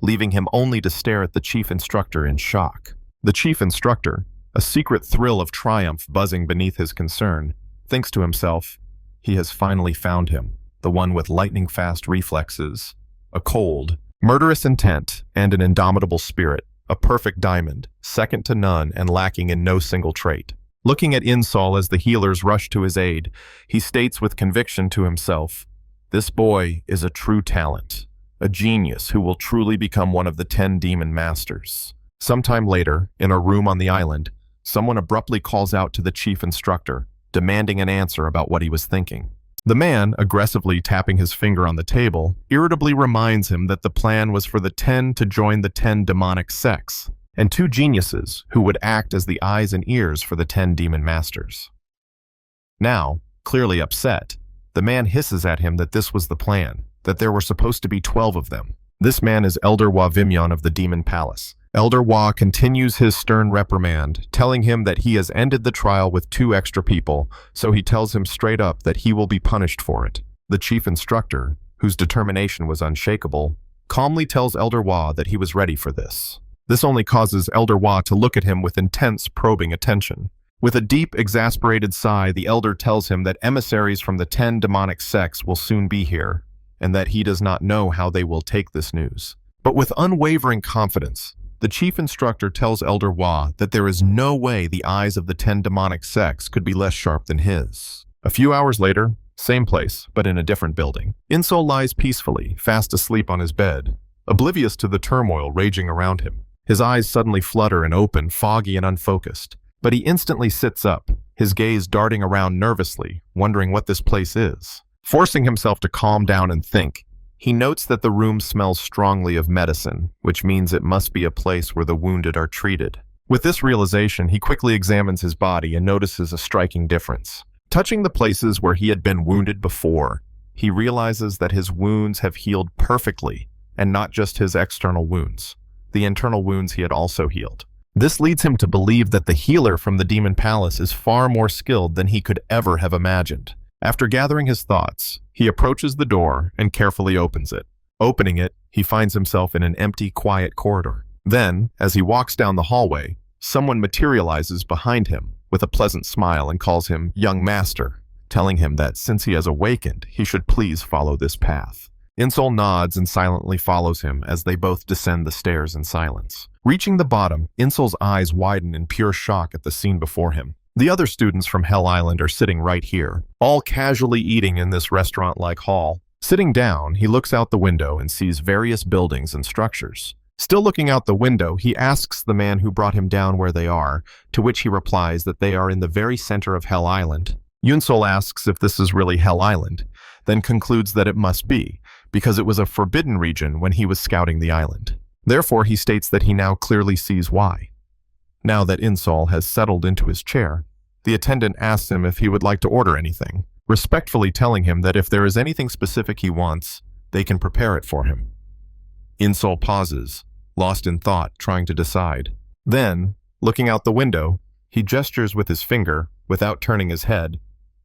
leaving him only to stare at the chief instructor in shock. The chief instructor, a secret thrill of triumph buzzing beneath his concern, thinks to himself, he has finally found him, the one with lightning-fast reflexes, a cold, murderous intent, and an indomitable spirit, a perfect diamond, second to none and lacking in no single trait. Looking at Insol as the healers rush to his aid, he states with conviction to himself, "This boy is a true talent, a genius who will truly become one of the 10 demon masters." Sometime later, in a room on the island, someone abruptly calls out to the chief instructor, demanding an answer about what he was thinking. The man, aggressively tapping his finger on the table, irritably reminds him that the plan was for the 10 to join the 10 demonic sects, and 2 geniuses who would act as the eyes and ears for the 10 demon masters. Now, clearly upset, the man hisses at him that this was the plan, that there were supposed to be 12 of them. This man is Elder Hua Vimyon of the Demon Palace. Elder Hua continues his stern reprimand, telling him that he has ended the trial with 2 extra people, so he tells him straight up that he will be punished for it. The chief instructor, whose determination was unshakable, calmly tells Elder Hua that he was ready for this. This only causes Elder Hua to look at him with intense, probing attention. With a deep, exasperated sigh, the elder tells him that emissaries from the 10 demonic sects will soon be here, and that he does not know how they will take this news. But with unwavering confidence, the chief instructor tells Elder Hua that there is no way the eyes of the 10 demonic sects could be less sharp than his. A few hours later, same place, but in a different building. Insol lies peacefully, fast asleep on his bed, oblivious to the turmoil raging around him. His eyes suddenly flutter and open, foggy and unfocused. But he instantly sits up, his gaze darting around nervously, wondering what this place is. Forcing himself to calm down and think, he notes that the room smells strongly of medicine, which means it must be a place where the wounded are treated. With this realization, he quickly examines his body and notices a striking difference. Touching the places where he had been wounded before, he realizes that his wounds have healed perfectly, and not just his external wounds. The internal wounds he had also healed. This leads him to believe that the healer from the Demon Palace is far more skilled than he could ever have imagined. After gathering his thoughts, he approaches the door and carefully opens it. Opening it, he finds himself in an empty, quiet corridor. Then, as he walks down the hallway, someone materializes behind him with a pleasant smile and calls him Young Master, telling him that since he has awakened, he should please follow this path. Insol nods and silently follows him as they both descend the stairs in silence. Reaching the bottom, Insol's eyes widen in pure shock at the scene before him. The other students from Hell Island are sitting right here, all casually eating in this restaurant-like hall. Sitting down, he looks out the window and sees various buildings and structures. Still looking out the window, he asks the man who brought him down where they are, to which he replies that they are in the very center of Hell Island. Yunsol asks if this is really Hell Island, then concludes that it must be, because it was a forbidden region when he was scouting the island. Therefore, he states that he now clearly sees why. Now that Insol has settled into his chair, the attendant asks him if he would like to order anything, respectfully telling him that if there is anything specific he wants, they can prepare it for him. Insol pauses, lost in thought, trying to decide. Then, looking out the window, he gestures with his finger, without turning his head,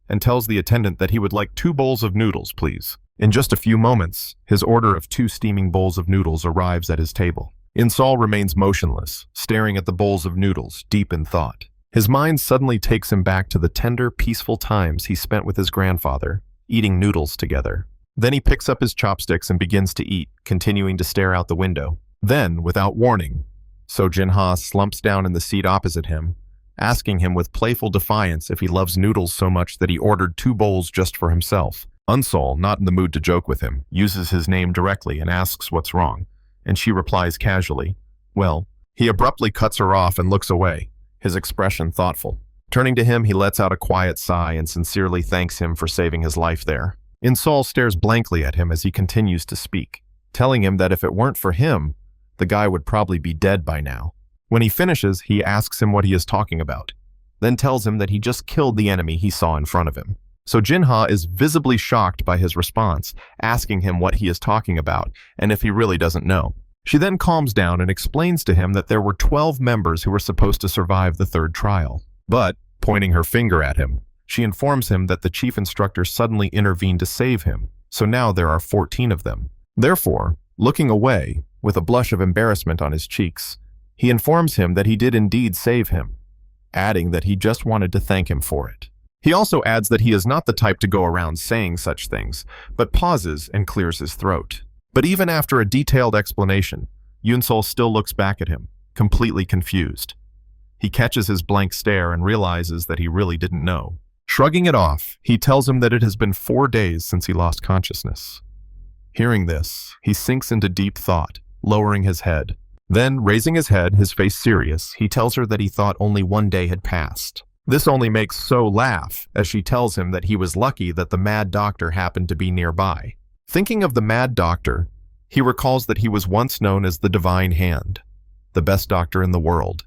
and tells the attendant that he would like 2 bowls of noodles, please. In just a few moments, his order of 2 steaming bowls of noodles arrives at his table. Insol remains motionless, staring at the bowls of noodles, deep in thought. His mind suddenly takes him back to the tender, peaceful times he spent with his grandfather, eating noodles together. Then he picks up his chopsticks and begins to eat, continuing to stare out the window. Then, without warning, So Jinha slumps down in the seat opposite him, asking him with playful defiance if he loves noodles so much that he ordered 2 bowls just for himself. Unsol, not in the mood to joke with him, uses his name directly and asks what's wrong, and she replies casually, "Well." He abruptly cuts her off and looks away, his expression thoughtful. Turning to him, he lets out a quiet sigh and sincerely thanks him for saving his life there. Insol stares blankly at him as he continues to speak, telling him that if it weren't for him, the guy would probably be dead by now. When he finishes, he asks him what he is talking about, then tells him that he just killed the enemy he saw in front of him. So Jinha is visibly shocked by his response, asking him what he is talking about and if he really doesn't know. She then calms down and explains to him that there were 12 members who were supposed to survive the 3rd trial. But, pointing her finger at him, she informs him that the chief instructor suddenly intervened to save him, so now there are 14 of them. Therefore, looking away, with a blush of embarrassment on his cheeks, he informs him that he did indeed save him, adding that he just wanted to thank him for it. He also adds that he is not the type to go around saying such things, but pauses and clears his throat. But even after a detailed explanation, Yunsol still looks back at him, completely confused. He catches his blank stare and realizes that he really didn't know. Shrugging it off, he tells him that it has been 4 days since he lost consciousness. Hearing this, he sinks into deep thought, lowering his head. Then, raising his head, his face serious, he tells her that he thought only one day had passed. This only makes So laugh, as she tells him that he was lucky that the mad doctor happened to be nearby. Thinking of the mad doctor, he recalls that he was once known as the Divine Hand, the best doctor in the world.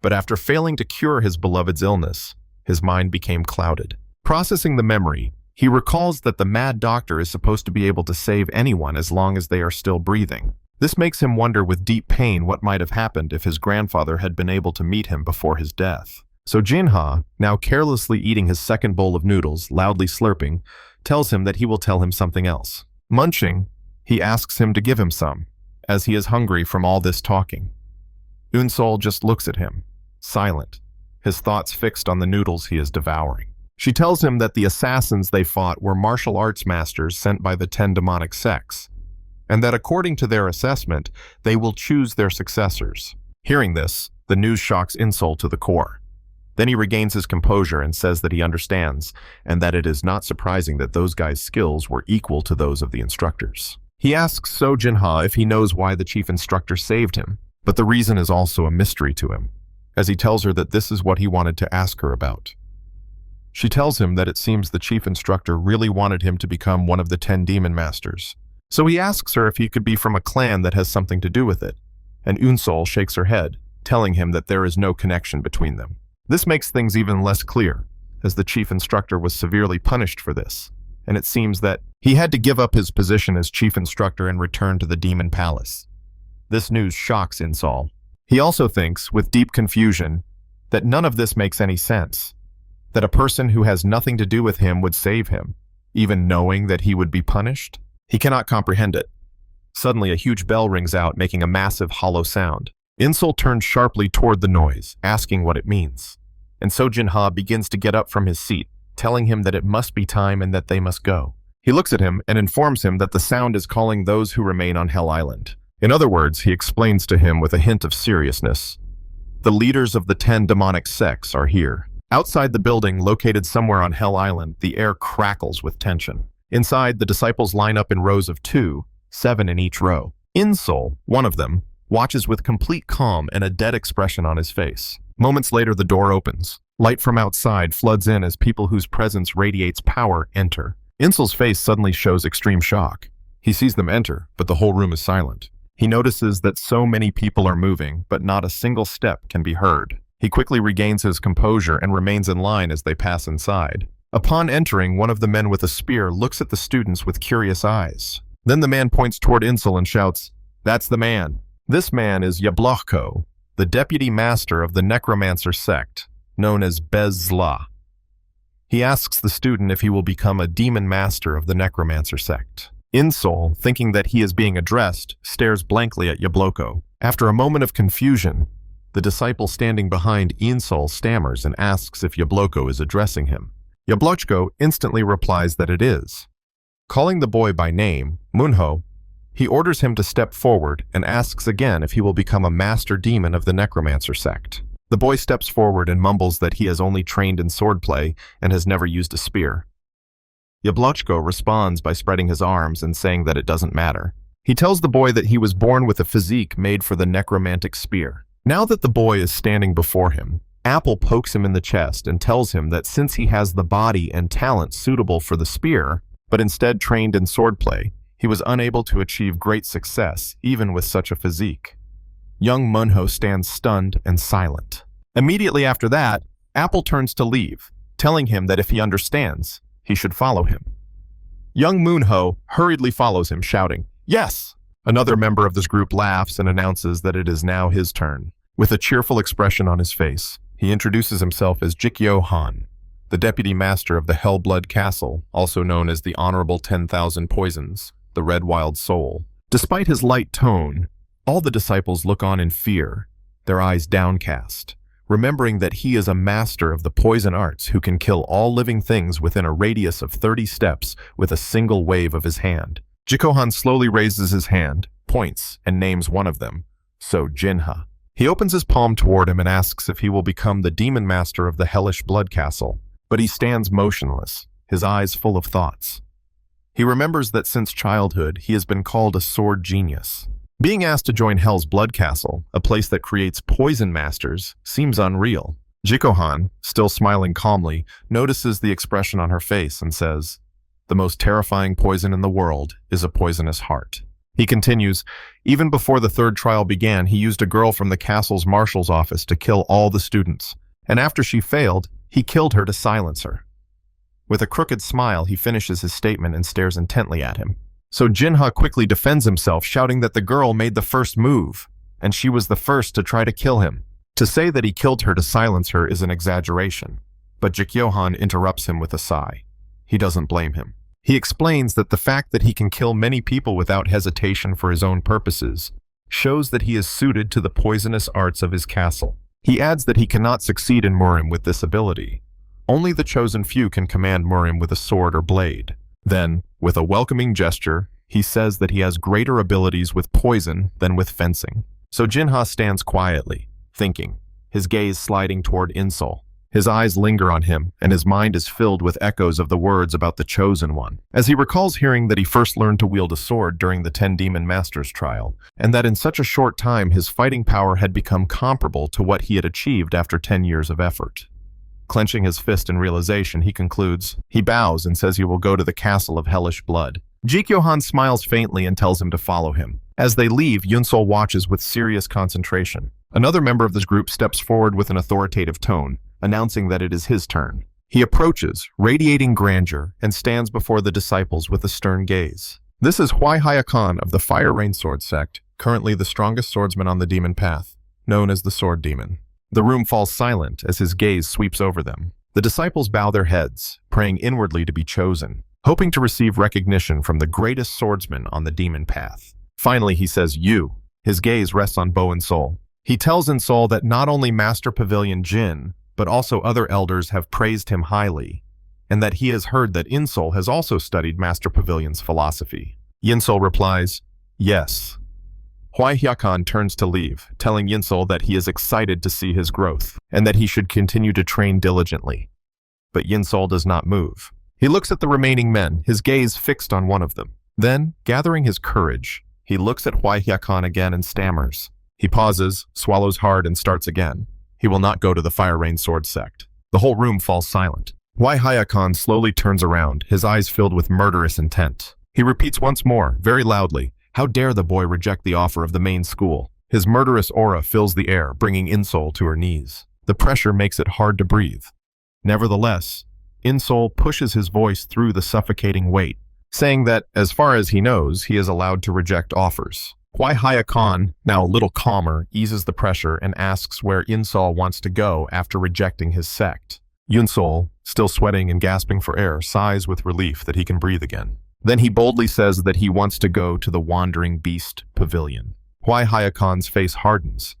But after failing to cure his beloved's illness, his mind became clouded. Processing the memory, he recalls that the mad doctor is supposed to be able to save anyone as long as they are still breathing. This makes him wonder with deep pain what might have happened if his grandfather had been able to meet him before his death. So Jinha, now carelessly eating his second bowl of noodles, loudly slurping, tells him that he will tell him something else. Munching, he asks him to give him some, as he is hungry from all this talking. Unsol just looks at him, silent, his thoughts fixed on the noodles he is devouring. She tells him that the assassins they fought were martial arts masters sent by the 10 Demonic Sects, and that according to their assessment, they will choose their successors. Hearing this, the news shocks Unsol to the core. Then he regains his composure and says that he understands, and that it is not surprising that those guys' skills were equal to those of the instructors. He asks So Jinha if he knows why the chief instructor saved him, but the reason is also a mystery to him, as he tells her that this is what he wanted to ask her about. She tells him that it seems the chief instructor really wanted him to become one of the 10 demon masters. So he asks her if he could be from a clan that has something to do with it, and Unsol shakes her head, telling him that there is no connection between them. This makes things even less clear, as the chief instructor was severely punished for this, and it seems that he had to give up his position as chief instructor and return to the demon palace. This news shocks Unsol. He also thinks, with deep confusion, that none of this makes any sense, that a person who has nothing to do with him would save him, even knowing that he would be punished. He cannot comprehend it. Suddenly, a huge bell rings out, making a massive hollow sound. Unsol turns sharply toward the noise, asking what it means. And So Jinha begins to get up from his seat, telling him that it must be time and that they must go. He looks at him and informs him that the sound is calling those who remain on Hell Island. In other words, he explains to him with a hint of seriousness. The leaders of the 10 Demonic Sects are here. Outside the building, located somewhere on Hell Island, the air crackles with tension. Inside, the disciples line up in rows of 2, 7 in each row. Unsol, one of them, watches with complete calm and a dead expression on his face. Moments later, the door opens. Light from outside floods in as people whose presence radiates power enter. Unsol's face suddenly shows extreme shock. He sees them enter, but the whole room is silent. He notices that so many people are moving, but not a single step can be heard. He quickly regains his composure and remains in line as they pass inside. Upon entering, one of the men with a spear looks at the students with curious eyes. Then the man points toward Unsol and shouts, "That's the man." This man is Yablachko, the deputy master of the necromancer sect, known as Bez-Zla. He asks the student if he will become a demon master of the necromancer sect. Unsol, thinking that he is being addressed, stares blankly at Yabloko. After a moment of confusion, the disciple standing behind Unsol stammers and asks if Yabloko is addressing him. Yablochko instantly replies that it is. Calling the boy by name, Munho, he orders him to step forward and asks again if he will become a master demon of the necromancer sect. The boy steps forward and mumbles that he has only trained in swordplay and has never used a spear. Yablochko responds by spreading his arms and saying that it doesn't matter. He tells the boy that he was born with a physique made for the necromantic spear. Now that the boy is standing before him, Apple pokes him in the chest and tells him that since he has the body and talent suitable for the spear, but instead trained in swordplay, he was unable to achieve great success even with such a physique. Young Munho stands stunned and silent. Immediately after that, Apple turns to leave, telling him that if he understands, he should follow him. Young Munho hurriedly follows him, shouting, "Yes!" Another member of this group laughs and announces that it is now his turn. With a cheerful expression on his face, he introduces himself as Jikyo Han, the deputy master of the Hellblood Castle, also known as the Honorable 10,000 Poisons, the Red Wild Soul. Despite his light tone, all the disciples look on in fear, their eyes downcast, remembering that he is a master of the poison arts who can kill all living things within a radius of 30 steps with a single wave of his hand. Jikohan slowly raises his hand, points, and names one of them, So Jinha. He opens his palm toward him and asks if he will become the demon master of the Hellish Blood Castle, but he stands motionless, his eyes full of thoughts. He remembers that since childhood he has been called a sword genius. Being asked to join Hell's Blood Castle, a place that creates poison masters, seems unreal. Jikohan, still smiling calmly, notices the expression on her face and says, "The most terrifying poison in the world is a poisonous heart." He continues, "Even before the third trial began, he used a girl from the castle's marshal's office to kill all the students. And after she failed, he killed her to silence her." With a crooked smile, he finishes his statement and stares intently at him. So Jinha quickly defends himself, shouting that the girl made the first move, and she was the first to try to kill him. To say that he killed her to silence her is an exaggeration, but Jikyohan interrupts him with a sigh. He doesn't blame him. He explains that the fact that he can kill many people without hesitation for his own purposes shows that he is suited to the poisonous arts of his castle. He adds that he cannot succeed in Murim with this ability. Only the chosen few can command Murim with a sword or blade. Then, with a welcoming gesture, he says that he has greater abilities with poison than with fencing. So Jinha stands quietly, thinking, his gaze sliding toward Insol. His eyes linger on him, and his mind is filled with echoes of the words about the Chosen One. As he recalls hearing that he first learned to wield a sword during the 10 Demon Masters trial, and that in such a short time his fighting power had become comparable to what he had achieved after 10 years of effort. Clenching his fist in realization, he concludes. He bows and says he will go to the castle of hellish blood. Jikyohan smiles faintly and tells him to follow him. As they leave, Yunsol watches with serious concentration. Another member of this group steps forward with an authoritative tone, announcing that it is his turn. He approaches, radiating grandeur, and stands before the disciples with a stern gaze. This is Huai Khan of the Fire Rain Sword Sect, currently the strongest swordsman on the demon path, known as the Sword Demon. The room falls silent as his gaze sweeps over them. The disciples bow their heads, praying inwardly to be chosen, hoping to receive recognition from the greatest swordsman on the demon path. Finally, he says, "You." His gaze rests on Bo and Sol. He tells Insol that not only Master Pavilion Jin, but also other elders have praised him highly, and that he has heard that Insol has also studied Master Pavilion's philosophy. Yinsol replies, "Yes." Huai Hyakan turns to leave, telling Yinsol that he is excited to see his growth, and that he should continue to train diligently. But Yinsol does not move. He looks at the remaining men, his gaze fixed on one of them. Then, gathering his courage, he looks at Huai Hyakan again and stammers. He pauses, swallows hard, and starts again. He will not go to the Fire Rain Sword Sect. The whole room falls silent. Huai Hyakan slowly turns around, his eyes filled with murderous intent. He repeats once more, very loudly, how dare the boy reject the offer of the main school? His murderous aura fills the air, bringing Insol to her knees. The pressure makes it hard to breathe. Nevertheless, Insol pushes his voice through the suffocating weight, saying that, as far as he knows, he is allowed to reject offers. Huai Hyakan, now a little calmer, eases the pressure and asks where Insol wants to go after rejecting his sect. Yunsol, still sweating and gasping for air, sighs with relief that he can breathe again. Then he boldly says that he wants to go to the Wandering Beast Pavilion. Huai Hyakan's face hardens.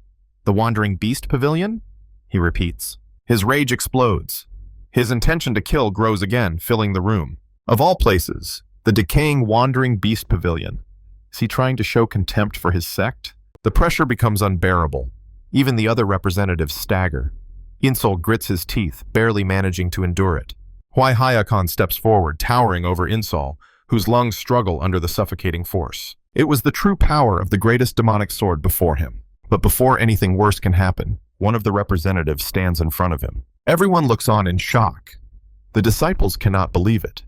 "The Wandering Beast Pavilion?" he repeats. His rage explodes. His intention to kill grows again, filling the room. Of all places, the decaying Wandering Beast Pavilion. Is he trying to show contempt for his sect? The pressure becomes unbearable. Even the other representatives stagger. Insol grits his teeth, barely managing to endure it. Huai Hyakan steps forward, towering over Insol, whose lungs struggle under the suffocating force. It was the true power of the greatest demonic sword before him. But before anything worse can happen, one of the representatives stands in front of him. Everyone looks on in shock. The disciples cannot believe it.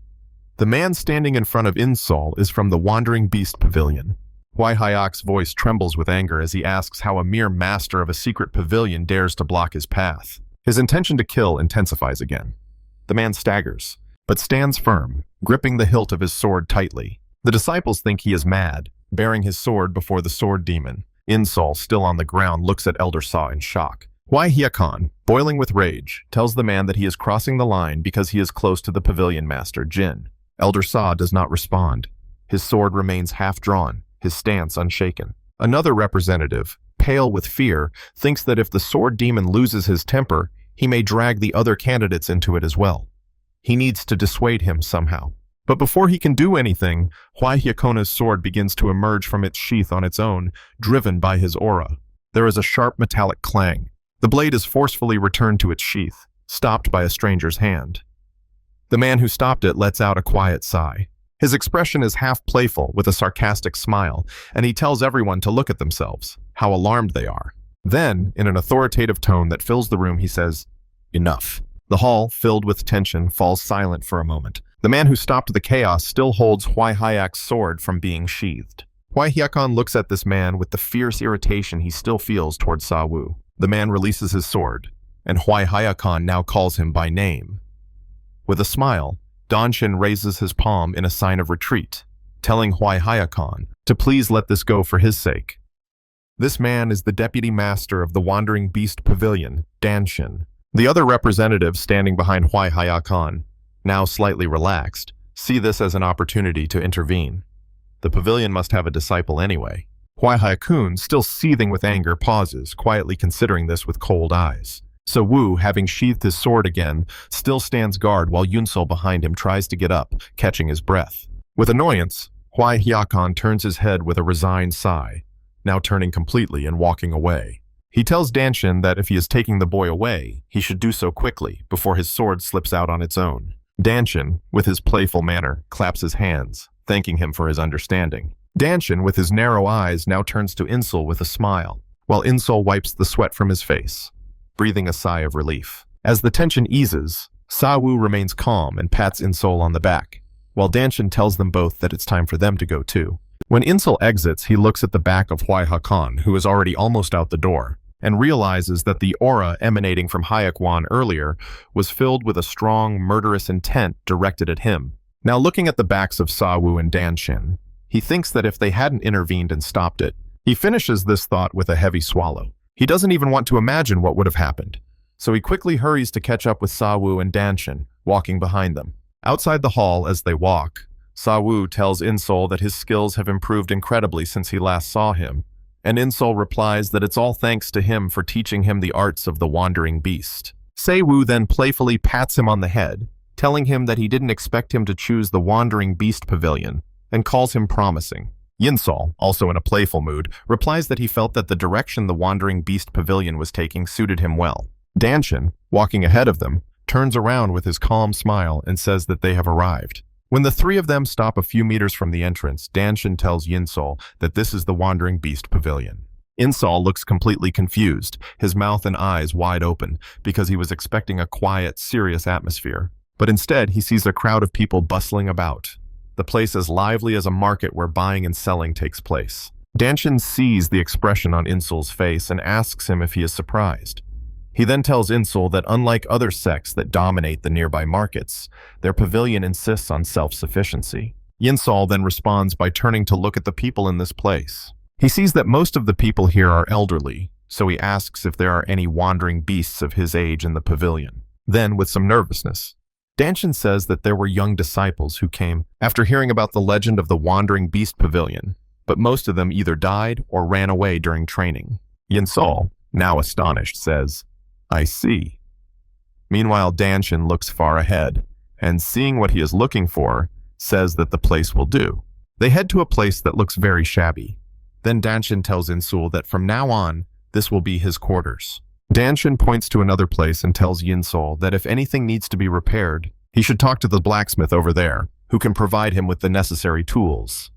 The man standing in front of Insol is from the Wandering Beast Pavilion. Huai Hyak's voice trembles with anger as he asks how a mere master of a secret pavilion dares to block his path. His intention to kill intensifies again. The man staggers, but stands firm, gripping the hilt of his sword tightly. The disciples think he is mad, bearing his sword before the sword demon. Insol, still on the ground, looks at Elder Saw in shock. Huai Hyakan, boiling with rage, tells the man that he is crossing the line because he is close to the pavilion master, Jin. Elder Saw does not respond. His sword remains half-drawn, his stance unshaken. Another representative, pale with fear, thinks that if the sword demon loses his temper, he may drag the other candidates into it as well. He needs to dissuade him somehow. But before he can do anything, Huai Hyakona's sword begins to emerge from its sheath on its own, driven by his aura. There is a sharp metallic clang. The blade is forcefully returned to its sheath, stopped by a stranger's hand. The man who stopped it lets out a quiet sigh. His expression is half playful with a sarcastic smile, and he tells everyone to look at themselves, how alarmed they are. Then, in an authoritative tone that fills the room, he says, "Enough." The hall, filled with tension, falls silent for a moment. The man who stopped the chaos still holds Hwai Hyak's sword from being sheathed. Hwai Hyakon looks at this man with the fierce irritation he still feels toward Sa Wu. The man releases his sword, and Hwai Hyakon now calls him by name. With a smile, Danshin raises his palm in a sign of retreat, telling Hwai Hyakon to please let this go for his sake. This man is the deputy master of the Wandering Beast Pavilion, Danshin. The other representatives standing behind Hwai Hyakon, now slightly relaxed, see this as an opportunity to intervene. The pavilion must have a disciple anyway. Hwai Hyakun, still seething with anger, pauses, quietly considering this with cold eyes. So Wu, having sheathed his sword again, still stands guard while Yunsol behind him tries to get up, catching his breath. With annoyance, Hwai Hyakon turns his head with a resigned sigh, now turning completely and walking away. He tells Danshin that if he is taking the boy away, he should do so quickly, before his sword slips out on its own. Danshin, with his playful manner, claps his hands, thanking him for his understanding. Danshin, with his narrow eyes, now turns to Insol with a smile, while Insol wipes the sweat from his face, breathing a sigh of relief. As the tension eases, Sa Wu remains calm and pats Insol on the back, while Danshin tells them both that it's time for them to go too. When Insol exits, he looks at the back of Hwai Hyakon, who is already almost out the door, and realizes that the aura emanating from Hyakwan earlier was filled with a strong, murderous intent directed at him. Now looking at the backs of Sa Wu and Danshin, he thinks that if they hadn't intervened and stopped it, he finishes this thought with a heavy swallow. He doesn't even want to imagine what would have happened, so he quickly hurries to catch up with Sa Wu and Danshin, walking behind them. Outside the hall as they walk, Sa Wu tells Insol that his skills have improved incredibly since he last saw him, and Insol replies that it's all thanks to him for teaching him the arts of the Wandering Beast. Sa Wu then playfully pats him on the head, telling him that he didn't expect him to choose the Wandering Beast Pavilion, and calls him promising. Yinsol, also in a playful mood, replies that he felt that the direction the Wandering Beast Pavilion was taking suited him well. Danshin, walking ahead of them, turns around with his calm smile and says that they have arrived. When the three of them stop a few meters from the entrance, Danshin tells Yinsol that this is the Wandering Beast Pavilion. Insol looks completely confused, his mouth and eyes wide open, because he was expecting a quiet, serious atmosphere. But instead, he sees a crowd of people bustling about, the place as lively as a market where buying and selling takes place. Danshin sees the expression on Insol's face and asks him if he is surprised. He then tells Insol that unlike other sects that dominate the nearby markets, their pavilion insists on self-sufficiency. Yinsol then responds by turning to look at the people in this place. He sees that most of the people here are elderly, so he asks if there are any wandering beasts of his age in the pavilion. Then, with some nervousness, Danshin says that there were young disciples who came after hearing about the legend of the Wandering Beast Pavilion, but most of them either died or ran away during training. Yinsol, now astonished, says, "I see." Meanwhile, Danshin looks far ahead, and seeing what he is looking for, says that the place will do. They head to a place that looks very shabby. Then Danshin tells Insul that from now on, this will be his quarters. Danshin points to another place and tells Yinsol that if anything needs to be repaired, he should talk to the blacksmith over there, who can provide him with the necessary tools.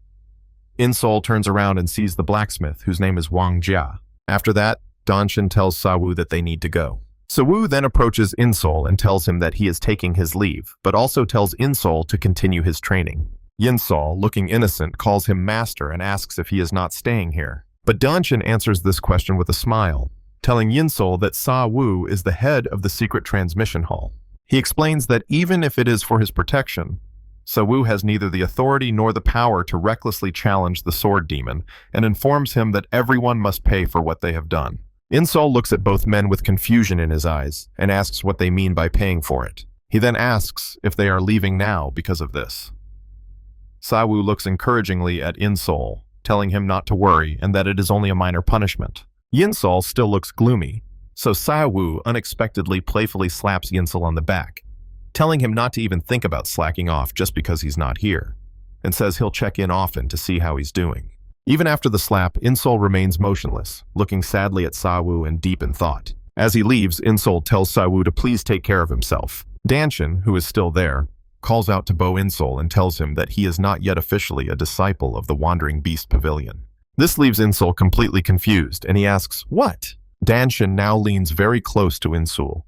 Insol turns around and sees the blacksmith, whose name is Wang Jia. After that, Danshin tells Sa Wu that they need to go. Sa Wu then approaches Insol and tells him that he is taking his leave, but also tells Insol to continue his training. Yinsol, looking innocent, calls him master and asks if he is not staying here. But Danshin answers this question with a smile, telling Yinsol that Sa Wu is the head of the secret transmission hall. He explains that even if it is for his protection, Sa Wu has neither the authority nor the power to recklessly challenge the sword demon, and informs him that everyone must pay for what they have done. Insol looks at both men with confusion in his eyes and asks what they mean by paying for it. He then asks if they are leaving now because of this. Sa Wu looks encouragingly at Insol, telling him not to worry and that it is only a minor punishment. Yinsol still looks gloomy, so Sa Wu unexpectedly playfully slaps Yinsol on the back, telling him not to even think about slacking off just because he's not here, and says he'll check in often to see how he's doing. Even after the slap, Insol remains motionless, looking sadly at Sa Wu and deep in thought. As he leaves, Insol tells Sa Wu to please take care of himself. Danshin, who is still there, calls out to Insol and tells him that he is not yet officially a disciple of the Wandering Beast Pavilion. This leaves Insol completely confused, and he asks, "What?" Danshin now leans very close to Insol.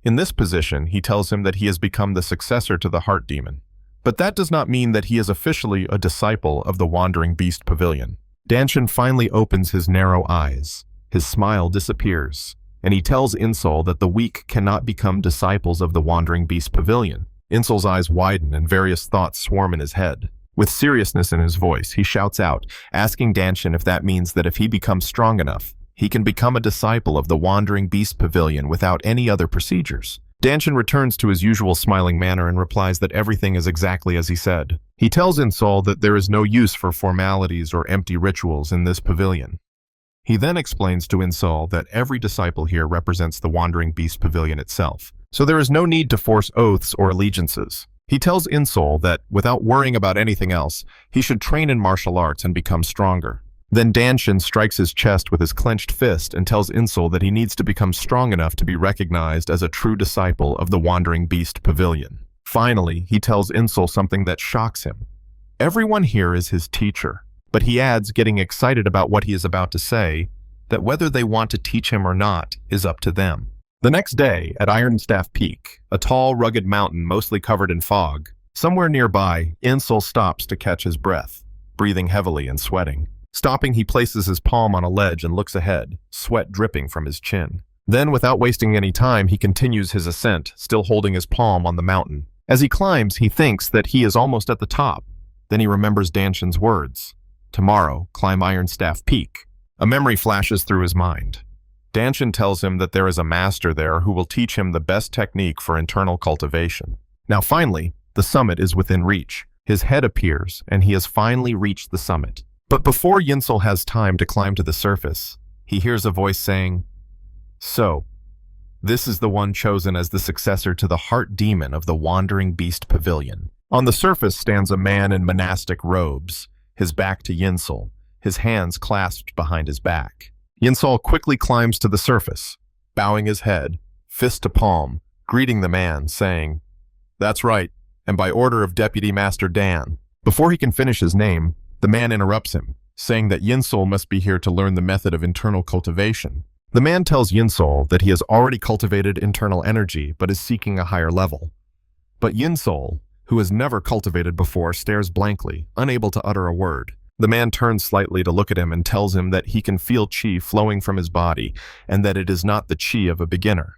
In this position, he tells him that he has become the successor to the Heart Demon. But that does not mean that he is officially a disciple of the Wandering Beast Pavilion. Danshin finally opens his narrow eyes. His smile disappears, and he tells Insol that the weak cannot become disciples of the Wandering Beast Pavilion. Insol's eyes widen and various thoughts swarm in his head. With seriousness in his voice, he shouts out, asking Danshin if that means that if he becomes strong enough, he can become a disciple of the Wandering Beast Pavilion without any other procedures. Danshin returns to his usual smiling manner and replies that everything is exactly as he said. He tells Insol that there is no use for formalities or empty rituals in this pavilion. He then explains to Insol that every disciple here represents the Wandering Beast Pavilion itself, so there is no need to force oaths or allegiances. He tells Insol that, without worrying about anything else, he should train in martial arts and become stronger. Then Danshin strikes his chest with his clenched fist and tells Insol that he needs to become strong enough to be recognized as a true disciple of the Wandering Beast Pavilion. Finally, he tells Insol something that shocks him. Everyone here is his teacher, but he adds, getting excited about what he is about to say, that whether they want to teach him or not is up to them. The next day, at Ironstaff Peak, a tall, rugged mountain mostly covered in fog, somewhere nearby, Insol stops to catch his breath, breathing heavily and sweating. Stopping, he places his palm on a ledge and looks ahead, sweat dripping from his chin. Then, without wasting any time, he continues his ascent, still holding his palm on the mountain. As he climbs, he thinks that he is almost at the top. Then he remembers Danshin's words. Tomorrow, climb Ironstaff Peak. A memory flashes through his mind. Danshin tells him that there is a master there who will teach him the best technique for internal cultivation. Now finally, the summit is within reach. His head appears, and he has finally reached the summit. But before Insol has time to climb to the surface, he hears a voice saying, "So, this is the one chosen as the successor to the Heart Demon of the Wandering Beast Pavilion." On the surface stands a man in monastic robes, his back to Insol, his hands clasped behind his back. Insol quickly climbs to the surface, bowing his head, fist to palm, greeting the man, saying, "That's right, and by order of Deputy Master Dan." Before he can finish his name, the man interrupts him, saying that Insol must be here to learn the method of internal cultivation. The man tells Insol that he has already cultivated internal energy but is seeking a higher level. But Insol, who has never cultivated before, stares blankly, unable to utter a word. The man turns slightly to look at him and tells him that he can feel chi flowing from his body and that it is not the chi of a beginner.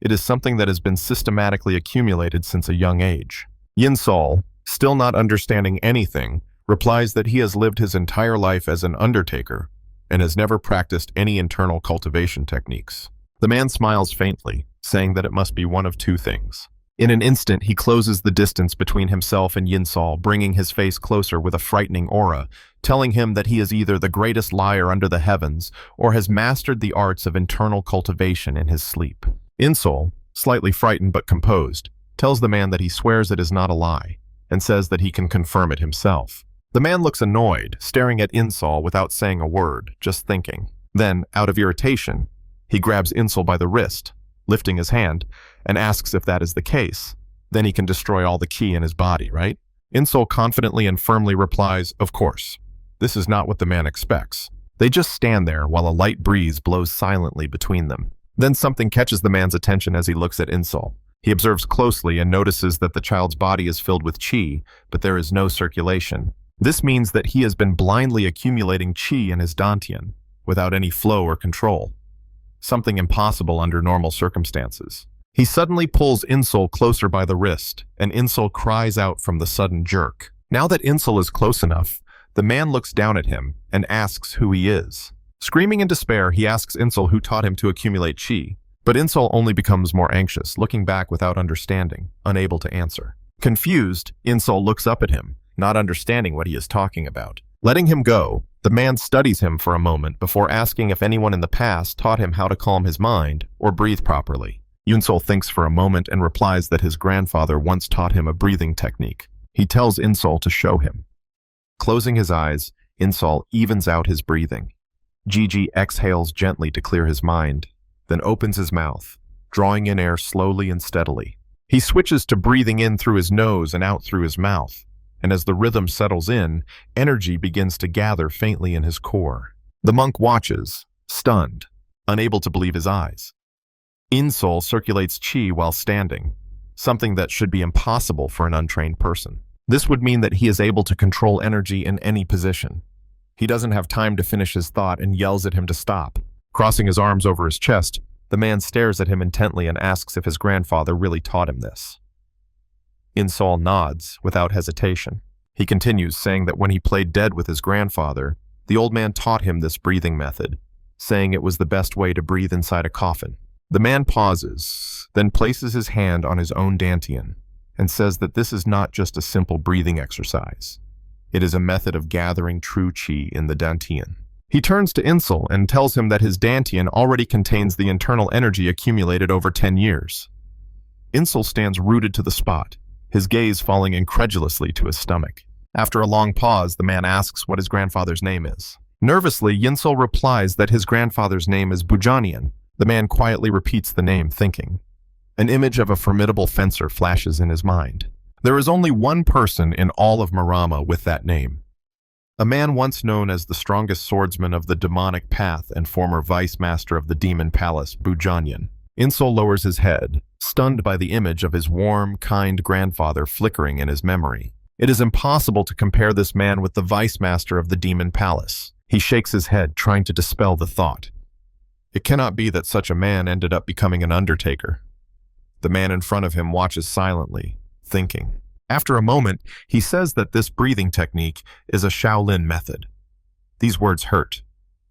It is something that has been systematically accumulated since a young age. Insol, still not understanding anything, replies that he has lived his entire life as an undertaker and has never practiced any internal cultivation techniques. The man smiles faintly, saying that it must be one of two things. In an instant, he closes the distance between himself and Insol, bringing his face closer with a frightening aura, telling him that he is either the greatest liar under the heavens or has mastered the arts of internal cultivation in his sleep. Insol, slightly frightened but composed, tells the man that he swears it is not a lie, and says that he can confirm it himself. The man looks annoyed, staring at Insol without saying a word, just thinking. Then, out of irritation, he grabs Insol by the wrist, lifting his hand, and asks if that is the case. Then he can destroy all the ki in his body, right? Insol confidently and firmly replies, "Of course." This is not what the man expects. They just stand there while a light breeze blows silently between them. Then something catches the man's attention as he looks at Insol. He observes closely and notices that the child's body is filled with chi, but there is no circulation. This means that he has been blindly accumulating chi in his dantian, without any flow or control. Something impossible under normal circumstances. He suddenly pulls Insol closer by the wrist, and Insol cries out from the sudden jerk. Now that Insol is close enough, the man looks down at him and asks who he is. Screaming in despair, he asks Insol who taught him to accumulate chi, but Insol only becomes more anxious, looking back without understanding, unable to answer. Confused, Insol looks up at him, not understanding what he is talking about. Letting him go, the man studies him for a moment before asking if anyone in the past taught him how to calm his mind or breathe properly. Insol thinks for a moment and replies that his grandfather once taught him a breathing technique. He tells Insol to show him. Closing his eyes, Insol evens out his breathing. Gigi exhales gently to clear his mind, then opens his mouth, drawing in air slowly and steadily. He switches to breathing in through his nose and out through his mouth, and as the rhythm settles in, energy begins to gather faintly in his core. The monk watches, stunned, unable to believe his eyes. In-soul circulates qi while standing, something that should be impossible for an untrained person. This would mean that he is able to control energy in any position. He doesn't have time to finish his thought and yells at him to stop. Crossing his arms over his chest, the man stares at him intently and asks if his grandfather really taught him this. In-soul nods without hesitation. He continues, saying that when he played dead with his grandfather, the old man taught him this breathing method, saying it was the best way to breathe inside a coffin. The man pauses, then places his hand on his own dantian, and says that this is not just a simple breathing exercise. It is a method of gathering true qi in the dantian. He turns to In-soul and tells him that his dantian already contains the internal energy accumulated over 10 years. In-soul stands rooted to the spot, his gaze falling incredulously to his stomach. After a long pause, the man asks what his grandfather's name is. Nervously, In-soul replies that his grandfather's name is Bujanian. The man quietly repeats the name, thinking. An image of a formidable fencer flashes in his mind. There is only one person in all of Marama with that name. A man once known as the strongest swordsman of the demonic path and former vice master of the demon palace, Bujanian. In-soul lowers his head, stunned by the image of his warm, kind grandfather flickering in his memory. It is impossible to compare this man with the vice master of the demon palace. He shakes his head, trying to dispel the thought. It cannot be that such a man ended up becoming an undertaker. The man in front of him watches silently, thinking. After a moment, he says that this breathing technique is a Shaolin method. These words hurt.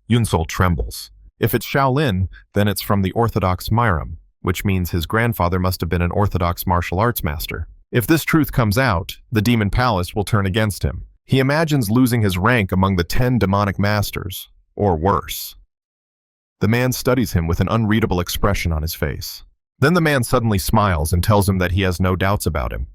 In-soul trembles. If it's Shaolin, then it's from the orthodox Murim, which means his grandfather must have been an orthodox martial arts master. If this truth comes out, the demon palace will turn against him. He imagines losing his rank among the 10 demonic masters, or worse. The man studies him with an unreadable expression on his face. Then the man suddenly smiles and tells him that he has no doubts about him.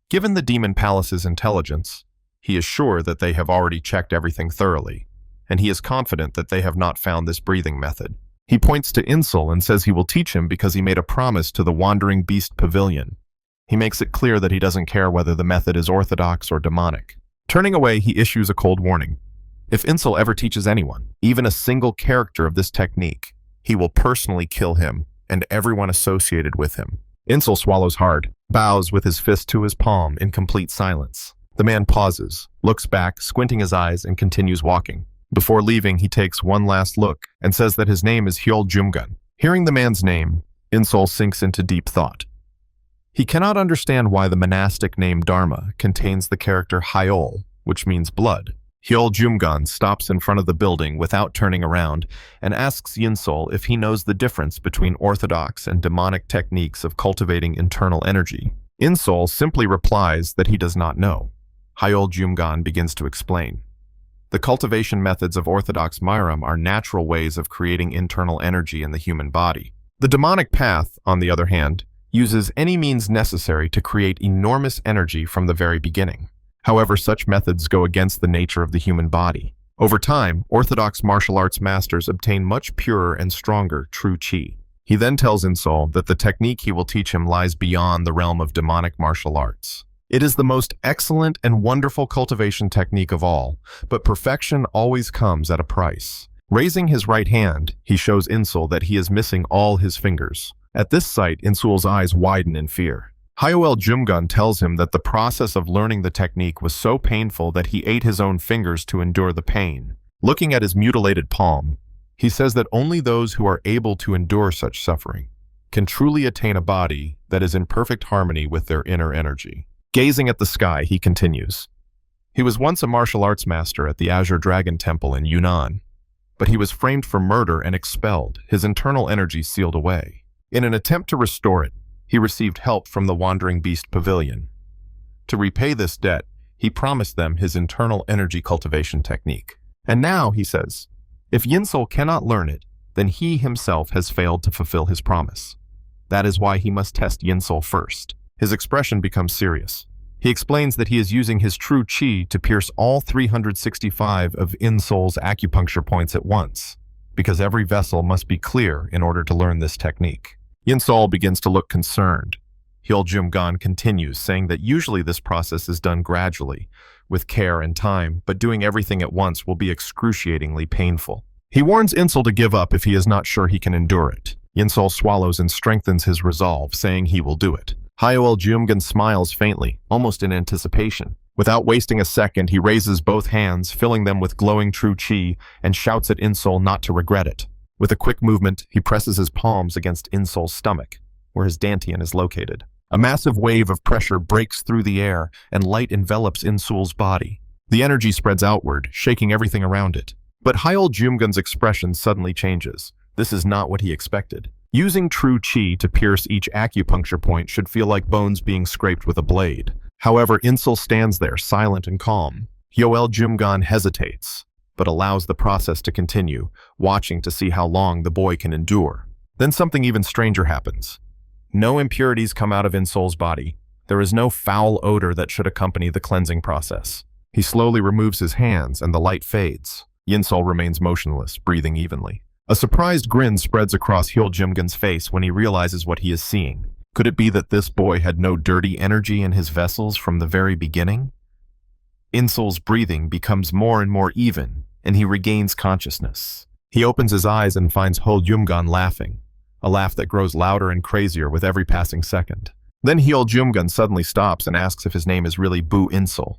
Given the demon palace's intelligence, he is sure that they have already checked everything thoroughly, and he is confident that they have not found this breathing method. He points to In-soul and says he will teach him because he made a promise to the Wandering Beast Pavilion. He makes it clear that he doesn't care whether the method is orthodox or demonic. Turning away, he issues a cold warning. If In-soul ever teaches anyone, even a single character of this technique, he will personally kill him and everyone associated with him. In-soul swallows hard, bows with his fist to his palm in complete silence. The man pauses, looks back, squinting his eyes, and continues walking. Before leaving, he takes one last look and says that his name is Hyol Jumgun. Hearing the man's name, In-soul sinks into deep thought. He cannot understand why the monastic name Dharma contains the character Hyol, which means blood. Hyol Jumgun stops in front of the building without turning around and asks In-soul if he knows the difference between orthodox and demonic techniques of cultivating internal energy. In-soul simply replies that he does not know. Hyol Jumgun begins to explain. The cultivation methods of orthodox Murim are natural ways of creating internal energy in the human body. The demonic path, on the other hand, uses any means necessary to create enormous energy from the very beginning. However, such methods go against the nature of the human body. Over time, orthodox martial arts masters obtain much purer and stronger true qi. He then tells In-soul that the technique he will teach him lies beyond the realm of demonic martial arts. It is the most excellent and wonderful cultivation technique of all, but perfection always comes at a price. Raising his right hand, he shows In-soul that he is missing all his fingers. At this sight, In-soul's eyes widen in fear. Hyol Jumgun tells him that the process of learning the technique was so painful that he ate his own fingers to endure the pain. Looking at his mutilated palm, he says that only those who are able to endure such suffering can truly attain a body that is in perfect harmony with their inner energy. Gazing at the sky, he continues. He was once a martial arts master at the Azure Dragon Temple in Yunnan, but he was framed for murder and expelled, his internal energy sealed away. In an attempt to restore it, he received help from the Wandering Beast Pavilion. To repay this debt, he promised them his internal energy cultivation technique. And now, he says, if In-soul cannot learn it, then he himself has failed to fulfill his promise. That is why he must test In-soul first. His expression becomes serious. He explains that he is using his true qi to pierce all 365 of In-soul's acupuncture points at once, because every vessel must be clear in order to learn this technique. In-soul begins to look concerned. Hyul-jum-gon continues, saying that usually this process is done gradually, with care and time, but doing everything at once will be excruciatingly painful. He warns Insol to give up if he is not sure he can endure it. Insol swallows and strengthens his resolve, saying he will do it. Hyul-jum-gon smiles faintly, almost in anticipation. Without wasting a second, he raises both hands, filling them with glowing true chi, and shouts at Insol not to regret it. With a quick movement, he presses his palms against Insol's stomach, where his dantian is located. A massive wave of pressure breaks through the air, and light envelops Insol's body. The energy spreads outward, shaking everything around it. But Hyul-jum-gon's expression suddenly changes. This is not what he expected. Using true chi to pierce each acupuncture point should feel like bones being scraped with a blade. However, Insol stands there, silent and calm. Hyul-jum-gon hesitates, but allows the process to continue, watching to see how long the boy can endure. Then something even stranger happens. No impurities come out of Insol's body. There is no foul odor that should accompany the cleansing process. He slowly removes his hands, and the light fades. Insol remains motionless, breathing evenly. A surprised grin spreads across Hyul-jum-gon's face when he realizes what he is seeing. Could it be that this boy had no dirty energy in his vessels from the very beginning? Insol's breathing becomes more and more even, and he regains consciousness. He opens his eyes and finds Hyul-jum-gon laughing, a laugh that grows louder and crazier with every passing second. Then Hyul-jum-gon suddenly stops and asks if his name is really Bu Insol.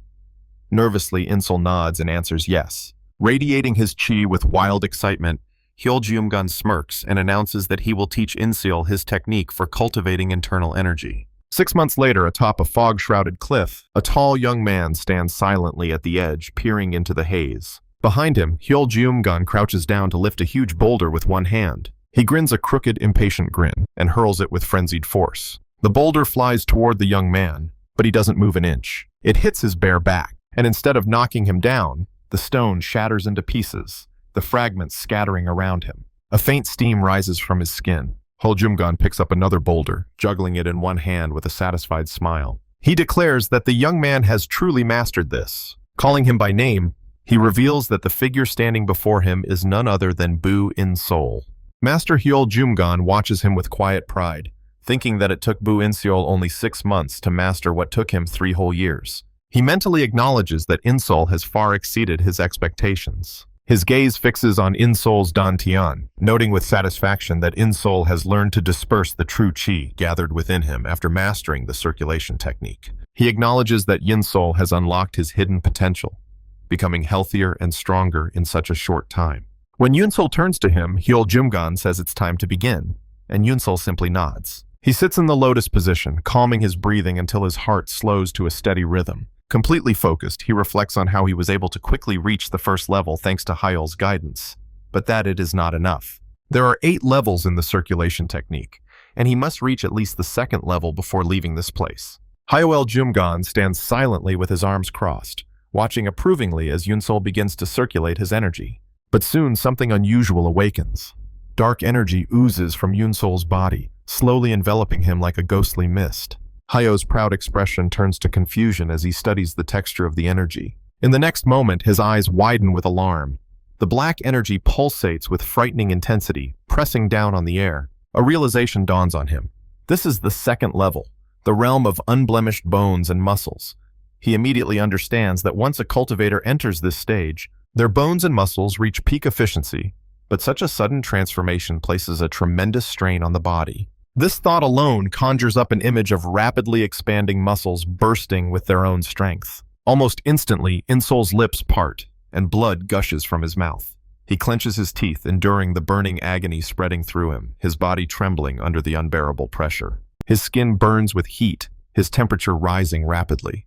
Nervously, Insol nods and answers yes. Radiating his chi with wild excitement, Hyul-jum-gon smirks and announces that he will teach Insol his technique for cultivating internal energy. 6 months later, atop a fog-shrouded cliff, a tall young man stands silently at the edge, peering into the haze. Behind him, Hyul-jum-gon crouches down to lift a huge boulder with one hand. He grins a crooked, impatient grin and hurls it with frenzied force. The boulder flies toward the young man, but he doesn't move an inch. It hits his bare back, and instead of knocking him down, the stone shatters into pieces, the fragments scattering around him. A faint steam rises from his skin. Hyul-jum-gon picks up another boulder, juggling it in one hand with a satisfied smile. He declares that the young man has truly mastered this. Calling him by name, he reveals that the figure standing before him is none other than Bu Insol. Master Hyul-jum-gon watches him with quiet pride, thinking that it took Bu Insol only 6 months to master what took him 3 whole years. He mentally acknowledges that Insol has far exceeded his expectations. His gaze fixes on Insol's dantian, noting with satisfaction that Insol has learned to disperse the true chi gathered within him after mastering the circulation technique. He acknowledges that Insol has unlocked his hidden potential, becoming healthier and stronger in such a short time. When Insol turns to him, Hyul-jum-gon says it's time to begin, and Insol simply nods. He sits in the lotus position, calming his breathing until his heart slows to a steady rhythm. Completely focused, he reflects on how he was able to quickly reach the first level thanks to Hyul's guidance, but that it is not enough. There are 8 levels in the circulation technique, and he must reach at least the 2nd level before leaving this place. Hyul-jum-gon stands silently with his arms crossed, watching approvingly as Insol begins to circulate his energy. But soon something unusual awakens. Dark energy oozes from Insol's body, slowly enveloping him like a ghostly mist. Hyul's proud expression turns to confusion as he studies the texture of the energy. In the next moment, his eyes widen with alarm. The black energy pulsates with frightening intensity, pressing down on the air. A realization dawns on him. This is the 2nd level, the realm of unblemished bones and muscles. He immediately understands that once a cultivator enters this stage, their bones and muscles reach peak efficiency, but such a sudden transformation places a tremendous strain on the body. This thought alone conjures up an image of rapidly expanding muscles bursting with their own strength. Almost instantly, Insol's lips part, and blood gushes from his mouth. He clenches his teeth, enduring the burning agony spreading through him, his body trembling under the unbearable pressure. His skin burns with heat, his temperature rising rapidly.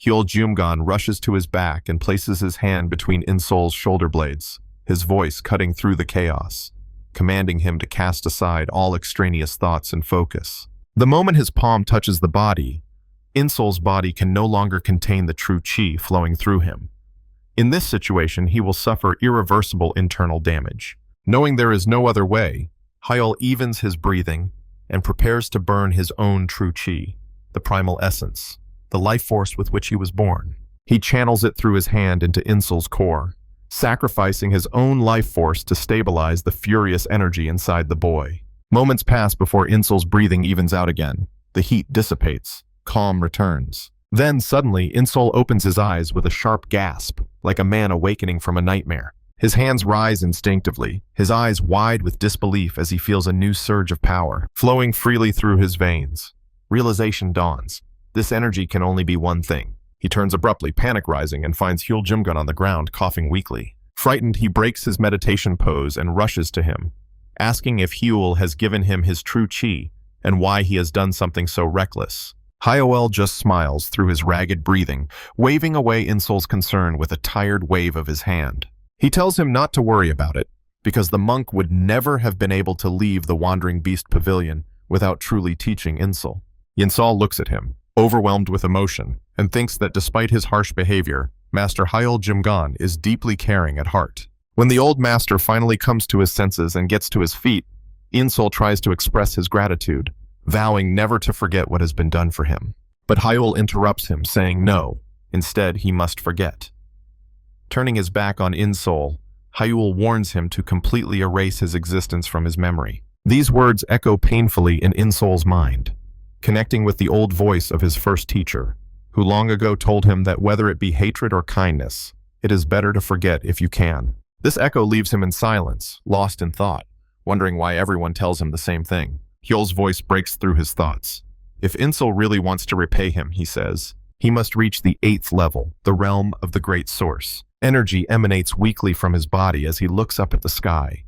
Hyul-jum-gon rushes to his back and places his hand between Insol's shoulder blades, his voice cutting through the chaos, commanding him to cast aside all extraneous thoughts and focus. The moment his palm touches the body, Insol's body can no longer contain the true chi flowing through him. In this situation, he will suffer irreversible internal damage. Knowing there is no other way, Hyul evens his breathing and prepares to burn his own true chi, the primal essence, the life force with which he was born. He channels it through his hand into Insol's core, sacrificing his own life force to stabilize the furious energy inside the boy. Moments pass before Insol's breathing evens out again. The heat dissipates. Calm returns. Then, suddenly, Insol opens his eyes with a sharp gasp, like a man awakening from a nightmare. His hands rise instinctively, his eyes wide with disbelief as he feels a new surge of power, flowing freely through his veins. Realization dawns. This energy can only be one thing. He turns abruptly, panic rising, and finds Hyul Jimgun on the ground, coughing weakly. Frightened, he breaks his meditation pose and rushes to him, asking if Hyul has given him his true chi and why he has done something so reckless. Hyoel just smiles through his ragged breathing, waving away Insol's concern with a tired wave of his hand. He tells him not to worry about it, because the monk would never have been able to leave the Wandering Beast Pavilion without truly teaching Insol. Yinsol looks at him, overwhelmed with emotion, and thinks that despite his harsh behavior, Master Hyul Jimgan is deeply caring at heart. When the old master finally comes to his senses and gets to his feet, Insol tries to express his gratitude, vowing never to forget what has been done for him. But Hyul interrupts him, saying no, instead he must forget. Turning his back on Insol, Hyul warns him to completely erase his existence from his memory. These words echo painfully in Insol's mind, connecting with the old voice of his first teacher, who long ago told him that whether it be hatred or kindness, it is better to forget if you can. This echo leaves him in silence, lost in thought, wondering why everyone tells him the same thing. Hyul's voice breaks through his thoughts. If Insol really wants to repay him, he says, he must reach the 8th level, the realm of the Great Source. Energy emanates weakly from his body as he looks up at the sky,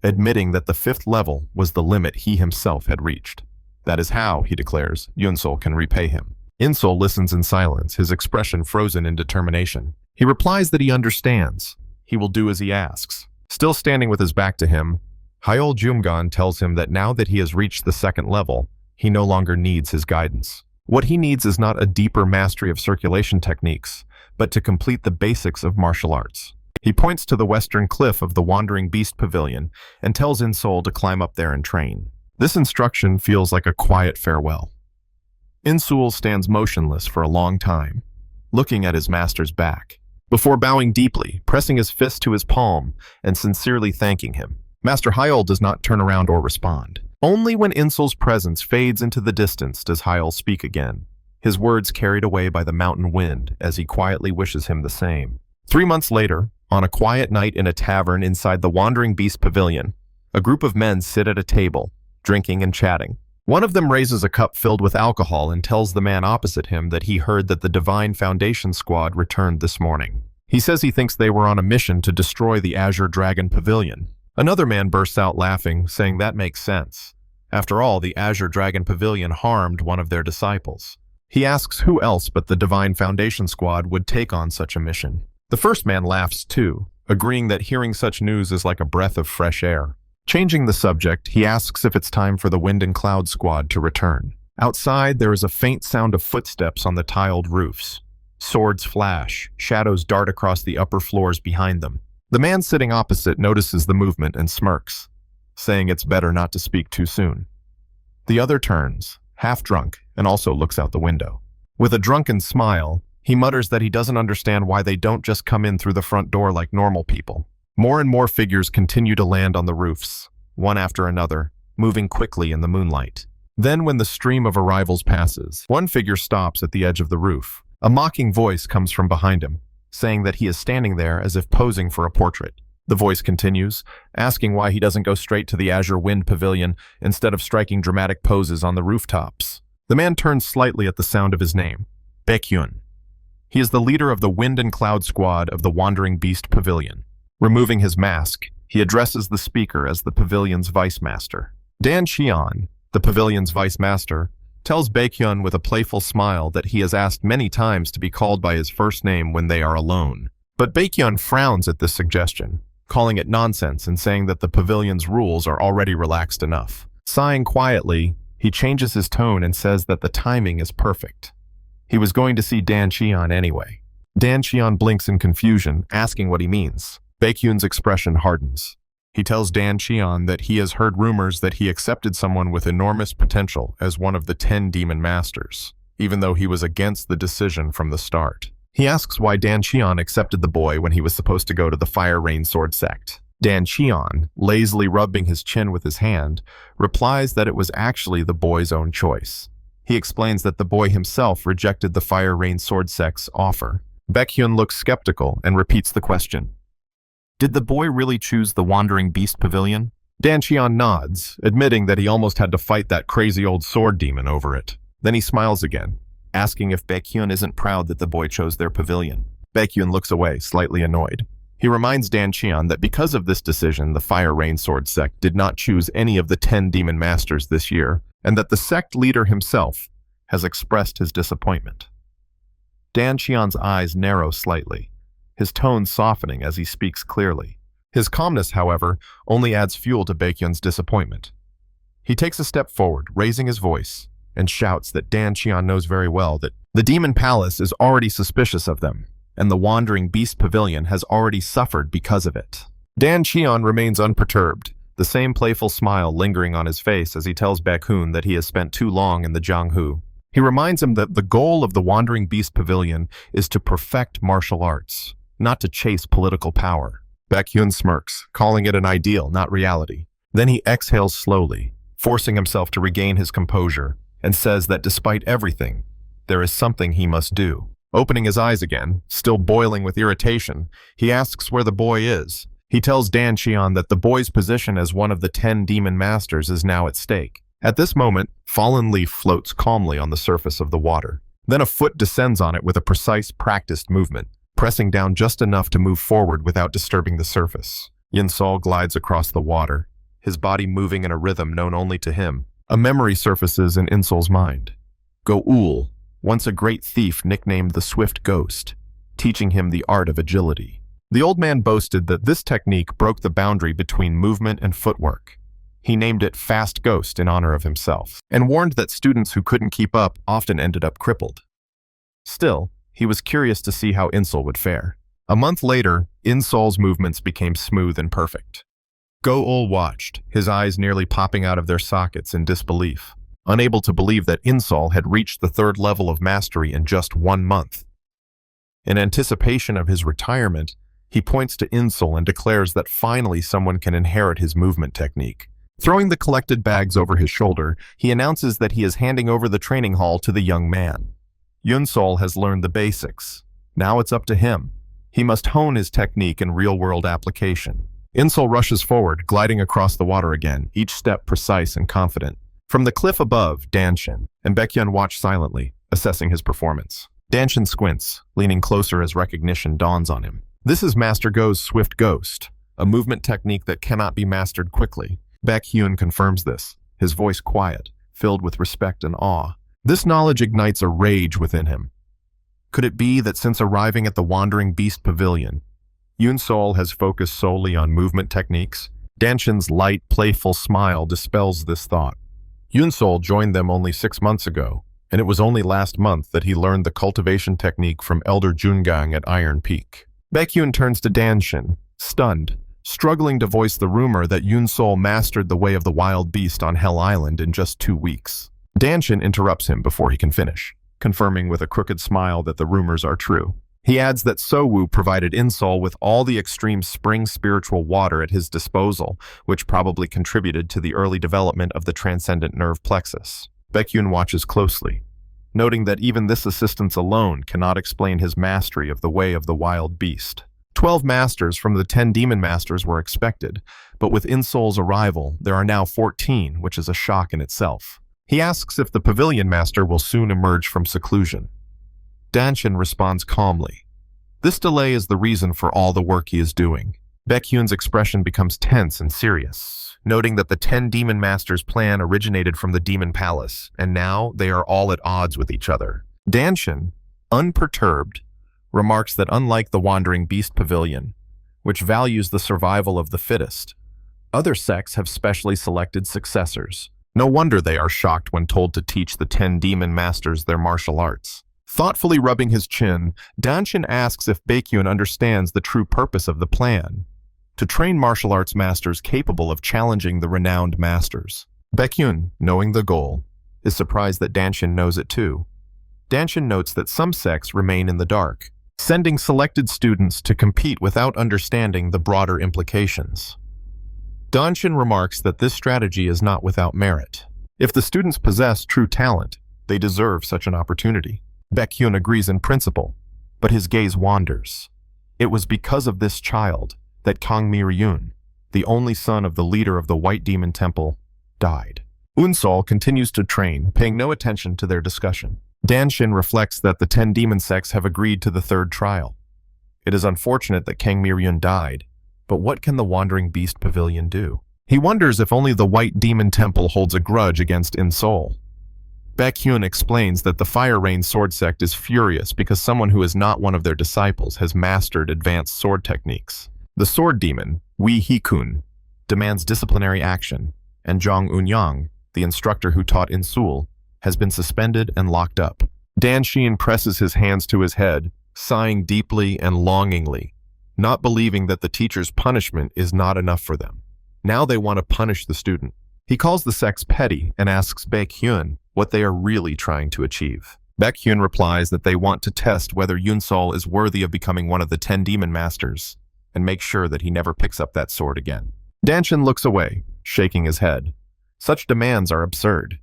admitting that the 5th level was the limit he himself had reached. That is how, he declares, Yunsol can repay him. Insol listens in silence, his expression frozen in determination. He replies that he understands. He will do as he asks. Still standing with his back to him, Hyul Jumgan tells him that now that he has reached the 2nd level, he no longer needs his guidance. What he needs is not a deeper mastery of circulation techniques, but to complete the basics of martial arts. He points to the western cliff of the Wandering Beast Pavilion and tells Insol to climb up there and train. This instruction feels like a quiet farewell. Insol stands motionless for a long time, looking at his master's back, before bowing deeply, pressing his fist to his palm, and sincerely thanking him. Master Hyul does not turn around or respond. Only when Insol's presence fades into the distance does Hyul speak again, his words carried away by the mountain wind as he quietly wishes him the same. 3 months later, on a quiet night in a tavern inside the Wandering Beast Pavilion, a group of men sit at a table, drinking and chatting. One of them raises a cup filled with alcohol and tells the man opposite him that he heard that the Divine Foundation Squad returned this morning. He says he thinks they were on a mission to destroy the Azure Dragon Pavilion. Another man bursts out laughing, saying that makes sense. After all, the Azure Dragon Pavilion harmed one of their disciples. He asks who else but the Divine Foundation Squad would take on such a mission. The first man laughs too, agreeing that hearing such news is like a breath of fresh air. Changing the subject, he asks if it's time for the Wind and Cloud Squad to return. Outside, there is a faint sound of footsteps on the tiled roofs. Swords flash, shadows dart across the upper floors behind them. The man sitting opposite notices the movement and smirks, saying it's better not to speak too soon. The other turns, half drunk, and also looks out the window. With a drunken smile, he mutters that he doesn't understand why they don't just come in through the front door like normal people. More and more figures continue to land on the roofs, one after another, moving quickly in the moonlight. Then when the stream of arrivals passes, one figure stops at the edge of the roof. A mocking voice comes from behind him, saying that he is standing there as if posing for a portrait. The voice continues, asking why he doesn't go straight to the Azure Wind Pavilion instead of striking dramatic poses on the rooftops. The man turns slightly at the sound of his name, Baekhyun. He is the leader of the Wind and Cloud Squad of the Wandering Beast Pavilion. Removing his mask, he addresses the speaker as the pavilion's vice master. Dan Xian, the pavilion's vice master, tells Baekhyun with a playful smile that he has asked many times to be called by his first name when they are alone. But Baekhyun frowns at this suggestion, calling it nonsense and saying that the pavilion's rules are already relaxed enough. Sighing quietly, he changes his tone and says that the timing is perfect. He was going to see Dan Xian anyway. Dan Xian blinks in confusion, asking what he means. Baekhyun's expression hardens. He tells Dan Xian that he has heard rumors that he accepted someone with enormous potential as one of the 10 demon masters, even though he was against the decision from the start. He asks why Dan Xian accepted the boy when he was supposed to go to the Fire Rain Sword sect. Dan Xian, lazily rubbing his chin with his hand, replies that it was actually the boy's own choice. He explains that the boy himself rejected the Fire Rain Sword Sect's offer. Baekhyun looks skeptical and repeats the question. Did the boy really choose the Wandering Beast Pavilion? Dan Qian nods, admitting that he almost had to fight that crazy old sword demon over it. Then he smiles again, asking if Baekhyun isn't proud that the boy chose their pavilion. Baekhyun looks away, slightly annoyed. He reminds Dan Qian that because of this decision, the Fire Rain Sword Sect did not choose any of the 10 demon masters this year, and that the sect leader himself has expressed his disappointment. Dan Qian's eyes narrow slightly, his tone softening as he speaks clearly. His calmness, however, only adds fuel to Baekhyun's disappointment. He takes a step forward, raising his voice, and shouts that Dan Qian knows very well that the Demon Palace is already suspicious of them, and the Wandering Beast Pavilion has already suffered because of it. Dan Qian remains unperturbed, the same playful smile lingering on his face as he tells Baekhyun that he has spent too long in the Jianghu. He reminds him that the goal of the Wandering Beast Pavilion is to perfect martial arts, not to chase political power. Baekhyun smirks, calling it an ideal, not reality. Then he exhales slowly, forcing himself to regain his composure, and says that despite everything, there is something he must do. Opening his eyes again, still boiling with irritation, he asks where the boy is. He tells Dan Qian that the boy's position as one of the 10 demon masters is now at stake. At this moment, Fallen Leaf floats calmly on the surface of the water. Then a foot descends on it with a precise, practiced movement, pressing down just enough to move forward without disturbing the surface. Yin Sol glides across the water, his body moving in a rhythm known only to him. A memory surfaces in Insol's mind. Go'ul, once a great thief nicknamed the Swift Ghost, teaching him the art of agility. The old man boasted that this technique broke the boundary between movement and footwork. He named it Fast Ghost in honor of himself, and warned that students who couldn't keep up often ended up crippled. Still, he was curious to see how Insol would fare. A month later, Insol's movements became smooth and perfect. Go'ul watched, his eyes nearly popping out of their sockets in disbelief, unable to believe that Insol had reached the 3rd level of mastery in just 1 month. In anticipation of his retirement, he points to Insol and declares that finally someone can inherit his movement technique. Throwing the collected bags over his shoulder, he announces that he is handing over the training hall to the young man. Yunsol has learned the basics. Now it's up to him. He must hone his technique in real-world application. Insol rushes forward, gliding across the water again, each step precise and confident. From the cliff above, Danshin and Baekhyun watch silently, assessing his performance. Danshin squints, leaning closer as recognition dawns on him. This is Master Go's Swift Ghost, a movement technique that cannot be mastered quickly. Baekhyun confirms this, his voice quiet, filled with respect and awe. This knowledge ignites a rage within him. Could it be that since arriving at the Wandering Beast Pavilion, Yunsol has focused solely on movement techniques? Danshin's light, playful smile dispels this thought. Yunsol joined them only 6 months ago, and it was only last month that he learned the cultivation technique from Elder Jungang at Iron Peak. Baekhyun turns to Danshin, stunned, struggling to voice the rumor that Yunsol mastered the way of the wild beast on Hell Island in just 2 weeks. Danshin interrupts him before he can finish, confirming with a crooked smile that the rumors are true. He adds that Sowu provided Insol with all the extreme spring spiritual water at his disposal, which probably contributed to the early development of the transcendent nerve plexus. Baekhyun watches closely, noting that even this assistance alone cannot explain his mastery of the way of the wild beast. 12 masters from the 10 demon masters were expected, but with Insol's arrival, there are now 14, which is a shock in itself. He asks if the pavilion master will soon emerge from seclusion. Danshin responds calmly. This delay is the reason for all the work he is doing. Baekhyun's expression becomes tense and serious, noting that the 10 demon masters' plan originated from the demon palace, and now they are all at odds with each other. Danshin, unperturbed, remarks that unlike the Wandering Beast Pavilion, which values the survival of the fittest, other sects have specially selected successors. No wonder they are shocked when told to teach the 10 demon masters their martial arts. Thoughtfully rubbing his chin, Danshin asks if Baekhyun understands the true purpose of the plan: to train martial arts masters capable of challenging the renowned masters. Baekhyun, knowing the goal, is surprised that Danshin knows it too. Danshin notes that some sects remain in the dark, sending selected students to compete without understanding the broader implications. Danshin remarks that this strategy is not without merit. If the students possess true talent, They deserve such an opportunity. Baekhyun agrees in principle, but his gaze wanders. It was because of this child that Kang Mi-ryun, the only son of the leader of the White Demon Temple, died. Unsol continues to train, paying no attention to their discussion. Danshin reflects that the 10 Demon Sects have agreed to the third trial. It is unfortunate that Kang Mi-ryun died, but what can the Wandering Beast Pavilion do? He wonders if only the White Demon Temple holds a grudge against Unsol. Baekhyun explains that the Fire Rain Sword Sect is furious because someone who is not one of their disciples has mastered advanced sword techniques. The sword demon, Wee Hee-kun, demands disciplinary action, and Jong Eun-yang, the instructor who taught Insul, has been suspended and locked up. Dan Shein presses his hands to his head, sighing deeply and longingly, not believing that the teacher's punishment is not enough for them. Now they want to punish the student. He calls the sects petty and asks Baekhyun what they are really trying to achieve. Baekhyun replies that they want to test whether Unsol is worthy of becoming one of the 10 demon masters and make sure that he never picks up that sword again. Danshin looks away, shaking his head. Such demands are absurd.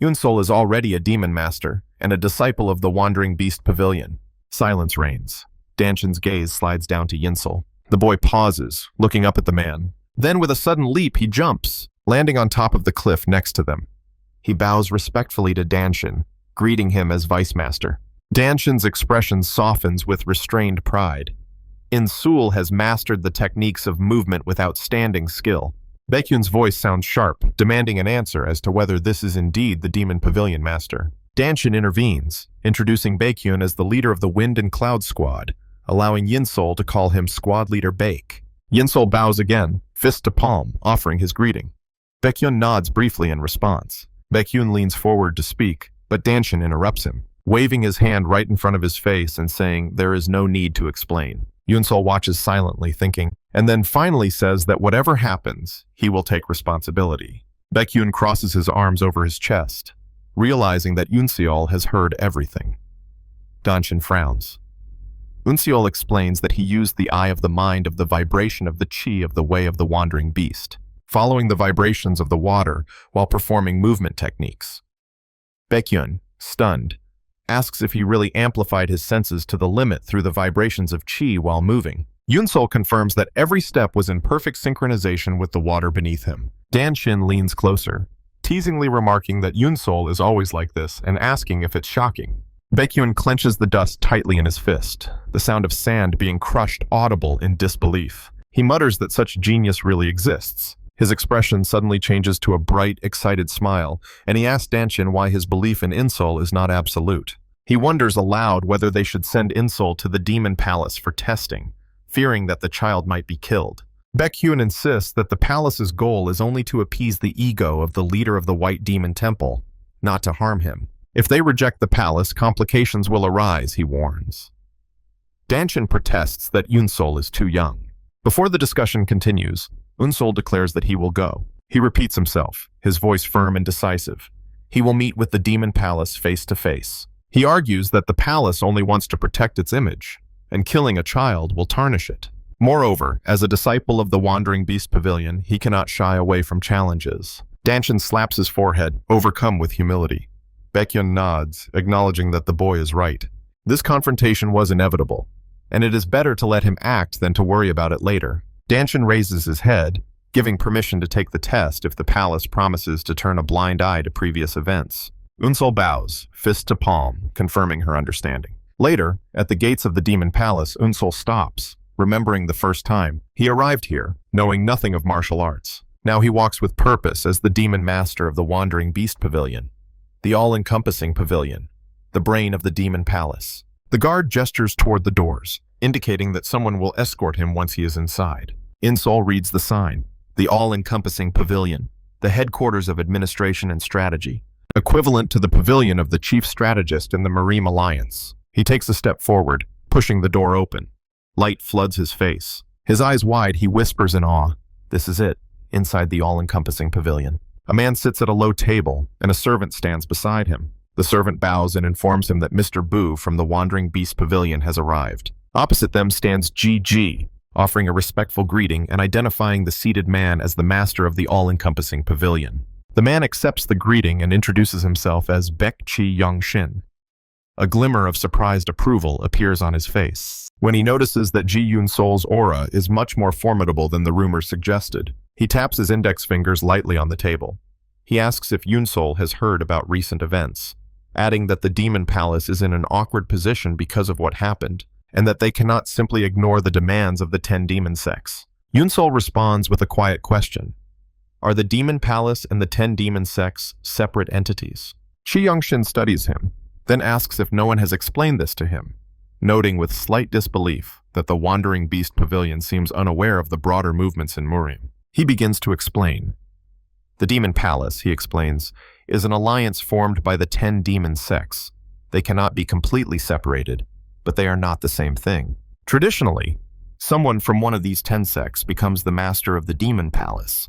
Unsol is already a demon master and a disciple of the Wandering Beast Pavilion. Silence reigns. Danshin's gaze slides down to Unsol. The boy pauses, looking up at the man. Then with a sudden leap, he jumps, landing on top of the cliff next to them. He bows respectfully to Danshin, greeting him as Vice Master. Danshin's expression softens with restrained pride. Insul has mastered the techniques of movement with outstanding skill. Baekhyun's voice sounds sharp, demanding an answer as to whether this is indeed the Demon Pavilion Master. Danshin intervenes, introducing Baekhyun as the leader of the Wind and Cloud Squad, allowing Unsol to call him Squad Leader Baek. Unsol bows again, fist to palm, offering his greeting. Baekhyun nods briefly in response. Baekhyun leans forward to speak, but Danshin interrupts him, waving his hand right in front of his face and saying there is no need to explain. Unsol watches silently, thinking, and then finally says that whatever happens, he will take responsibility. Baekhyun crosses his arms over his chest, realizing that Unsol has heard everything. Danshin frowns. Unsol explains that he used the eye of the mind of the vibration of the chi of the way of the wandering beast, following the vibrations of the water while performing movement techniques. Baekhyun, stunned, asks if he really amplified his senses to the limit through the vibrations of chi while moving. Unsol confirms that every step was in perfect synchronization with the water beneath him. Danshin leans closer, teasingly remarking that Unsol is always like this and asking if it's shocking. Baekhyun clenches the dust tightly in his fist, the sound of sand being crushed audible in disbelief. He mutters that such genius really exists. His expression suddenly changes to a bright, excited smile, and he asks Danshin why his belief in Unsol is not absolute. He wonders aloud whether they should send Unsol to the Demon Palace for testing, fearing that the child might be killed. Baekhyun insists that the palace's goal is only to appease the ego of the leader of the White Demon Temple, not to harm him. If they reject the palace, complications will arise, he warns. Danshin protests that Unsol is too young. Before the discussion continues, Unsol declares that he will go. He repeats himself, his voice firm and decisive. He will meet with the Demon Palace face to face. He argues that the palace only wants to protect its image, and killing a child will tarnish it. Moreover, as a disciple of the Wandering Beast Pavilion, he cannot shy away from challenges. Danshin slaps his forehead, overcome with humility. Baekhyun nods, acknowledging that the boy is right. This confrontation was inevitable, and it is better to let him act than to worry about it later. Danshin raises his head, giving permission to take the test if the palace promises to turn a blind eye to previous events. Unsol bows, fist to palm, confirming her understanding. Later, at the gates of the Demon Palace, Unsol stops, remembering the first time he arrived here, knowing nothing of martial arts. Now he walks with purpose as the Demon Master of the Wandering Beast Pavilion, the all-encompassing pavilion, the brain of the Demon Palace. The guard gestures toward the doors, indicating that someone will escort him once he is inside. Unsol reads the sign, the all-encompassing pavilion, the headquarters of administration and strategy, equivalent to the pavilion of the chief strategist in the Murim Alliance. He takes a step forward, pushing the door open. Light floods his face. His eyes wide, he whispers in awe, "This is it," inside the all-encompassing pavilion. A man sits at a low table, and a servant stands beside him. The servant bows and informs him that Mr. Boo from the Wandering Beast Pavilion has arrived. Opposite them stands GG, offering a respectful greeting and identifying the seated man as the master of the all-encompassing pavilion. The man accepts the greeting and introduces himself as Baek Chi-young-shin. A glimmer of surprised approval appears on his face when he notices that Ji Yun-sol's aura is much more formidable than the rumors suggested. He taps his index fingers lightly on the table. He asks if Yun-sol has heard about recent events, adding that the Demon Palace is in an awkward position because of what happened, and that they cannot simply ignore the demands of the 10 Demon Sects. Yun-sol responds with a quiet question. Are the Demon Palace and the 10 Demon Sects separate entities? Chi-young-shin studies him, then asks if no one has explained this to him, noting with slight disbelief that the Wandering Beast Pavilion seems unaware of the broader movements in Murim. He begins to explain. The Demon Palace, he explains, is an alliance formed by the 10 Demon Sects. They cannot be completely separated, but they are not the same thing. Traditionally, someone from one of these 10 sects becomes the master of the Demon Palace,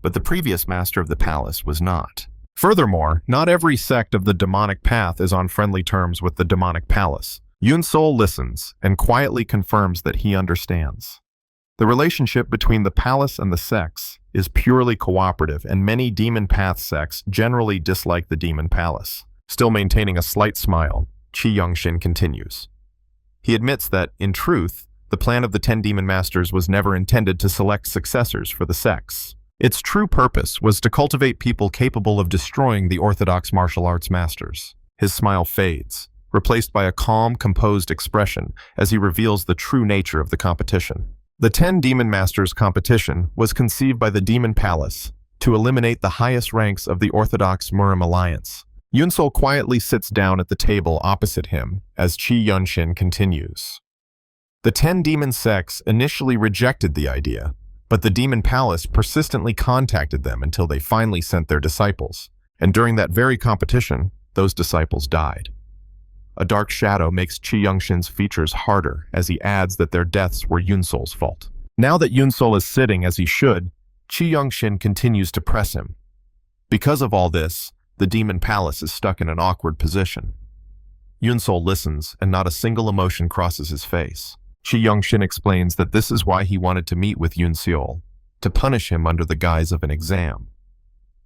but the previous master of the palace was not. Furthermore, not every sect of the demonic path is on friendly terms with the demonic palace. Yun-sol listens and quietly confirms that he understands. The relationship between the palace and the sects is purely cooperative, and many demon path sects generally dislike the demon palace. Still maintaining a slight smile, Chi-young-shin continues. He admits that, in truth, the plan of the 10 demon masters was never intended to select successors for the sects. Its true purpose was to cultivate people capable of destroying the orthodox martial arts masters. His smile fades, replaced by a calm, composed expression as he reveals the true nature of the competition. The 10 Demon Masters competition was conceived by the Demon Palace to eliminate the highest ranks of the orthodox Murim alliance. Yun-sol quietly sits down at the table opposite him as Chi-young-shin continues. The 10 Demon Sects initially rejected the idea, but the Demon Palace persistently contacted them until they finally sent their disciples, and during that very competition, those disciples died. A dark shadow makes Chi-young-shin's features harder as he adds that their deaths were Yun-sol's fault. Now that Yun-sol is sitting as he should, Chi-young-shin continues to press him. Because of all this, the Demon Palace is stuck in an awkward position. Yun-sol listens, and not a single emotion crosses his face. Chi-young-shin explains that this is why he wanted to meet with Yun-sol, to punish him under the guise of an exam.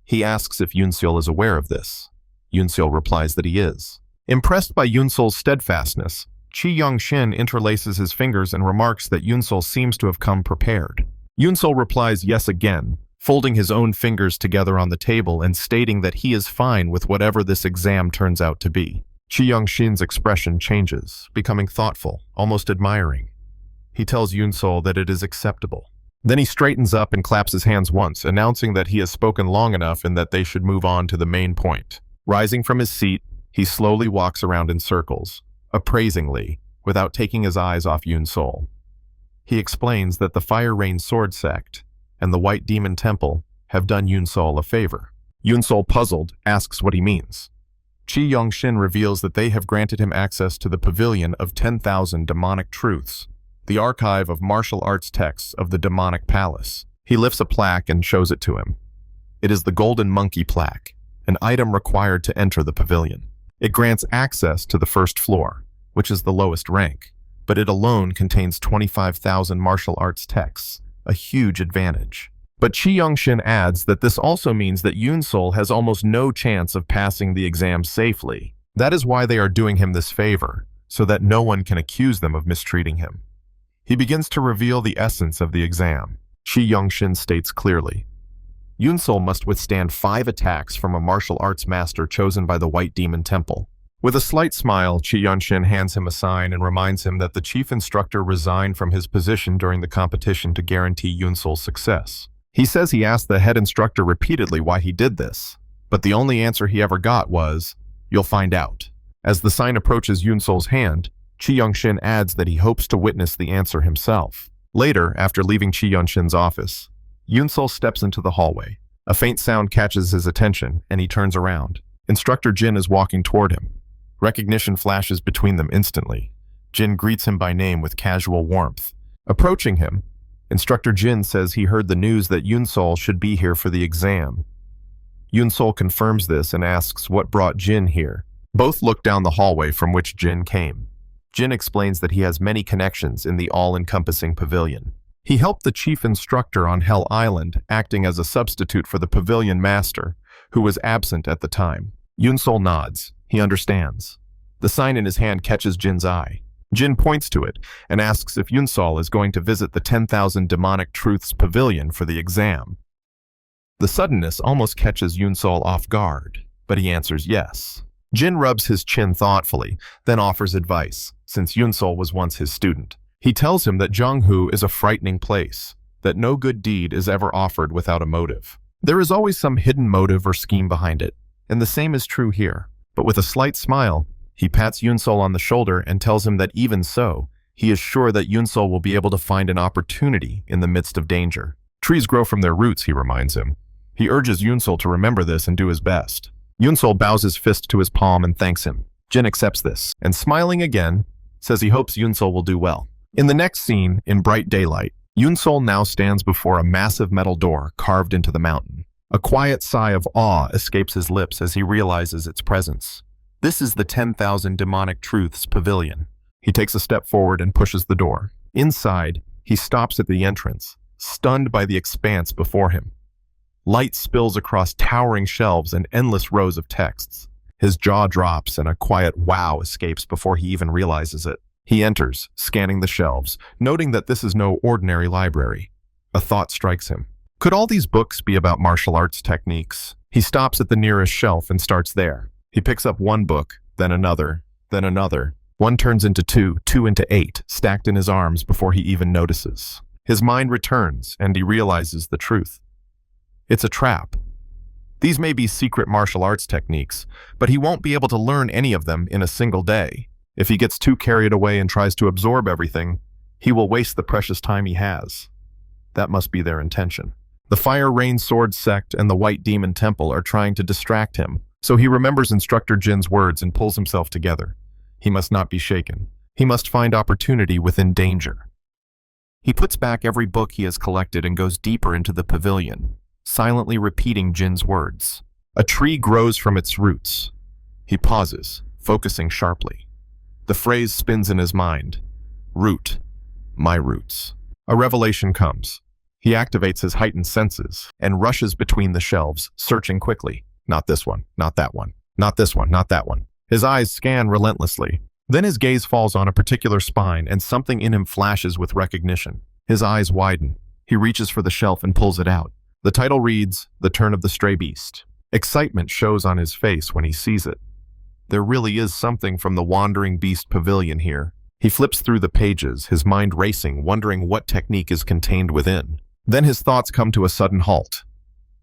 He asks if Yun-sol is aware of this. Yun-sol replies that he is. Impressed by Yun-sol's steadfastness, Chi-young-shin interlaces his fingers and remarks that Yun-sol seems to have come prepared. Yun-sol replies yes again, folding his own fingers together on the table and stating that he is fine with whatever this exam turns out to be. Chi-young-shin's expression changes, becoming thoughtful, almost admiring. He tells Yun-sol that it is acceptable. Then he straightens up and claps his hands once, announcing that he has spoken long enough and that they should move on to the main point. Rising from his seat, he slowly walks around in circles, appraisingly, without taking his eyes off Yun-sol. He explains that the Fire Rain Sword Sect and the White Demon Temple have done Yun-sol a favor. Yun-sol, puzzled, asks what he means. Chi-young-shin reveals that they have granted him access to the Pavilion of 10,000 Demonic Truths, the archive of martial arts texts of the Demonic Palace. He lifts a plaque and shows it to him. It is the Golden Monkey Plaque, an item required to enter the pavilion. It grants access to the first floor, which is the lowest rank, but it alone contains 25,000 martial arts texts, a huge advantage. But Chi-young-shin adds that this also means that Yun-sol has almost no chance of passing the exam safely. That is why they are doing him this favor, so that no one can accuse them of mistreating him. He begins to reveal the essence of the exam. Chi-young-shin states clearly, Yun-sol must withstand 5 attacks from a martial arts master chosen by the White Demon Temple. With a slight smile, Chi-young-shin hands him a sign and reminds him that the chief instructor resigned from his position during the competition to guarantee Yun-sol's success. He says he asked the head instructor repeatedly why he did this, but the only answer he ever got was, "You'll find out." As the sign approaches Yun-sol's hand, Chi-young-shin adds that he hopes to witness the answer himself. Later, after leaving Chi-young-shin's office, Yun-sol steps into the hallway. A faint sound catches his attention, and he turns around. Instructor Jin is walking toward him. Recognition flashes between them instantly. Jin greets him by name with casual warmth. Approaching him, Instructor Jin says he heard the news that Yun-sol should be here for the exam. Yun-sol confirms this and asks what brought Jin here. Both look down the hallway from which Jin came. Jin explains that he has many connections in the all-encompassing pavilion. He helped the chief instructor on Hell Island, acting as a substitute for the pavilion master, who was absent at the time. Yunsol nods. He understands. The sign in his hand catches Jin's eye. Jin points to it and asks if Yunsol is going to visit the 10,000 Demonic Truths Pavilion for the exam. The suddenness almost catches Yunsol off guard, but he answers yes. Jin rubs his chin thoughtfully, then offers advice, since Yunsol was once his student. He tells him that Zhonghu is a frightening place, that no good deed is ever offered without a motive. There is always some hidden motive or scheme behind it, and the same is true here. But with a slight smile, he pats Yunsol on the shoulder and tells him that even so, he is sure that Yunsol will be able to find an opportunity in the midst of danger. Trees grow from their roots, he reminds him. He urges Yunsol to remember this and do his best. Yunsol bows his fist to his palm and thanks him. Jin accepts this, and smiling again, says he hopes Yunsol will do well. In the next scene, in bright daylight, Yunsol now stands before a massive metal door carved into the mountain. A quiet sigh of awe escapes his lips as he realizes its presence. This is the 10,000 Demonic Truths Pavilion. He takes a step forward and pushes the door. Inside, he stops at the entrance, stunned by the expanse before him. Light spills across towering shelves and endless rows of texts. His jaw drops and a quiet wow escapes before he even realizes it. He enters, scanning the shelves, noting that this is no ordinary library. A thought strikes him. Could all these books be about martial arts techniques? He stops at the nearest shelf and starts there. He picks up one book, then another, then another. One turns into two, two into 8, stacked in his arms before he even notices. His mind returns, and he realizes the truth. It's a trap. These may be secret martial arts techniques, but he won't be able to learn any of them in a single day. If he gets too carried away and tries to absorb everything, he will waste the precious time he has. That must be their intention. The Fire Rain Sword Sect and the White Demon Temple are trying to distract him, so he remembers Instructor Jin's words and pulls himself together. He must not be shaken. He must find opportunity within danger. He puts back every book he has collected and goes deeper into the pavilion, silently repeating Jin's words. A tree grows from its roots. He pauses, focusing sharply. The phrase spins in his mind. Root. My roots. A revelation comes. He activates his heightened senses and rushes between the shelves, searching quickly. Not this one, not that one, not this one, not that one. His eyes scan relentlessly. Then his gaze falls on a particular spine and something in him flashes with recognition. His eyes widen. He reaches for the shelf and pulls it out. The title reads, The Turn of the Stray Beast. Excitement shows on his face when he sees it. There really is something from the Wandering Beast Pavilion here. He flips through the pages, his mind racing, wondering what technique is contained within. Then his thoughts come to a sudden halt.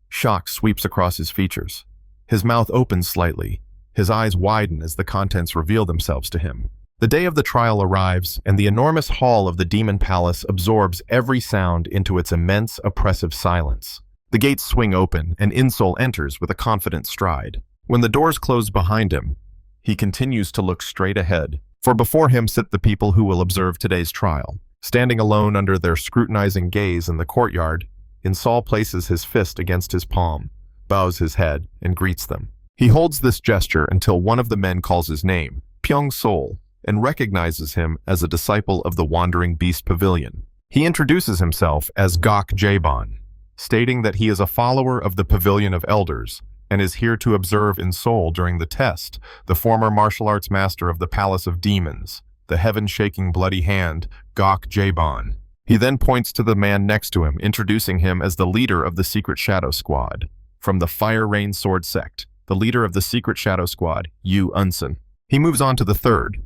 Shock sweeps across his features. His mouth opens slightly. His eyes widen as the contents reveal themselves to him. The day of the trial arrives, and the enormous hall of the Demon Palace absorbs every sound into its immense, oppressive silence. The gates swing open, and Yunsol enters with a confident stride. When the doors close behind him, he continues to look straight ahead, for before him sit the people who will observe today's trial. Standing alone under their scrutinizing gaze in the courtyard, Yunsol places his fist against his palm, bows his head, and greets them. He holds this gesture until one of the men calls his name, Pyong-sol, and recognizes him as a disciple of the Wandering Beast Pavilion. He introduces himself as Gok Jaebon, stating that he is a follower of the Pavilion of Elders, and is here to observe Yunsol during the test, the former martial arts master of the Palace of Demons, the heaven-shaking bloody hand, Gok Jaebon. He then points to the man next to him, introducing him as the leader of the Secret Shadow Squad. From the Fire Rain Sword Sect, the leader of the Secret Shadow Squad, Yu Unsun. He moves on to the third,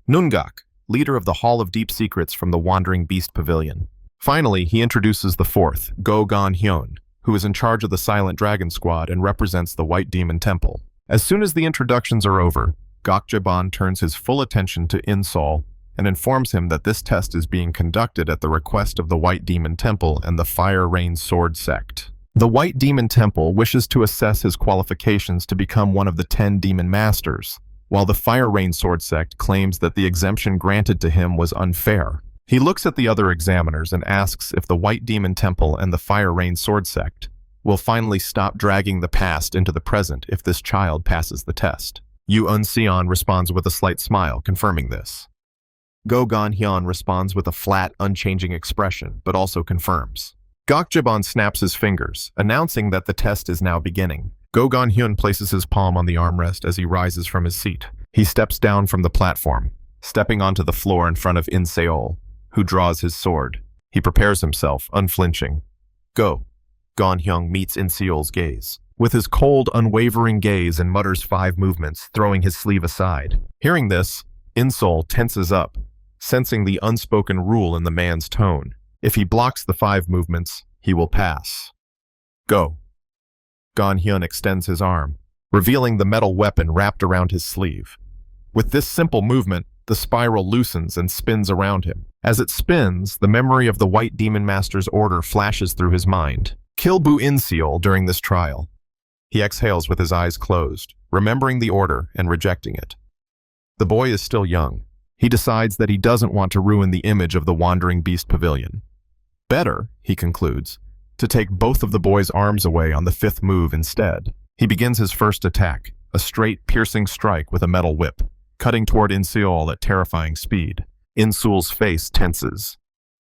Nungak, leader of the Hall of Deep Secrets from the Wandering Beast Pavilion. Finally, he introduces the fourth, Go Gon Hyun, who is in charge of the Silent Dragon Squad and represents the White Demon Temple. As soon as the introductions are over, Gok Jaebon turns his full attention to Yunsol and informs him that this test is being conducted at the request of the White Demon Temple and the Fire Rain Sword Sect. The White Demon Temple wishes to assess his qualifications to become one of the 10 Demon Masters, while the Fire Rain Sword Sect claims that the exemption granted to him was unfair. He looks at the other examiners and asks if the White Demon Temple and the Fire Rain Sword Sect will finally stop dragging the past into the present if this child passes the test. Yu Unseon responds with a slight smile, confirming this. Go Gon Hyun responds with a flat, unchanging expression, but also confirms. Gok Jaebon snaps his fingers, announcing that the test is now beginning. Go-Gon-Hyun places his palm on the armrest as he rises from his seat. He steps down from the platform, stepping onto the floor in front of In Seol, who draws his sword. He prepares himself, unflinching. Go. Gon-Hyun meets In Seol's gaze. With his cold, unwavering gaze and mutters 5 movements, throwing his sleeve aside. Hearing this, In Seol tenses up, sensing the unspoken rule in the man's tone. If he blocks the 5 movements, he will pass. Go. Gon-Hyun extends his arm, revealing the metal weapon wrapped around his sleeve. With this simple movement, the spiral loosens and spins around him. As it spins, the memory of the White Demon Master's order flashes through his mind. Kill Bu In Seol during this trial. He exhales with his eyes closed, remembering the order and rejecting it. The boy is still young. He decides that he doesn't want to ruin the image of the Wandering Beast Pavilion. Better, he concludes, to take both of the boy's arms away on the 5th move instead. He begins his first attack, a straight, piercing strike with a metal whip, cutting toward In Seol at terrifying speed. In Seol's face tenses.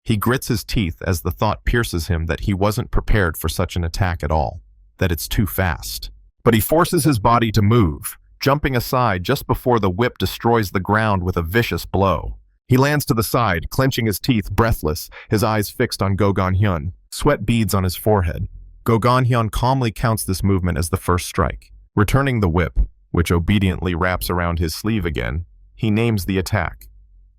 He grits his teeth as the thought pierces him that he wasn't prepared for such an attack at all, that it's too fast. But he forces his body to move, jumping aside just before the whip destroys the ground with a vicious blow. He lands to the side, clenching his teeth, breathless, his eyes fixed on Go-Gon-Hyun, sweat beads on his forehead. Go-Gon-Hyun calmly counts this movement as the first strike. Returning the whip, which obediently wraps around his sleeve again, he names the attack.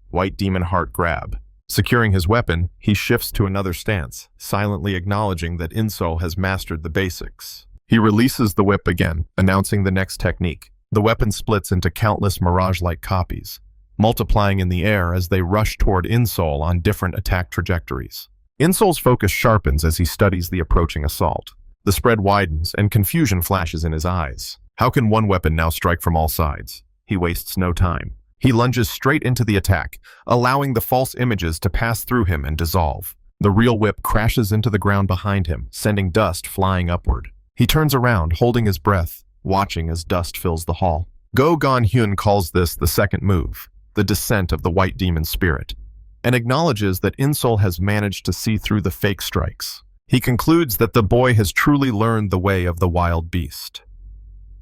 White Demon Heart Grab. Securing his weapon, he shifts to another stance, silently acknowledging that In Seol has mastered the basics. He releases the whip again, announcing the next technique. The weapon splits into countless mirage-like copies, multiplying in the air as they rush toward In Seol on different attack trajectories. In Seol's focus sharpens as he studies the approaching assault. The spread widens, and confusion flashes in his eyes. How can one weapon now strike from all sides? He wastes no time. He lunges straight into the attack, allowing the false images to pass through him and dissolve. The real whip crashes into the ground behind him, sending dust flying upward. He turns around, holding his breath, watching as dust fills the hall. Go-Gon-Hyun calls this the second move, the descent of the White Demon Spirit, and acknowledges that In Seol has managed to see through the fake strikes. He concludes that the boy has truly learned the way of the wild beast.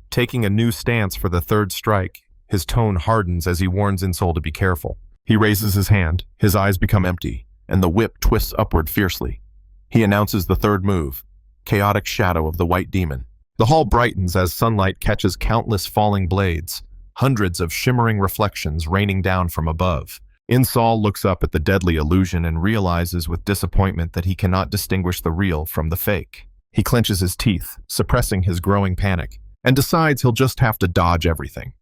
Taking a new stance for the 3rd strike, his tone hardens as he warns In Seol to be careful. He raises his hand, his eyes become empty, and the whip twists upward fiercely. He announces the 3rd move, Chaotic Shadow of the White Demon. The hall brightens as sunlight catches countless falling blades, hundreds of shimmering reflections raining down from above. In Seol looks up at the deadly illusion and realizes with disappointment that he cannot distinguish the real from the fake. He clenches his teeth, suppressing his growing panic, and decides he'll just have to dodge everything.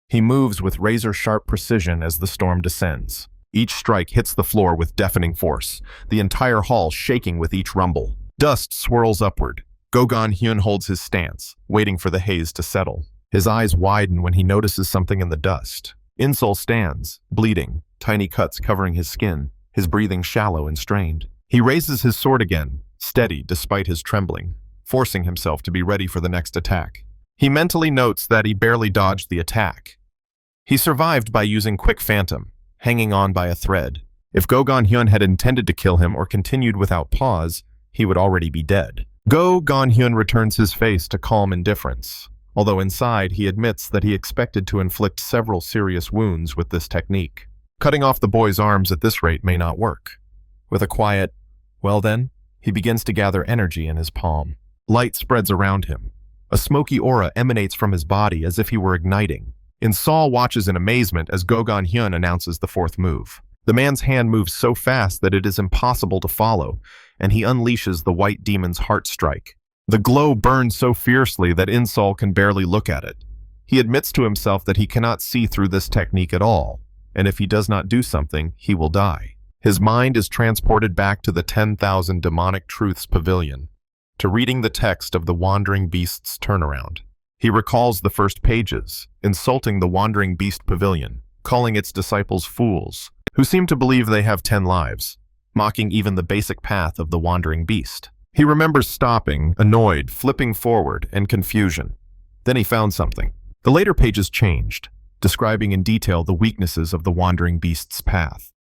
He moves with razor-sharp precision as the storm descends. Each strike hits the floor with deafening force, the entire hall shaking with each rumble. Dust swirls upward. Go-Gon-Hyun holds his stance, waiting for the haze to settle. His eyes widen when he notices something in the dust. In Seol stands, bleeding, tiny cuts covering his skin, his breathing shallow and strained. He raises his sword again, steady despite his trembling, forcing himself to be ready for the next attack. He mentally notes that he barely dodged the attack. He survived by using Quick Phantom, hanging on by a thread. If Go-Gon-Hyun had intended to kill him or continued without pause, he would already be dead. Go-Gon-Hyun returns his face to calm indifference, although inside he admits that he expected to inflict several serious wounds with this technique. Cutting off the boy's arms at this rate may not work. With a quiet, "Well then," he begins to gather energy in his palm. Light spreads around him. A smoky aura emanates from his body as if he were igniting. In Seol watches in amazement as Go-Gon-Hyun announces the 4th move. The man's hand moves so fast that it is impossible to follow, and he unleashes the White Demon's heart strike. The glow burns so fiercely that In Seol can barely look at it. He admits to himself that he cannot see through this technique at all, and if he does not do something, he will die. His mind is transported back to the 10,000 Demonic Truths Pavilion, to reading the text of the Wandering Beast's turnaround. He recalls the first pages, insulting the Wandering Beast Pavilion, calling its disciples fools, who seem to believe they have 10 lives, mocking even the basic path of the Wandering Beast. He remembers stopping, annoyed, flipping forward, and confusion. Then he found something. The later pages changed, describing in detail the weaknesses of the Wandering Beast's path.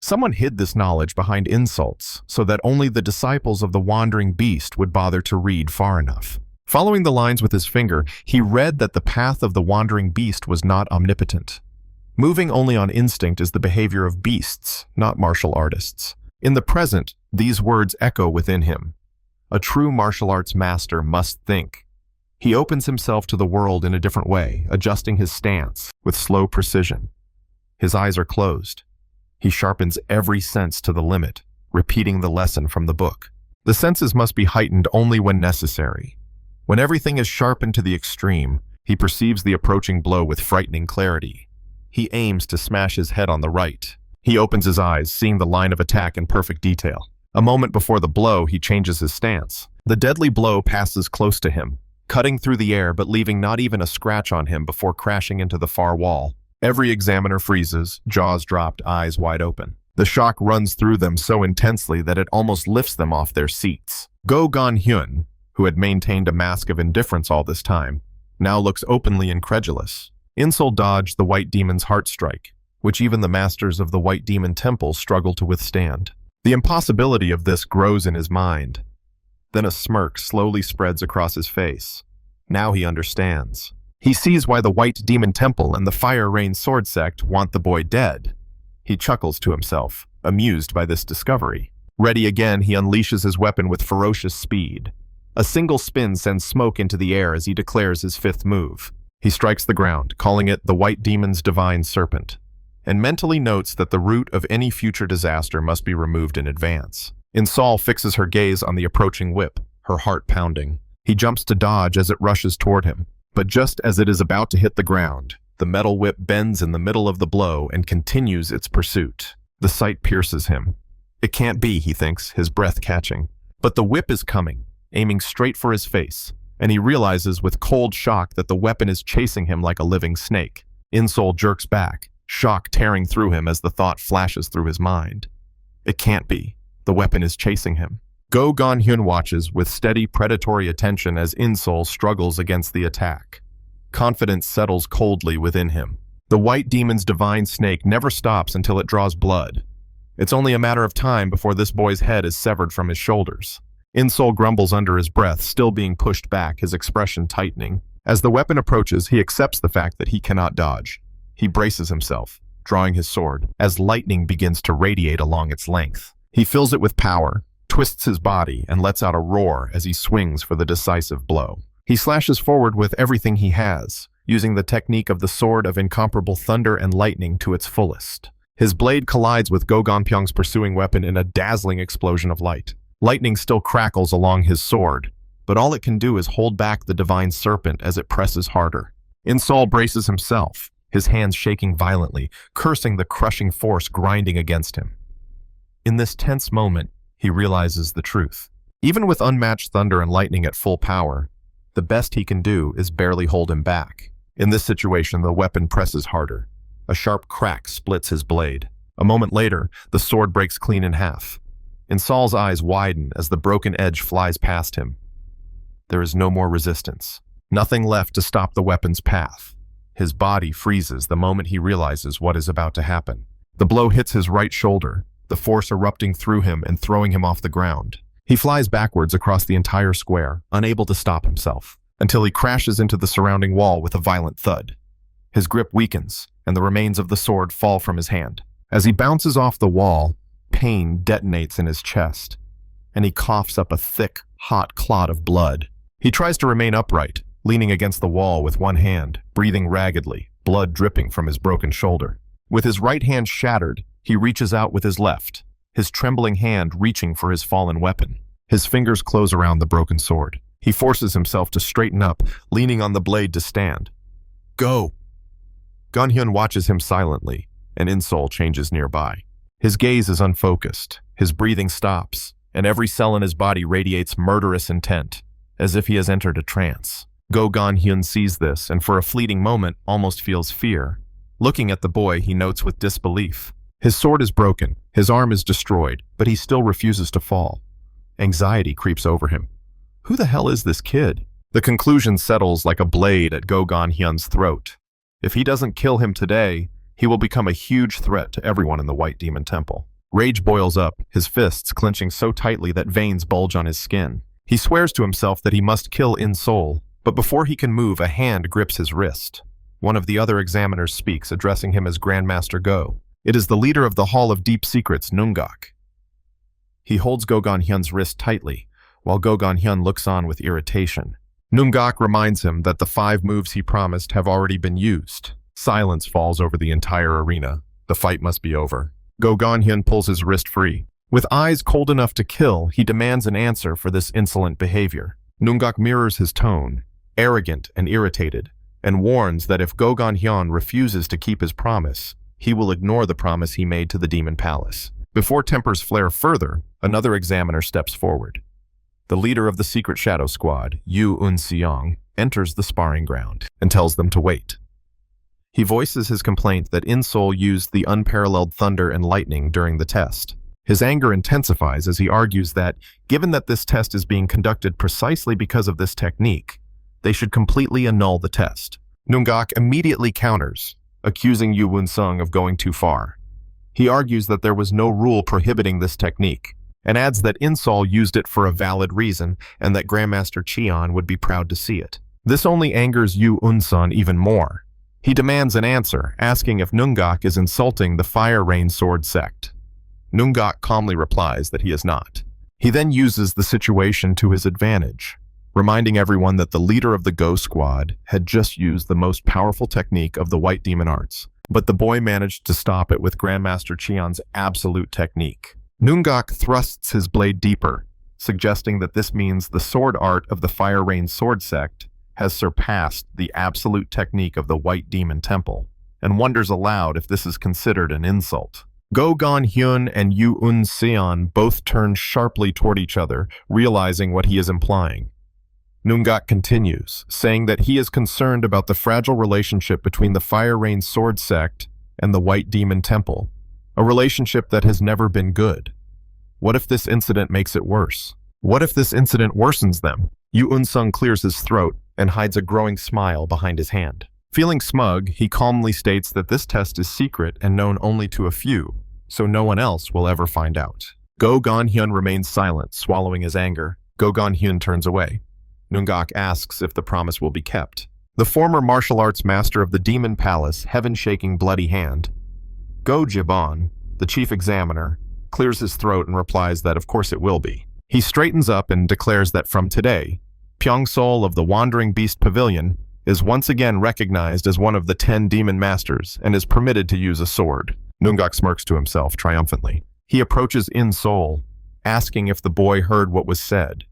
Someone hid this knowledge behind insults so that only the disciples of the Wandering Beast would bother to read far enough. Following the lines with his finger, he read that the path of the wandering beast was not omnipotent. Moving only on instinct is the behavior of beasts, not martial artists. In the present, these words echo within him. A true martial arts master must think. He opens himself to the world in a different way, adjusting his stance with slow precision. His eyes are closed. He sharpens every sense to the limit, repeating the lesson from the book. The senses must be heightened only when necessary. When everything is sharpened to the extreme, he perceives the approaching blow with frightening clarity. He aims to smash his head on the right. He opens his eyes, seeing the line of attack in perfect detail. A moment before the blow, he changes his stance. The deadly blow passes close to him, cutting through the air but leaving not even a scratch on him before crashing into the far wall. Every examiner freezes, jaws dropped, eyes wide open. The shock runs through them so intensely that it almost lifts them off their seats. Go Gan-hyun, who had maintained a mask of indifference all this time, now looks openly incredulous. Insol dodged the White Demon's heart strike, which even the masters of the White Demon Temple struggle to withstand. The impossibility of this grows in his mind. Then a smirk slowly spreads across his face. Now he understands. He sees why the White Demon Temple and the Fire Rain Sword Sect want the boy dead. He chuckles to himself, amused by this discovery. Ready again, he unleashes his weapon with ferocious speed. A single spin sends smoke into the air as he declares his fifth move. He strikes the ground, calling it the White Demon's Divine Serpent, and mentally notes that the root of any future disaster must be removed in advance. Insol fixes her gaze on the approaching whip, her heart pounding. He jumps to dodge as it rushes toward him, but just as it is about to hit the ground, the metal whip bends in the middle of the blow and continues its pursuit. The sight pierces him. It can't be, he thinks, his breath catching. But the whip is coming, aiming straight for his face, and he realizes with cold shock that the weapon is chasing him like a living snake. Insol jerks back, shock tearing through him as the thought flashes through his mind. It can't be. The weapon is chasing him. Go Gan-hyun watches with steady predatory attention as Insol struggles against the attack. Confidence settles coldly within him. The White Demon's divine snake never stops until it draws blood. It's only a matter of time before this boy's head is severed from his shoulders. Insol grumbles under his breath, still being pushed back, his expression tightening. As the weapon approaches, he accepts the fact that he cannot dodge. He braces himself, drawing his sword, as lightning begins to radiate along its length. He fills it with power, twists his body, and lets out a roar as he swings for the decisive blow. He slashes forward with everything he has, using the technique of the sword of incomparable thunder and lightning to its fullest. His blade collides with Go Gan-pyong's pursuing weapon in a dazzling explosion of light. Lightning still crackles along his sword, but all it can do is hold back the divine serpent as it presses harder. Insol braces himself, his hands shaking violently, cursing the crushing force grinding against him. In this tense moment, he realizes the truth. Even with unmatched thunder and lightning at full power, the best he can do is barely hold him back. In this situation, the weapon presses harder. A sharp crack splits his blade. A moment later, the sword breaks clean in half. Insol's eyes widen as the broken edge flies past him. There is no more resistance. Nothing left to stop the weapon's path. His body freezes the moment he realizes what is about to happen. The blow hits his right shoulder, the force erupting through him and throwing him off the ground. He flies backwards across the entire square, unable to stop himself, until he crashes into the surrounding wall with a violent thud. His grip weakens, and the remains of the sword fall from his hand. As he bounces off the wall, pain detonates in his chest, and he coughs up a thick, hot clot of blood. He tries to remain upright, leaning against the wall with one hand, breathing raggedly, blood dripping from his broken shoulder. With his right hand shattered, he reaches out with his left, his trembling hand reaching for his fallen weapon. His fingers close around the broken sword. He forces himself to straighten up, leaning on the blade to stand. Go! Gan-hyun watches him silently, and Insol changes nearby. His gaze is unfocused, his breathing stops, and every cell in his body radiates murderous intent, as if he has entered a trance. Go Gan-hyun sees this, and for a fleeting moment almost feels fear. Looking at the boy, he notes with disbelief. His sword is broken, his arm is destroyed, but he still refuses to fall. Anxiety creeps over him. Who the hell is this kid? The conclusion settles like a blade at Go Gan-hyun's throat. If he doesn't kill him today, he will become a huge threat to everyone in the White Demon Temple. Rage boils up, his fists clenching so tightly that veins bulge on his skin. He swears to himself that he must kill In-Sol, but before he can move, a hand grips his wrist. One of the other examiners speaks, addressing him as Grandmaster Go. It is the leader of the Hall of Deep Secrets, Nungak. He holds Go Gon-hyun's wrist tightly, while Go Gon-hyun looks on with irritation. Nungak reminds him that the 5 moves he promised have already been used. Silence falls over the entire arena. The fight must be over. Go Gon-hyun pulls his wrist free. With eyes cold enough to kill, he demands an answer for this insolent behavior. Nungak mirrors his tone, arrogant and irritated, and warns that if Go Gon-hyun refuses to keep his promise, he will ignore the promise he made to the Demon Palace. Before tempers flare further, another examiner steps forward. The leader of the Secret Shadow Squad, Yu Un-seong, enters the sparring ground and tells them to wait. He voices his complaint that In-Sol used the unparalleled thunder and lightning during the test. His anger intensifies as he argues that, given that this test is being conducted precisely because of this technique, they should completely annul the test. Nungak immediately counters, accusing Yu Un-seong of going too far. He argues that there was no rule prohibiting this technique, and adds that In-Sol used it for a valid reason and that Grandmaster Cheon would be proud to see it. This only angers Yu Un-seong even more. He demands an answer, asking if Nungak is insulting the Fire Rain Sword sect. Nungak calmly replies that he is not. He then uses the situation to his advantage, reminding everyone that the leader of the Go Squad had just used the most powerful technique of the White Demon Arts, but the boy managed to stop it with Grandmaster Cheon's absolute technique. Nungak thrusts his blade deeper, suggesting that this means the sword art of the Fire Rain Sword sect has surpassed the absolute technique of the White Demon Temple, and wonders aloud if this is considered an insult. Go Gon-hyun and Yu Un-seong both turn sharply toward each other, realizing what he is implying. Nungak continues, saying that he is concerned about the fragile relationship between the Fire Rain Sword sect and the White Demon Temple, a relationship that has never been good. What if this incident makes it worse? What if this incident worsens them? Yu Un-seong clears his throat and hides a growing smile behind his hand. Feeling smug, he calmly states that this test is secret and known only to a few, so no one else will ever find out. Go Gon-hyun remains silent, swallowing his anger. Go Gon-hyun turns away. Nungak asks if the promise will be kept. The former martial arts master of the Demon Palace, heaven-shaking bloody hand, Go Jibon, the chief examiner, clears his throat and replies that of course it will be. He straightens up and declares that from today, Pyong-Sol of the Wandering Beast Pavilion is once again recognized as one of the 10 demon masters and is permitted to use a sword. Nungak smirks to himself triumphantly. He approaches In-Sol, asking if the boy heard what was said.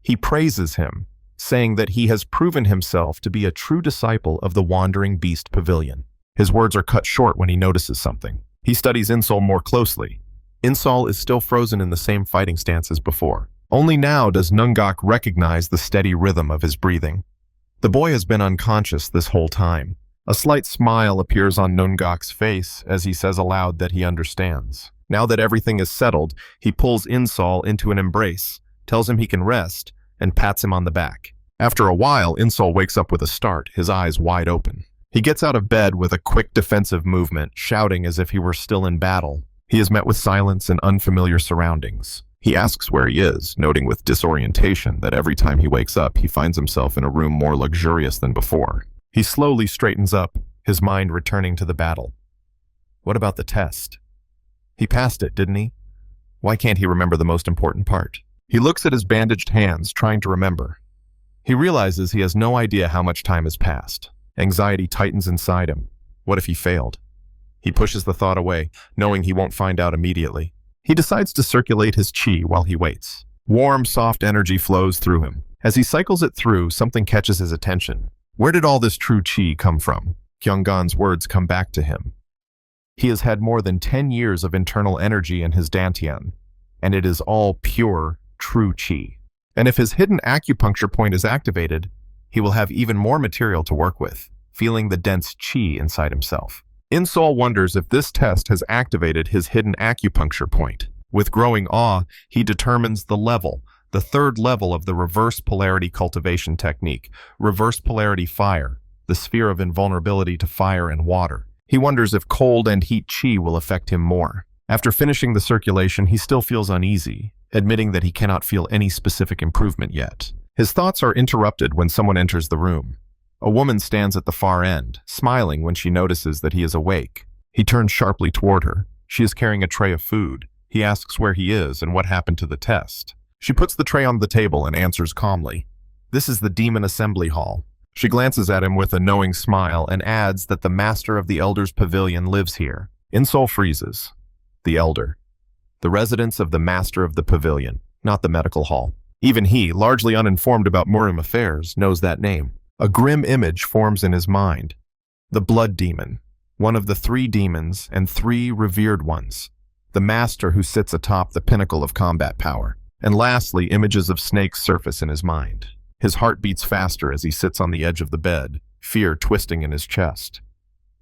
He praises him, saying that he has proven himself to be a true disciple of the Wandering Beast Pavilion. His words are cut short when he notices something. He studies In-Sol more closely. In-Sol is still frozen in the same fighting stance as before. Only now does Nungak recognize the steady rhythm of his breathing. The boy has been unconscious this whole time. A slight smile appears on Nungak's face as he says aloud that he understands. Now that everything is settled, he pulls In-Sol into an embrace, tells him he can rest, and pats him on the back. After a while, In-Sol wakes up with a start, his eyes wide open. He gets out of bed with a quick defensive movement, shouting as if he were still in battle. He is met with silence and unfamiliar surroundings. He asks where he is, noting with disorientation that every time he wakes up, he finds himself in a room more luxurious than before. He slowly straightens up, his mind returning to the battle. What about the test? He passed it, didn't he? Why can't he remember the most important part? He looks at his bandaged hands, trying to remember. He realizes he has no idea how much time has passed. Anxiety tightens inside him. What if he failed? He pushes the thought away, knowing he won't find out immediately. He decides to circulate his chi while he waits. Warm, soft energy flows through him. As he cycles it through, something catches his attention. Where did all this true chi come from? Kyung-gon's words come back to him. He has had more than 10 years of internal energy in his dantian, and it is all pure, true chi. And if his hidden acupuncture point is activated, he will have even more material to work with, feeling the dense chi inside himself. In-Sol wonders if this test has activated his hidden acupuncture point. With growing awe, he determines the level, the third level of the reverse polarity cultivation technique, reverse polarity fire, the sphere of invulnerability to fire and water. He wonders if cold and heat chi will affect him more. After finishing the circulation, he still feels uneasy, admitting that he cannot feel any specific improvement yet. His thoughts are interrupted when someone enters the room. A woman stands at the far end, smiling when she notices that he is awake. He turns sharply toward her. She is carrying a tray of food. He asks where he is and what happened to the test. She puts the tray on the table and answers calmly. This is the Demon Assembly Hall. She glances at him with a knowing smile and adds that the Master of the Elders' Pavilion lives here. In-Soul freezes. The Elder. The residence of the Master of the Pavilion, not the medical hall. Even he, largely uninformed about Murim affairs, knows that name. A grim image forms in his mind. The Blood Demon, one of the 3 demons and 3 revered ones. The Master who sits atop the pinnacle of combat power. And lastly, images of snakes surface in his mind. His heart beats faster as he sits on the edge of the bed, fear twisting in his chest.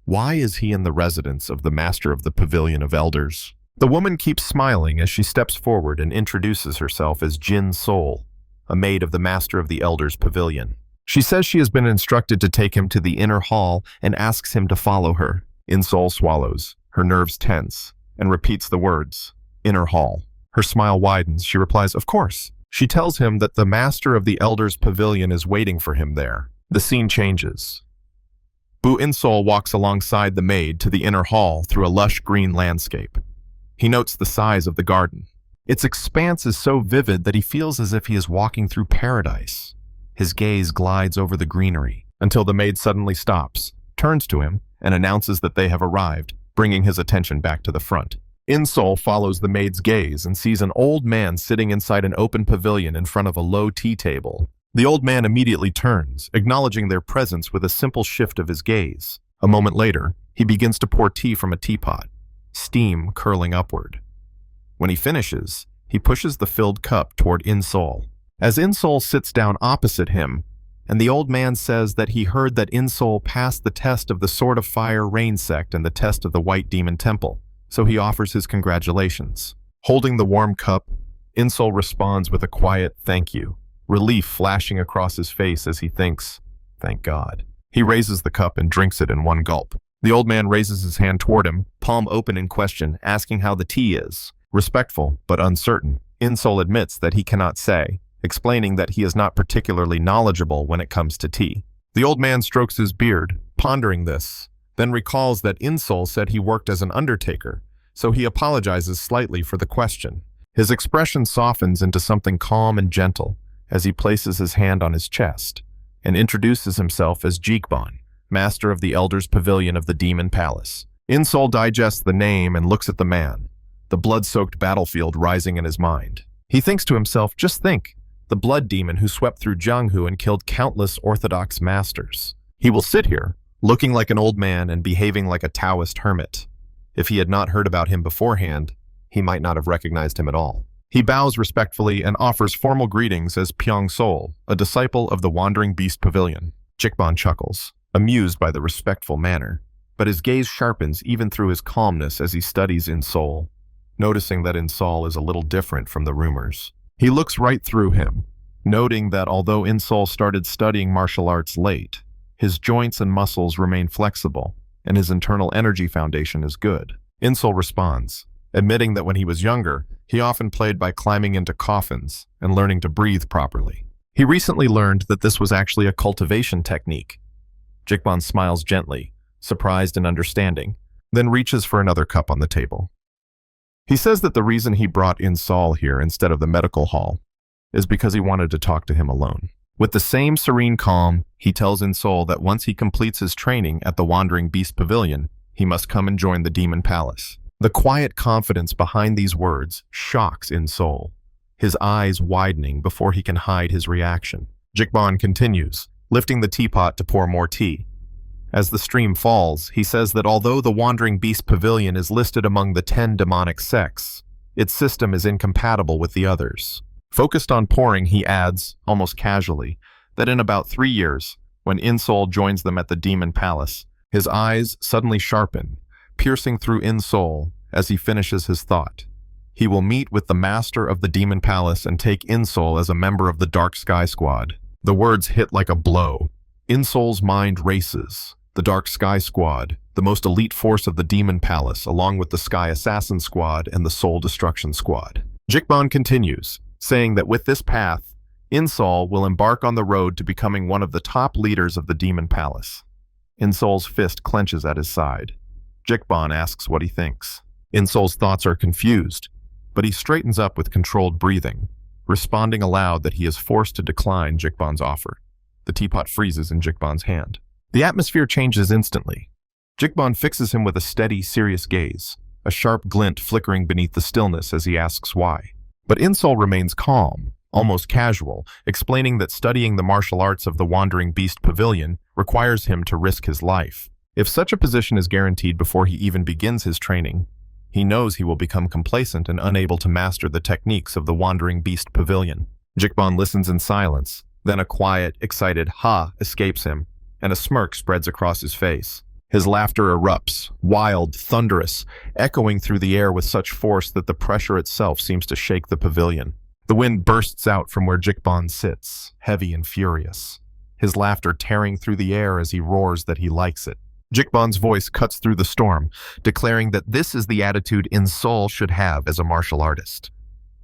Why is he in the residence of the Master of the Pavilion of Elders? The woman keeps smiling as she steps forward and introduces herself as Jin Sol, a maid of the Master of the Elders' Pavilion. She says she has been instructed to take him to the inner hall and asks him to follow her. In-Soul swallows, her nerves tense, and repeats the words, inner hall. Her smile widens. She replies, of course. She tells him that the Master of the Elders' Pavilion is waiting for him there. The scene changes. Bu In-Soul walks alongside the maid to the inner hall through a lush green landscape. He notes the size of the garden. Its expanse is so vivid that he feels as if he is walking through paradise. His gaze glides over the greenery until the maid suddenly stops, turns to him, and announces that they have arrived, bringing his attention back to the front. In-Soul follows the maid's gaze and sees an old man sitting inside an open pavilion in front of a low tea table. The old man immediately turns, acknowledging their presence with a simple shift of his gaze. A moment later, he begins to pour tea from a teapot, steam curling upward. When he finishes, he pushes the filled cup toward In-Soul. As In-Soul sits down opposite him, and the old man says that he heard that In-Soul passed the test of the Sword of Fire Rain Sect and the test of the White Demon Temple, so he offers his congratulations. Holding the warm cup, In-Soul responds with a quiet thank you, relief flashing across his face as he thinks, thank God. He raises the cup and drinks it in one gulp. The old man raises his hand toward him, palm open in question, asking how the tea is. Respectful, but uncertain, In-Soul admits that he cannot say, explaining that he is not particularly knowledgeable when it comes to tea. The old man strokes his beard, pondering this, then recalls that In-Soul said he worked as an undertaker, so he apologizes slightly for the question. His expression softens into something calm and gentle as he places his hand on his chest and introduces himself as Jikbon, Master of the Elders' Pavilion of the Demon Palace. In-Soul digests the name and looks at the man, the blood-soaked battlefield rising in his mind. He thinks to himself, just think, the blood demon who swept through Jianghu and killed countless Orthodox masters. He will sit here, looking like an old man and behaving like a Taoist hermit. If he had not heard about him beforehand, he might not have recognized him at all. He bows respectfully and offers formal greetings as Pyong-Sol, a disciple of the Wandering Beast Pavilion. Jikbon chuckles, amused by the respectful manner, but his gaze sharpens even through his calmness as he studies In-Soul, noticing that In-Soul is a little different from the rumors. He looks right through him, noting that although In-Soul started studying martial arts late, his joints and muscles remain flexible, and his internal energy foundation is good. In-Soul responds, admitting that when he was younger, he often played by climbing into coffins and learning to breathe properly. He recently learned that this was actually a cultivation technique. Jikbon smiles gently, surprised and understanding, then reaches for another cup on the table. He says that the reason he brought In-Soul here instead of the medical hall is because he wanted to talk to him alone. With the same serene calm, he tells In-Soul that once he completes his training at the Wandering Beast Pavilion, he must come and join the Demon Palace. The quiet confidence behind these words shocks In-Soul, his eyes widening before he can hide his reaction. Jikbon continues, lifting the teapot to pour more tea. As the stream falls, he says that although the Wandering Beast Pavilion is listed among the 10 Demonic Sects, its system is incompatible with the others. Focused on pouring, he adds, almost casually, that in about 3 years, when In-Soul joins them at the Demon Palace, his eyes suddenly sharpen, piercing through In-Soul as he finishes his thought. He will meet with the Master of the Demon Palace and take In-Soul as a member of the Dark Sky Squad. The words hit like a blow. In-Soul's mind races. The Dark Sky Squad, the most elite force of the Demon Palace, along with the Sky Assassin Squad and the Soul Destruction Squad. Jikban continues, saying that with this path, Insol will embark on the road to becoming one of the top leaders of the Demon Palace. Insol's fist clenches at his side. Jikban asks what he thinks. Insol's thoughts are confused, but he straightens up with controlled breathing, responding aloud that he is forced to decline Jikban's offer. The teapot freezes in Jikban's hand. The atmosphere changes instantly. Jikban fixes him with a steady, serious gaze, a sharp glint flickering beneath the stillness as he asks why. But Insol remains calm, almost casual, explaining that studying the martial arts of the Wandering Beast Pavilion requires him to risk his life. If such a position is guaranteed before he even begins his training, he knows he will become complacent and unable to master the techniques of the Wandering Beast Pavilion. Jikban listens in silence, then a quiet, excited "ha" escapes him, and a smirk spreads across his face. His laughter erupts, wild, thunderous, echoing through the air with such force that the pressure itself seems to shake the pavilion. The wind bursts out from where Jikban sits, heavy and furious, his laughter tearing through the air as he roars that he likes it. Jikban's voice cuts through the storm, declaring that this is the attitude Insol should have as a martial artist.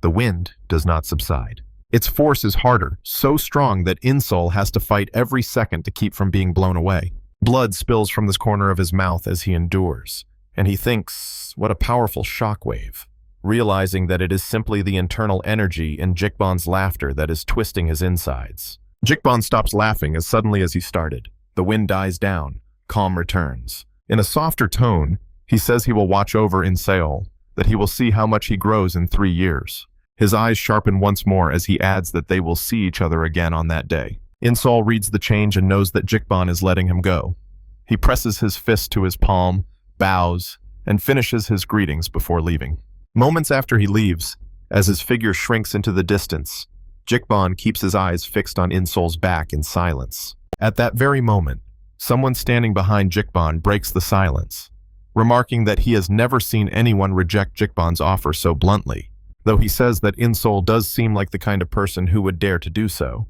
The wind does not subside. Its force is harder, so strong that Insol has to fight every second to keep from being blown away. Blood spills from the corner of his mouth as he endures, and he thinks, what a powerful shockwave, realizing that it is simply the internal energy in Jikban's laughter that is twisting his insides. Jikban stops laughing as suddenly as he started. The wind dies down. Calm returns. In a softer tone, he says he will watch over Insol, that he will see how much he grows in 3 years. His eyes sharpen once more as he adds that they will see each other again on that day. Insol reads the change and knows that Jikban is letting him go. He presses his fist to his palm, bows, and finishes his greetings before leaving. Moments after he leaves, as his figure shrinks into the distance, Jikban keeps his eyes fixed on Insol's back in silence. At that very moment, someone standing behind Jikban breaks the silence, remarking that he has never seen anyone reject Jikban's offer so bluntly, though he says that Insol does seem like the kind of person who would dare to do so.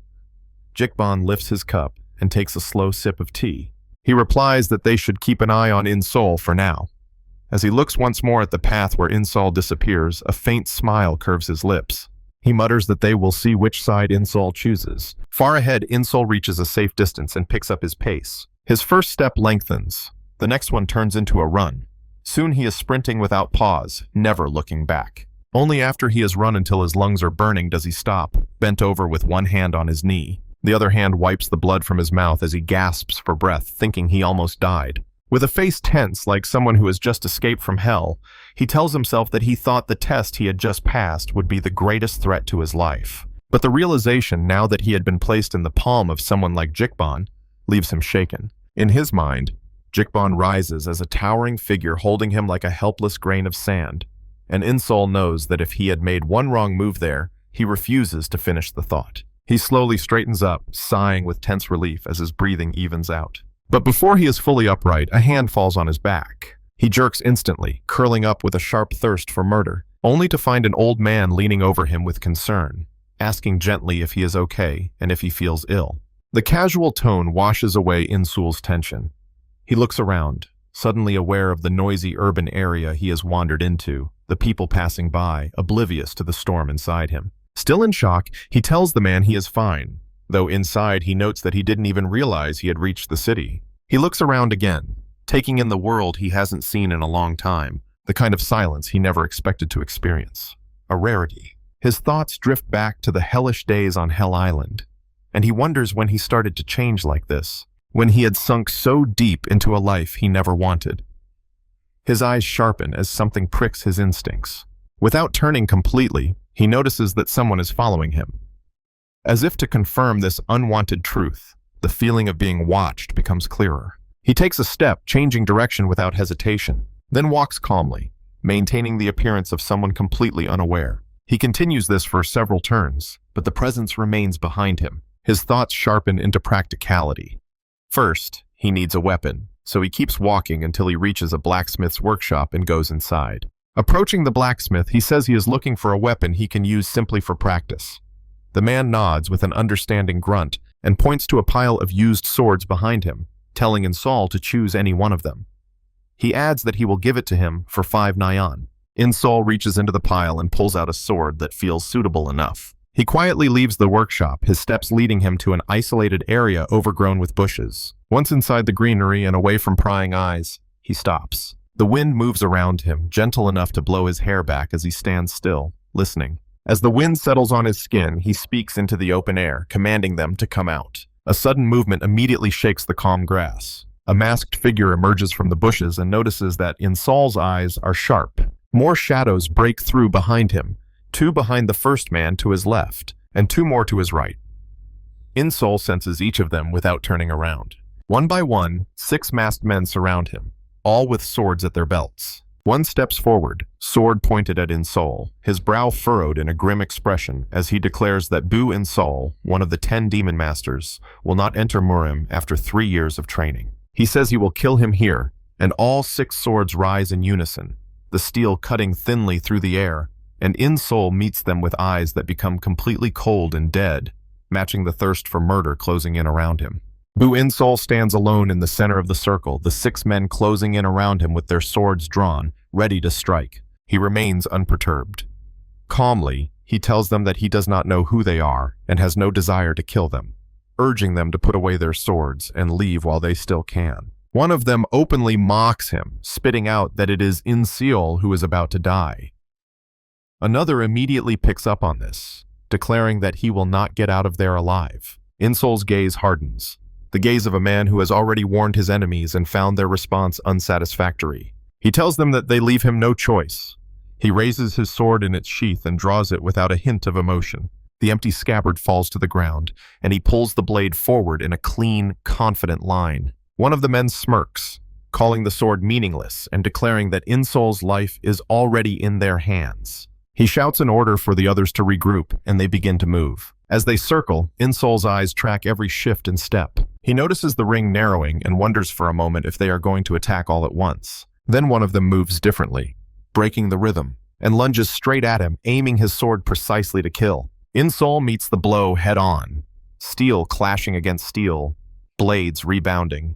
Jikban lifts his cup and takes a slow sip of tea. He replies that they should keep an eye on Insol for now. As he looks once more at the path where Insol disappears, a faint smile curves his lips. He mutters that they will see which side Insol chooses. Far ahead, Insol reaches a safe distance and picks up his pace. His first step lengthens. The next one turns into a run. Soon he is sprinting without pause, never looking back. Only after he has run until his lungs are burning does he stop, bent over with one hand on his knee. The other hand wipes the blood from his mouth as he gasps for breath, thinking he almost died. With a face tense like someone who has just escaped from hell, he tells himself that he thought the test he had just passed would be the greatest threat to his life. But the realization, now that he had been placed in the palm of someone like Jikban, leaves him shaken. In his mind, Jikban rises as a towering figure holding him like a helpless grain of sand, and Insol knows that if he had made one wrong move there, he refuses to finish the thought. He slowly straightens up, sighing with tense relief as his breathing evens out. But before he is fully upright, a hand falls on his back. He jerks instantly, curling up with a sharp thirst for murder, only to find an old man leaning over him with concern, asking gently if he is okay and if he feels ill. The casual tone washes away Insol's tension. He looks around, suddenly aware of the noisy urban area he has wandered into, the people passing by, oblivious to the storm inside him. Still in shock, he tells the man he is fine, though inside he notes that he didn't even realize he had reached the city. He looks around again, taking in the world he hasn't seen in a long time, the kind of silence he never expected to experience. A rarity. His thoughts drift back to the hellish days on Hell Island, and he wonders when he started to change like this, when he had sunk so deep into a life he never wanted. His eyes sharpen as something pricks his instincts. Without turning completely, he notices that someone is following him. As if to confirm this unwanted truth, the feeling of being watched becomes clearer. He takes a step, changing direction without hesitation, then walks calmly, maintaining the appearance of someone completely unaware. He continues this for several turns, but the presence remains behind him. His thoughts sharpen into practicality. First, he needs a weapon, so he keeps walking until he reaches a blacksmith's workshop and goes inside. Approaching the blacksmith, he says he is looking for a weapon he can use simply for practice. The man nods with an understanding grunt and points to a pile of used swords behind him, telling Insol to choose any one of them. He adds that he will give it to him for 5 nyan. In-Sol reaches into the pile and pulls out a sword that feels suitable enough. He quietly leaves the workshop, his steps leading him to an isolated area overgrown with bushes. Once inside the greenery and away from prying eyes, he stops. The wind moves around him, gentle enough to blow his hair back as he stands still, listening. As the wind settles on his skin, he speaks into the open air, commanding them to come out. A sudden movement immediately shakes the calm grass. A masked figure emerges from the bushes and notices that In-Sol's eyes are sharp. More shadows break through behind him, 2 behind the first man to his left, and 2 more to his right. In-Sol senses each of them without turning around. One by one, 6 masked men surround him, all with swords at their belts. One steps forward, sword pointed at In-Sol, his brow furrowed in a grim expression as he declares that Bu In-Sol, one of the 10 demon masters, will not enter Murim after 3 years of training. He says he will kill him here, and all 6 swords rise in unison, the steel cutting thinly through the air, and In-Sol meets them with eyes that become completely cold and dead, matching the thirst for murder closing in around him. Bu In-Sol stands alone in the center of the circle, the 6 men closing in around him with their swords drawn, ready to strike. He remains unperturbed. Calmly, he tells them that he does not know who they are and has no desire to kill them, urging them to put away their swords and leave while they still can. One of them openly mocks him, spitting out that it is In-Sol who is about to die. Another immediately picks up on this, declaring that he will not get out of there alive. In-Sol's gaze hardens, the gaze of a man who has already warned his enemies and found their response unsatisfactory. He tells them that they leave him no choice. He raises his sword in its sheath and draws it without a hint of emotion. The empty scabbard falls to the ground, and he pulls the blade forward in a clean, confident line. One of the men smirks, calling the sword meaningless and declaring that In-Sol's life is already in their hands. He shouts an order for the others to regroup, and they begin to move. As they circle, In-Sol's eyes track every shift and step. He notices the ring narrowing and wonders for a moment if they are going to attack all at once. Then one of them moves differently, breaking the rhythm, and lunges straight at him, aiming his sword precisely to kill. In-Sol meets the blow head-on, steel clashing against steel, blades rebounding.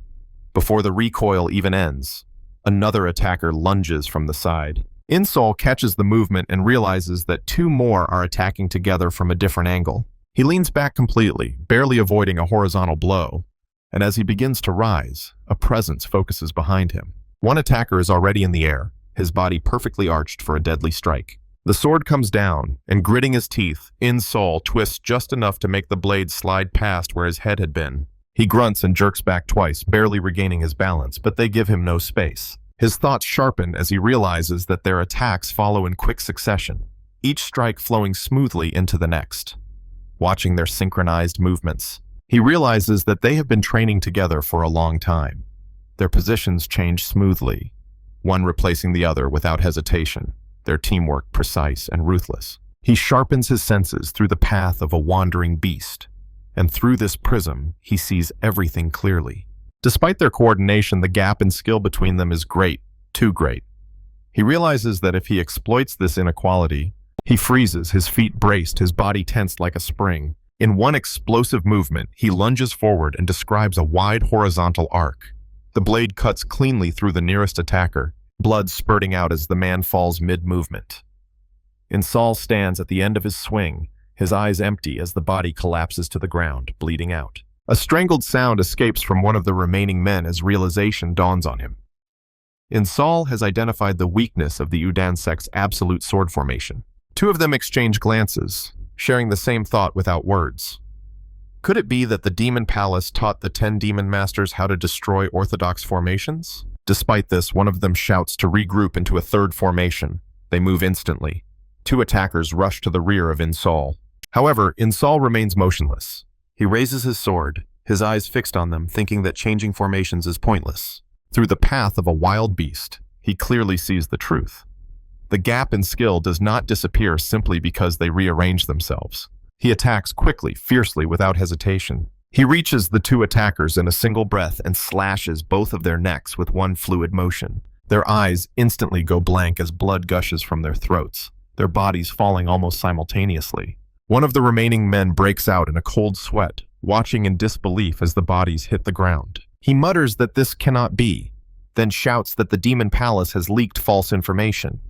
Before the recoil even ends, another attacker lunges from the side. In-Sol catches the movement and realizes that 2 more are attacking together from a different angle. He leans back completely, barely avoiding a horizontal blow, and as he begins to rise, a presence focuses behind him. One attacker is already in the air, his body perfectly arched for a deadly strike. The sword comes down, and gritting his teeth, In-Sol twists just enough to make the blade slide past where his head had been. He grunts and jerks back twice, barely regaining his balance, but they give him no space. His thoughts sharpen as he realizes that their attacks follow in quick succession, each strike flowing smoothly into the next. Watching their synchronized movements, he realizes that they have been training together for a long time. Their positions change smoothly, one replacing the other without hesitation, their teamwork precise and ruthless. He sharpens his senses through the path of a wandering beast, and through this prism, he sees everything clearly. Despite their coordination, the gap in skill between them is great, too great. He realizes that if he exploits this inequality, he freezes, his feet braced, his body tensed like a spring. In one explosive movement, he lunges forward and describes a wide horizontal arc. The blade cuts cleanly through the nearest attacker, blood spurting out as the man falls mid-movement. In-Sol stands at the end of his swing, his eyes empty as the body collapses to the ground, bleeding out. A strangled sound escapes from one of the remaining men as realization dawns on him. In-Sol has identified the weakness of the Udan sect's absolute sword formation. 2 of them exchange glances, sharing the same thought without words. Could it be that the Demon Palace taught the 10 demon masters how to destroy orthodox formations? Despite this, one of them shouts to regroup into a 3rd formation. They move instantly. 2 attackers rush to the rear of In-Sol. However, In-Sol remains motionless. He raises his sword, his eyes fixed on them, thinking that changing formations is pointless. Through the path of a wild beast, he clearly sees the truth. The gap in skill does not disappear simply because they rearrange themselves. He attacks quickly, fiercely, without hesitation. He reaches the 2 attackers in a single breath and slashes both of their necks with one fluid motion. Their eyes instantly go blank as blood gushes from their throats, their bodies falling almost simultaneously. One of the remaining men breaks out in a cold sweat, watching in disbelief as the bodies hit the ground. He mutters that this cannot be, then shouts that the Demon Palace has leaked false information.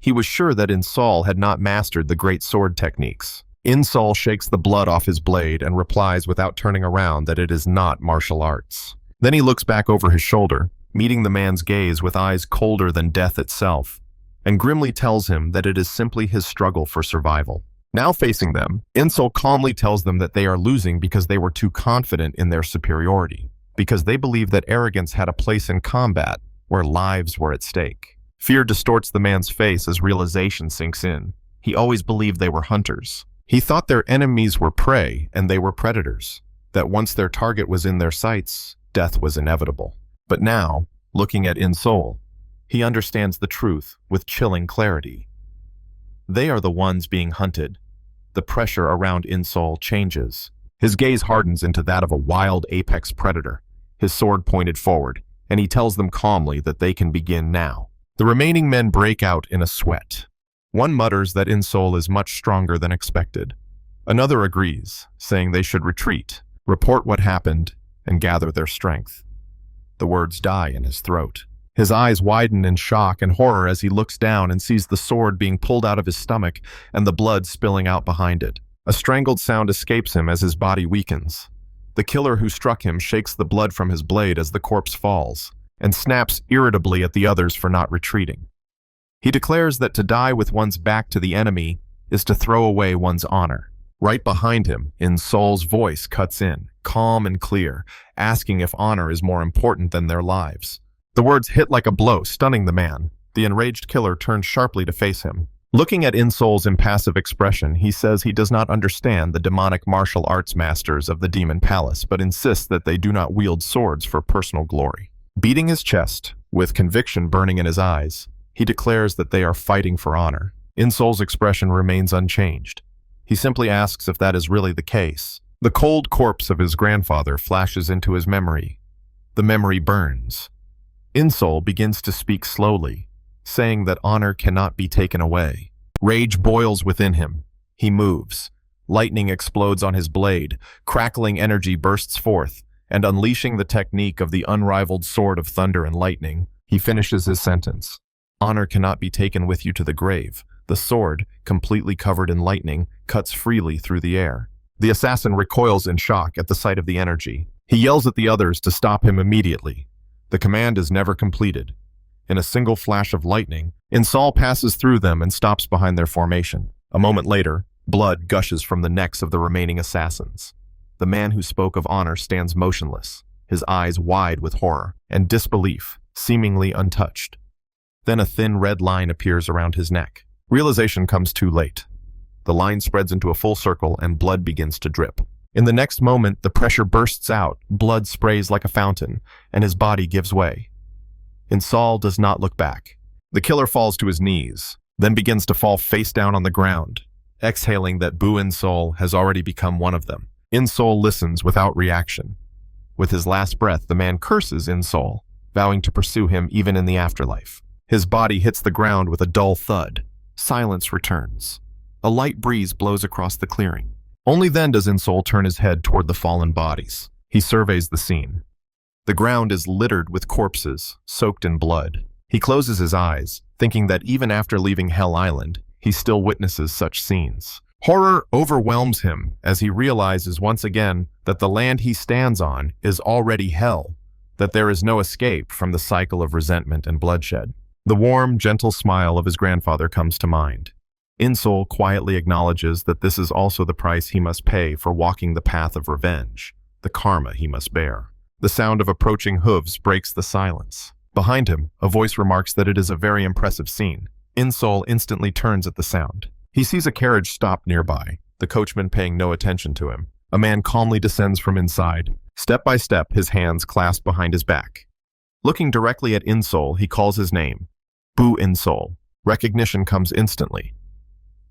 He was sure that Insol had not mastered the great sword techniques. Insol shakes the blood off his blade and replies without turning around that it is not martial arts. Then he looks back over his shoulder, meeting the man's gaze with eyes colder than death itself, and grimly tells him that it is simply his struggle for survival. Now facing them, Insol calmly tells them that they are losing because they were too confident in their superiority, because they believed that arrogance had a place in combat where lives were at stake. Fear distorts the man's face as realization sinks in. He always believed they were hunters. He thought their enemies were prey and they were predators, that once their target was in their sights, death was inevitable. But now, looking at Insol, he understands the truth with chilling clarity. They are the ones being hunted. The pressure around Insol changes. His gaze hardens into that of a wild apex predator, his sword pointed forward, and he tells them calmly that they can begin now. The remaining men break out in a sweat. One mutters that Insol is much stronger than expected. Another agrees, saying they should retreat, report what happened, and gather their strength. The words die in his throat. His eyes widen in shock and horror as he looks down and sees the sword being pulled out of his stomach and the blood spilling out behind it. A strangled sound escapes him as his body weakens. The killer who struck him shakes the blood from his blade as the corpse falls, and snaps irritably at the others for not retreating. He declares that to die with one's back to the enemy is to throw away one's honor. Right behind him, Insol's voice cuts in, calm and clear, asking if honor is more important than their lives. The words hit like a blow, stunning the man. The enraged killer turns sharply to face him. Looking at Insol's impassive expression, he says he does not understand the demonic martial arts masters of the Demon Palace, but insists that they do not wield swords for personal glory. Beating his chest, with conviction burning in his eyes, he declares that they are fighting for honor. Insol's expression remains unchanged. He simply asks if that is really the case. The cold corpse of his grandfather flashes into his memory. The memory burns. Insol begins to speak slowly, saying that honor cannot be taken away. Rage boils within him. He moves. Lightning explodes on his blade. Crackling energy bursts forth, and unleashing the technique of the unrivaled sword of thunder and lightning, he finishes his sentence. Honor cannot be taken with you to the grave. The sword, completely covered in lightning, cuts freely through the air. The assassin recoils in shock at the sight of the energy. He yells at the others to stop him immediately. The command is never completed. In a single flash of lightning, Insol passes through them and stops behind their formation. A moment later, blood gushes from the necks of the remaining assassins. The man who spoke of honor stands motionless, his eyes wide with horror and disbelief, seemingly untouched. Then a thin red line appears around his neck. Realization comes too late. The line spreads into a full circle and blood begins to drip. In the next moment, the pressure bursts out, blood sprays like a fountain, and his body gives way. Insol does not look back. The killer falls to his knees, then begins to fall face down on the ground, exhaling that Bu Insol has already become one of them. Insol listens without reaction. With his last breath, the man curses Insol, vowing to pursue him even in the afterlife. His body hits the ground with a dull thud. Silence returns. A light breeze blows across the clearing. Only then does Insol turn his head toward the fallen bodies. He surveys the scene. The ground is littered with corpses, soaked in blood. He closes his eyes, thinking that even after leaving Hell Island, he still witnesses such scenes. Horror overwhelms him as he realizes once again that the land he stands on is already hell, that there is no escape from the cycle of resentment and bloodshed. The warm, gentle smile of his grandfather comes to mind. Insol quietly acknowledges that this is also the price he must pay for walking the path of revenge, the karma he must bear. The sound of approaching hooves breaks the silence. Behind him, a voice remarks that it is a very impressive scene. Insol instantly turns at the sound. He sees a carriage stop nearby, the coachman paying no attention to him. A man calmly descends from inside. Step by step, his hands clasped behind his back. Looking directly at Insol, he calls his name. Bu Insol. Recognition comes instantly.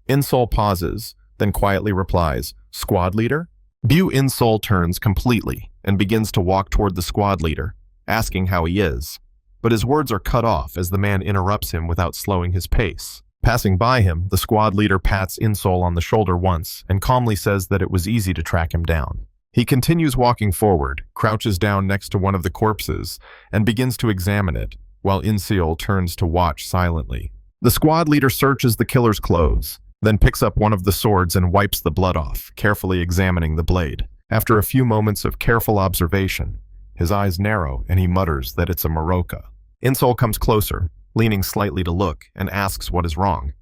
Insol pauses, then quietly replies, "Squad leader?" Bu Insol turns completely and begins to walk toward the squad leader, asking how he is. But his words are cut off as the man interrupts him without slowing his pace. Passing by him, the squad leader pats Insol on the shoulder once and calmly says that it was easy to track him down. He continues walking forward, crouches down next to one of the corpses, and begins to examine it, while Insol turns to watch silently. The squad leader searches the killer's clothes, then picks up one of the swords and wipes the blood off, carefully examining the blade. After a few moments of careful observation, his eyes narrow and he mutters that it's a Maroka. Insol comes closer, leaning slightly to look, and asks what is wrong.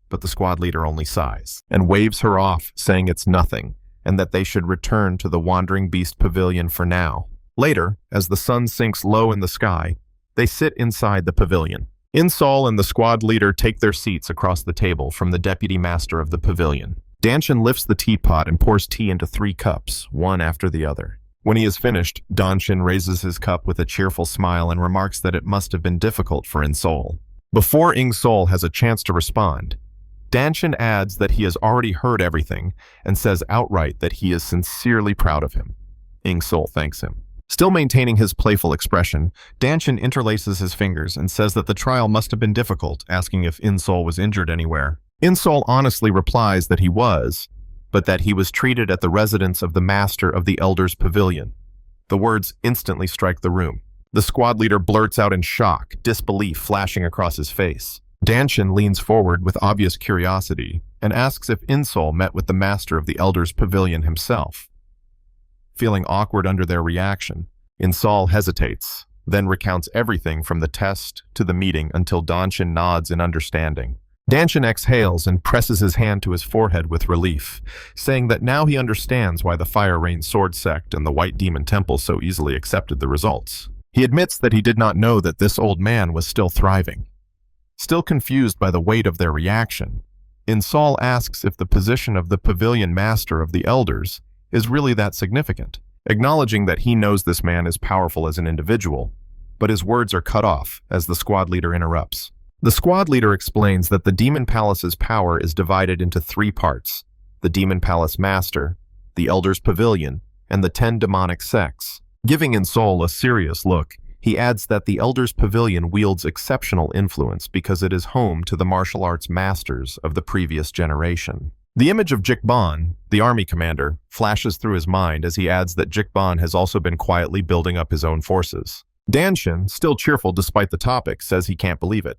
But the squad leader only sighs and waves her off, saying it's nothing, and that they should return to the Wandering Beast Pavilion for now. Later, as the sun sinks low in the sky, they sit inside the pavilion. Insol and the squad leader take their seats across the table from the deputy master of the pavilion. Danshin lifts the teapot and pours tea into 3 cups, one after the other. When he is finished, Danshin raises his cup with a cheerful smile and remarks that it must have been difficult for Insol. Before Insol has a chance to respond, Danshin adds that he has already heard everything and says outright that he is sincerely proud of him. Insol thanks him. Still maintaining his playful expression, Danshin interlaces his fingers and says that the trial must have been difficult, asking if Insol was injured anywhere. Insol honestly replies that he was, but that he was treated at the residence of the master of the Elders' Pavilion. The words instantly strike the room. The squad leader blurts out in shock, disbelief flashing across his face. Danshin leans forward with obvious curiosity and asks if Insol met with the master of the Elders' Pavilion himself. Feeling awkward under their reaction, Insol hesitates, then recounts everything from the test to the meeting until Danshin nods in understanding. Danshin exhales and presses his hand to his forehead with relief, saying that now he understands why the Fire Rain Sword Sect and the White Demon Temple so easily accepted the results. He admits that he did not know that this old man was still thriving. Still confused by the weight of their reaction, Insol asks if the position of the Pavilion Master of the Elders is really that significant, acknowledging that he knows this man is powerful as an individual, but his words are cut off as the squad leader interrupts. The squad leader explains that the Demon Palace's power is divided into 3 parts: the Demon Palace Master, the Elders' Pavilion, and the 10 Demonic Sects. Giving Insol a serious look, he adds that the Elders' Pavilion wields exceptional influence because it is home to the martial arts masters of the previous generation. The image of Jikban, the army commander, flashes through his mind as he adds that Jikban has also been quietly building up his own forces. Danshin, still cheerful despite the topic, says he can't believe it.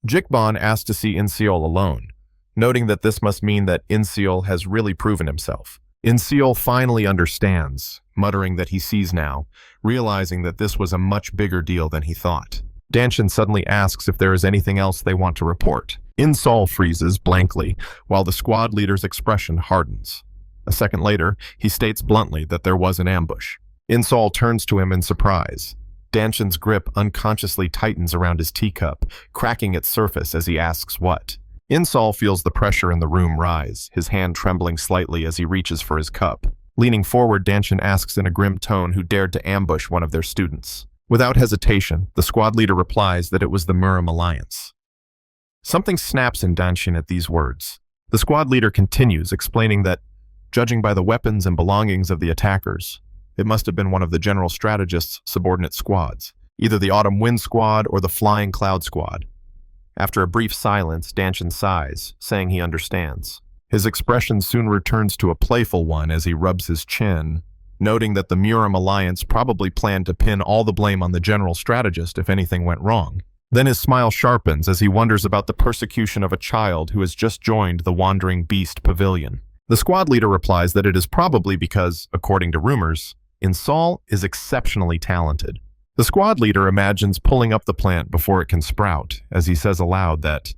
Jikban asks to see Inseol alone, noting that this must mean that Inseol has really proven himself. Inseol finally understands, muttering that he sees now, realizing that this was a much bigger deal than he thought. Danshin suddenly asks if there is anything else they want to report. Insol freezes blankly, while the squad leader's expression hardens. A second later, he states bluntly that there was an ambush. Insol turns to him in surprise. Danshin's grip unconsciously tightens around his teacup, cracking its surface as he asks what. Insol feels the pressure in the room rise, his hand trembling slightly as he reaches for his cup. Leaning forward, Danshin asks in a grim tone who dared to ambush one of their students. Without hesitation, the squad leader replies that it was the Murim Alliance. Something snaps in Danshin at these words. The squad leader continues, explaining that, judging by the weapons and belongings of the attackers, it must have been one of the General Strategist's subordinate squads, either the Autumn Wind Squad or the Flying Cloud Squad. After a brief silence, Danshin sighs, saying he understands. His expression soon returns to a playful one as he rubs his chin, noting that the Murim Alliance probably planned to pin all the blame on the General Strategist if anything went wrong. Then his smile sharpens as he wonders about the persecution of a child who has just joined the Wandering Beast Pavilion. The squad leader replies that it is probably because, according to rumors, Insol is exceptionally talented. The squad leader imagines pulling up the plant before it can sprout, as he says aloud that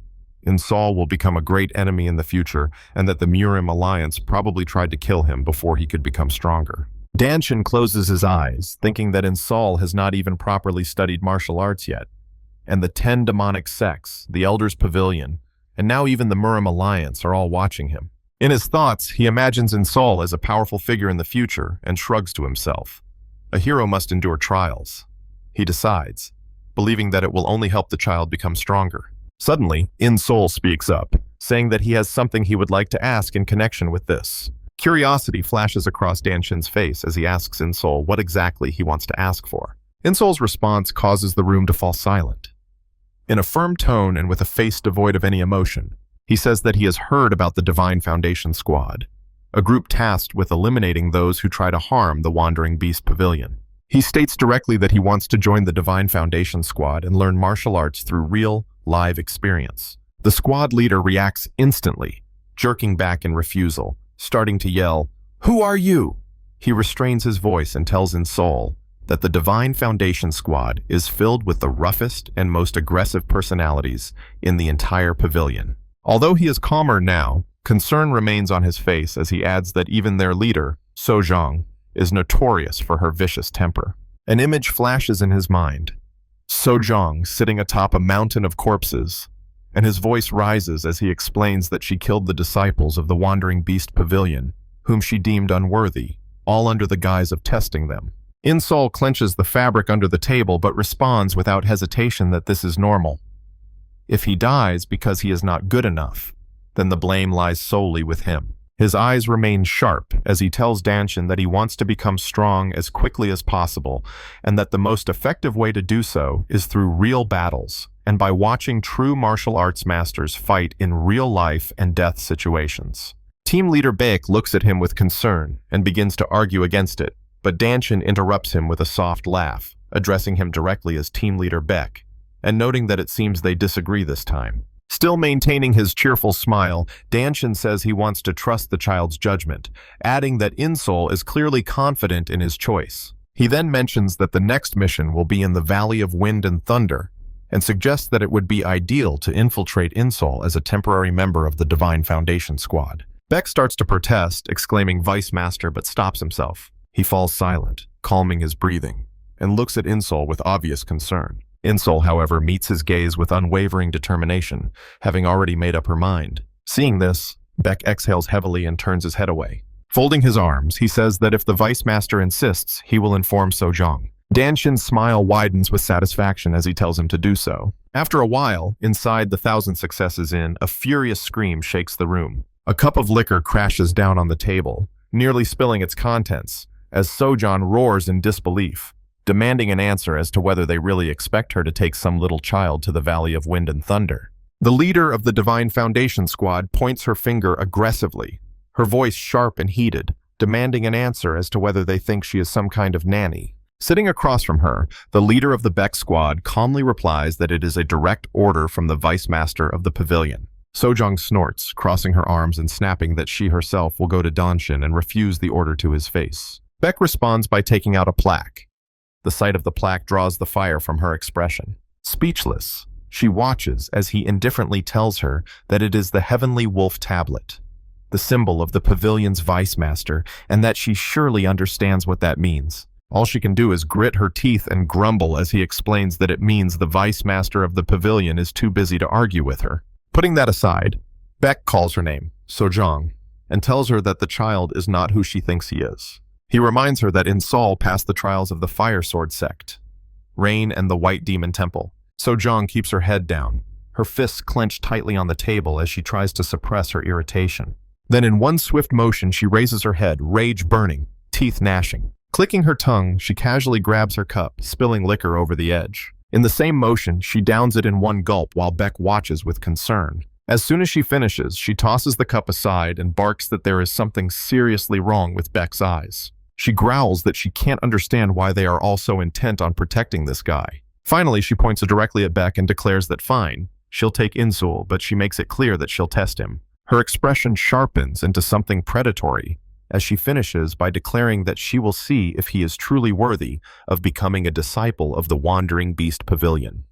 Insol will become a great enemy in the future and that the Murim Alliance probably tried to kill him before he could become stronger. Danshin closes his eyes, thinking that Insol has not even properly studied martial arts yet, and the 10 Demonic Sects, the Elders' Pavilion, and now even the Murim Alliance are all watching him. In his thoughts, he imagines Insol as a powerful figure in the future and shrugs to himself. A hero must endure trials. He decides, believing that it will only help the child become stronger. Suddenly, Insol speaks up, saying that he has something he would like to ask in connection with this. Curiosity flashes across Danshin's face as he asks Insol what exactly he wants to ask for. Insol's response causes the room to fall silent. In a firm tone and with a face devoid of any emotion, he says that he has heard about the Divine Foundation Squad, a group tasked with eliminating those who try to harm the Wandering Beast Pavilion. He states directly that he wants to join the Divine Foundation Squad and learn martial arts through real, live experience. The squad leader reacts instantly, jerking back in refusal, starting to yell, "Who are you?" He restrains his voice and tells Insol that the Divine Foundation squad is filled with the roughest and most aggressive personalities in the entire pavilion. Although he is calmer now, concern remains on his face as he adds that even their leader, Sojong, is notorious for her vicious temper. An image flashes in his mind. Sojong sitting atop a mountain of corpses, and his voice rises as he explains that she killed the disciples of the Wandering Beast Pavilion, whom she deemed unworthy, all under the guise of testing them. Insol clenches the fabric under the table but responds without hesitation that this is normal. If he dies because he is not good enough, then the blame lies solely with him. His eyes remain sharp as he tells Danshin that he wants to become strong as quickly as possible, and that the most effective way to do so is through real battles, and by watching true martial arts masters fight in real life and death situations. Team leader Baek looks at him with concern and begins to argue against it, but Danshin interrupts him with a soft laugh, addressing him directly as team leader Baek, and noting that it seems they disagree this time. Still maintaining his cheerful smile, Danshin says he wants to trust the child's judgment, adding that Insol is clearly confident in his choice. He then mentions that the next mission will be in the Valley of Wind and Thunder, and suggests that it would be ideal to infiltrate Insol as a temporary member of the Divine Foundation squad. Baek starts to protest, exclaiming Vice Master, but stops himself. He falls silent, calming his breathing, and looks at Insol with obvious concern. Insol, however, meets his gaze with unwavering determination, having already made up her mind. Seeing this, Baek exhales heavily and turns his head away. Folding his arms, he says that if the Vice Master insists, he will inform Sojong. Danshin's smile widens with satisfaction as he tells him to do so. After a while, inside the Thousand Successes Inn, a furious scream shakes the room. A cup of liquor crashes down on the table, nearly spilling its contents, as Sojong roars in disbelief, demanding an answer as to whether they really expect her to take some little child to the Valley of Wind and Thunder. The leader of the Divine Foundation squad points her finger aggressively, her voice sharp and heated, demanding an answer as to whether they think she is some kind of nanny. Sitting across from her, the leader of the Baek squad calmly replies that it is a direct order from the Vice Master of the Pavilion. Sojong snorts, crossing her arms and snapping that she herself will go to Danshin and refuse the order to his face. Baek responds by taking out a plaque. The sight of the plaque draws the fire from her expression. Speechless, she watches as he indifferently tells her that it is the Heavenly Wolf Tablet, the symbol of the pavilion's Vice Master, and that she surely understands what that means. All she can do is grit her teeth and grumble as he explains that it means the Vice Master of the pavilion is too busy to argue with her. Putting that aside, Baek calls her name, Sojong, and tells her that the child is not who she thinks he is. He reminds her that Insol passed the trials of the Fire Sword sect, Rain and the White Demon Temple. Sojong keeps her head down, her fists clenched tightly on the table as she tries to suppress her irritation. Then in one swift motion, she raises her head, rage burning, teeth gnashing. Clicking her tongue, she casually grabs her cup, spilling liquor over the edge. In the same motion, she downs it in one gulp while Baek watches with concern. As soon as she finishes, she tosses the cup aside and barks that there is something seriously wrong with Baek's eyes. She growls that she can't understand why they are all so intent on protecting this guy. Finally, she points directly at Baek and declares that fine, she'll take Insul, but she makes it clear that she'll test him. Her expression sharpens into something predatory as she finishes by declaring that she will see if he is truly worthy of becoming a disciple of the Wandering Beast Pavilion.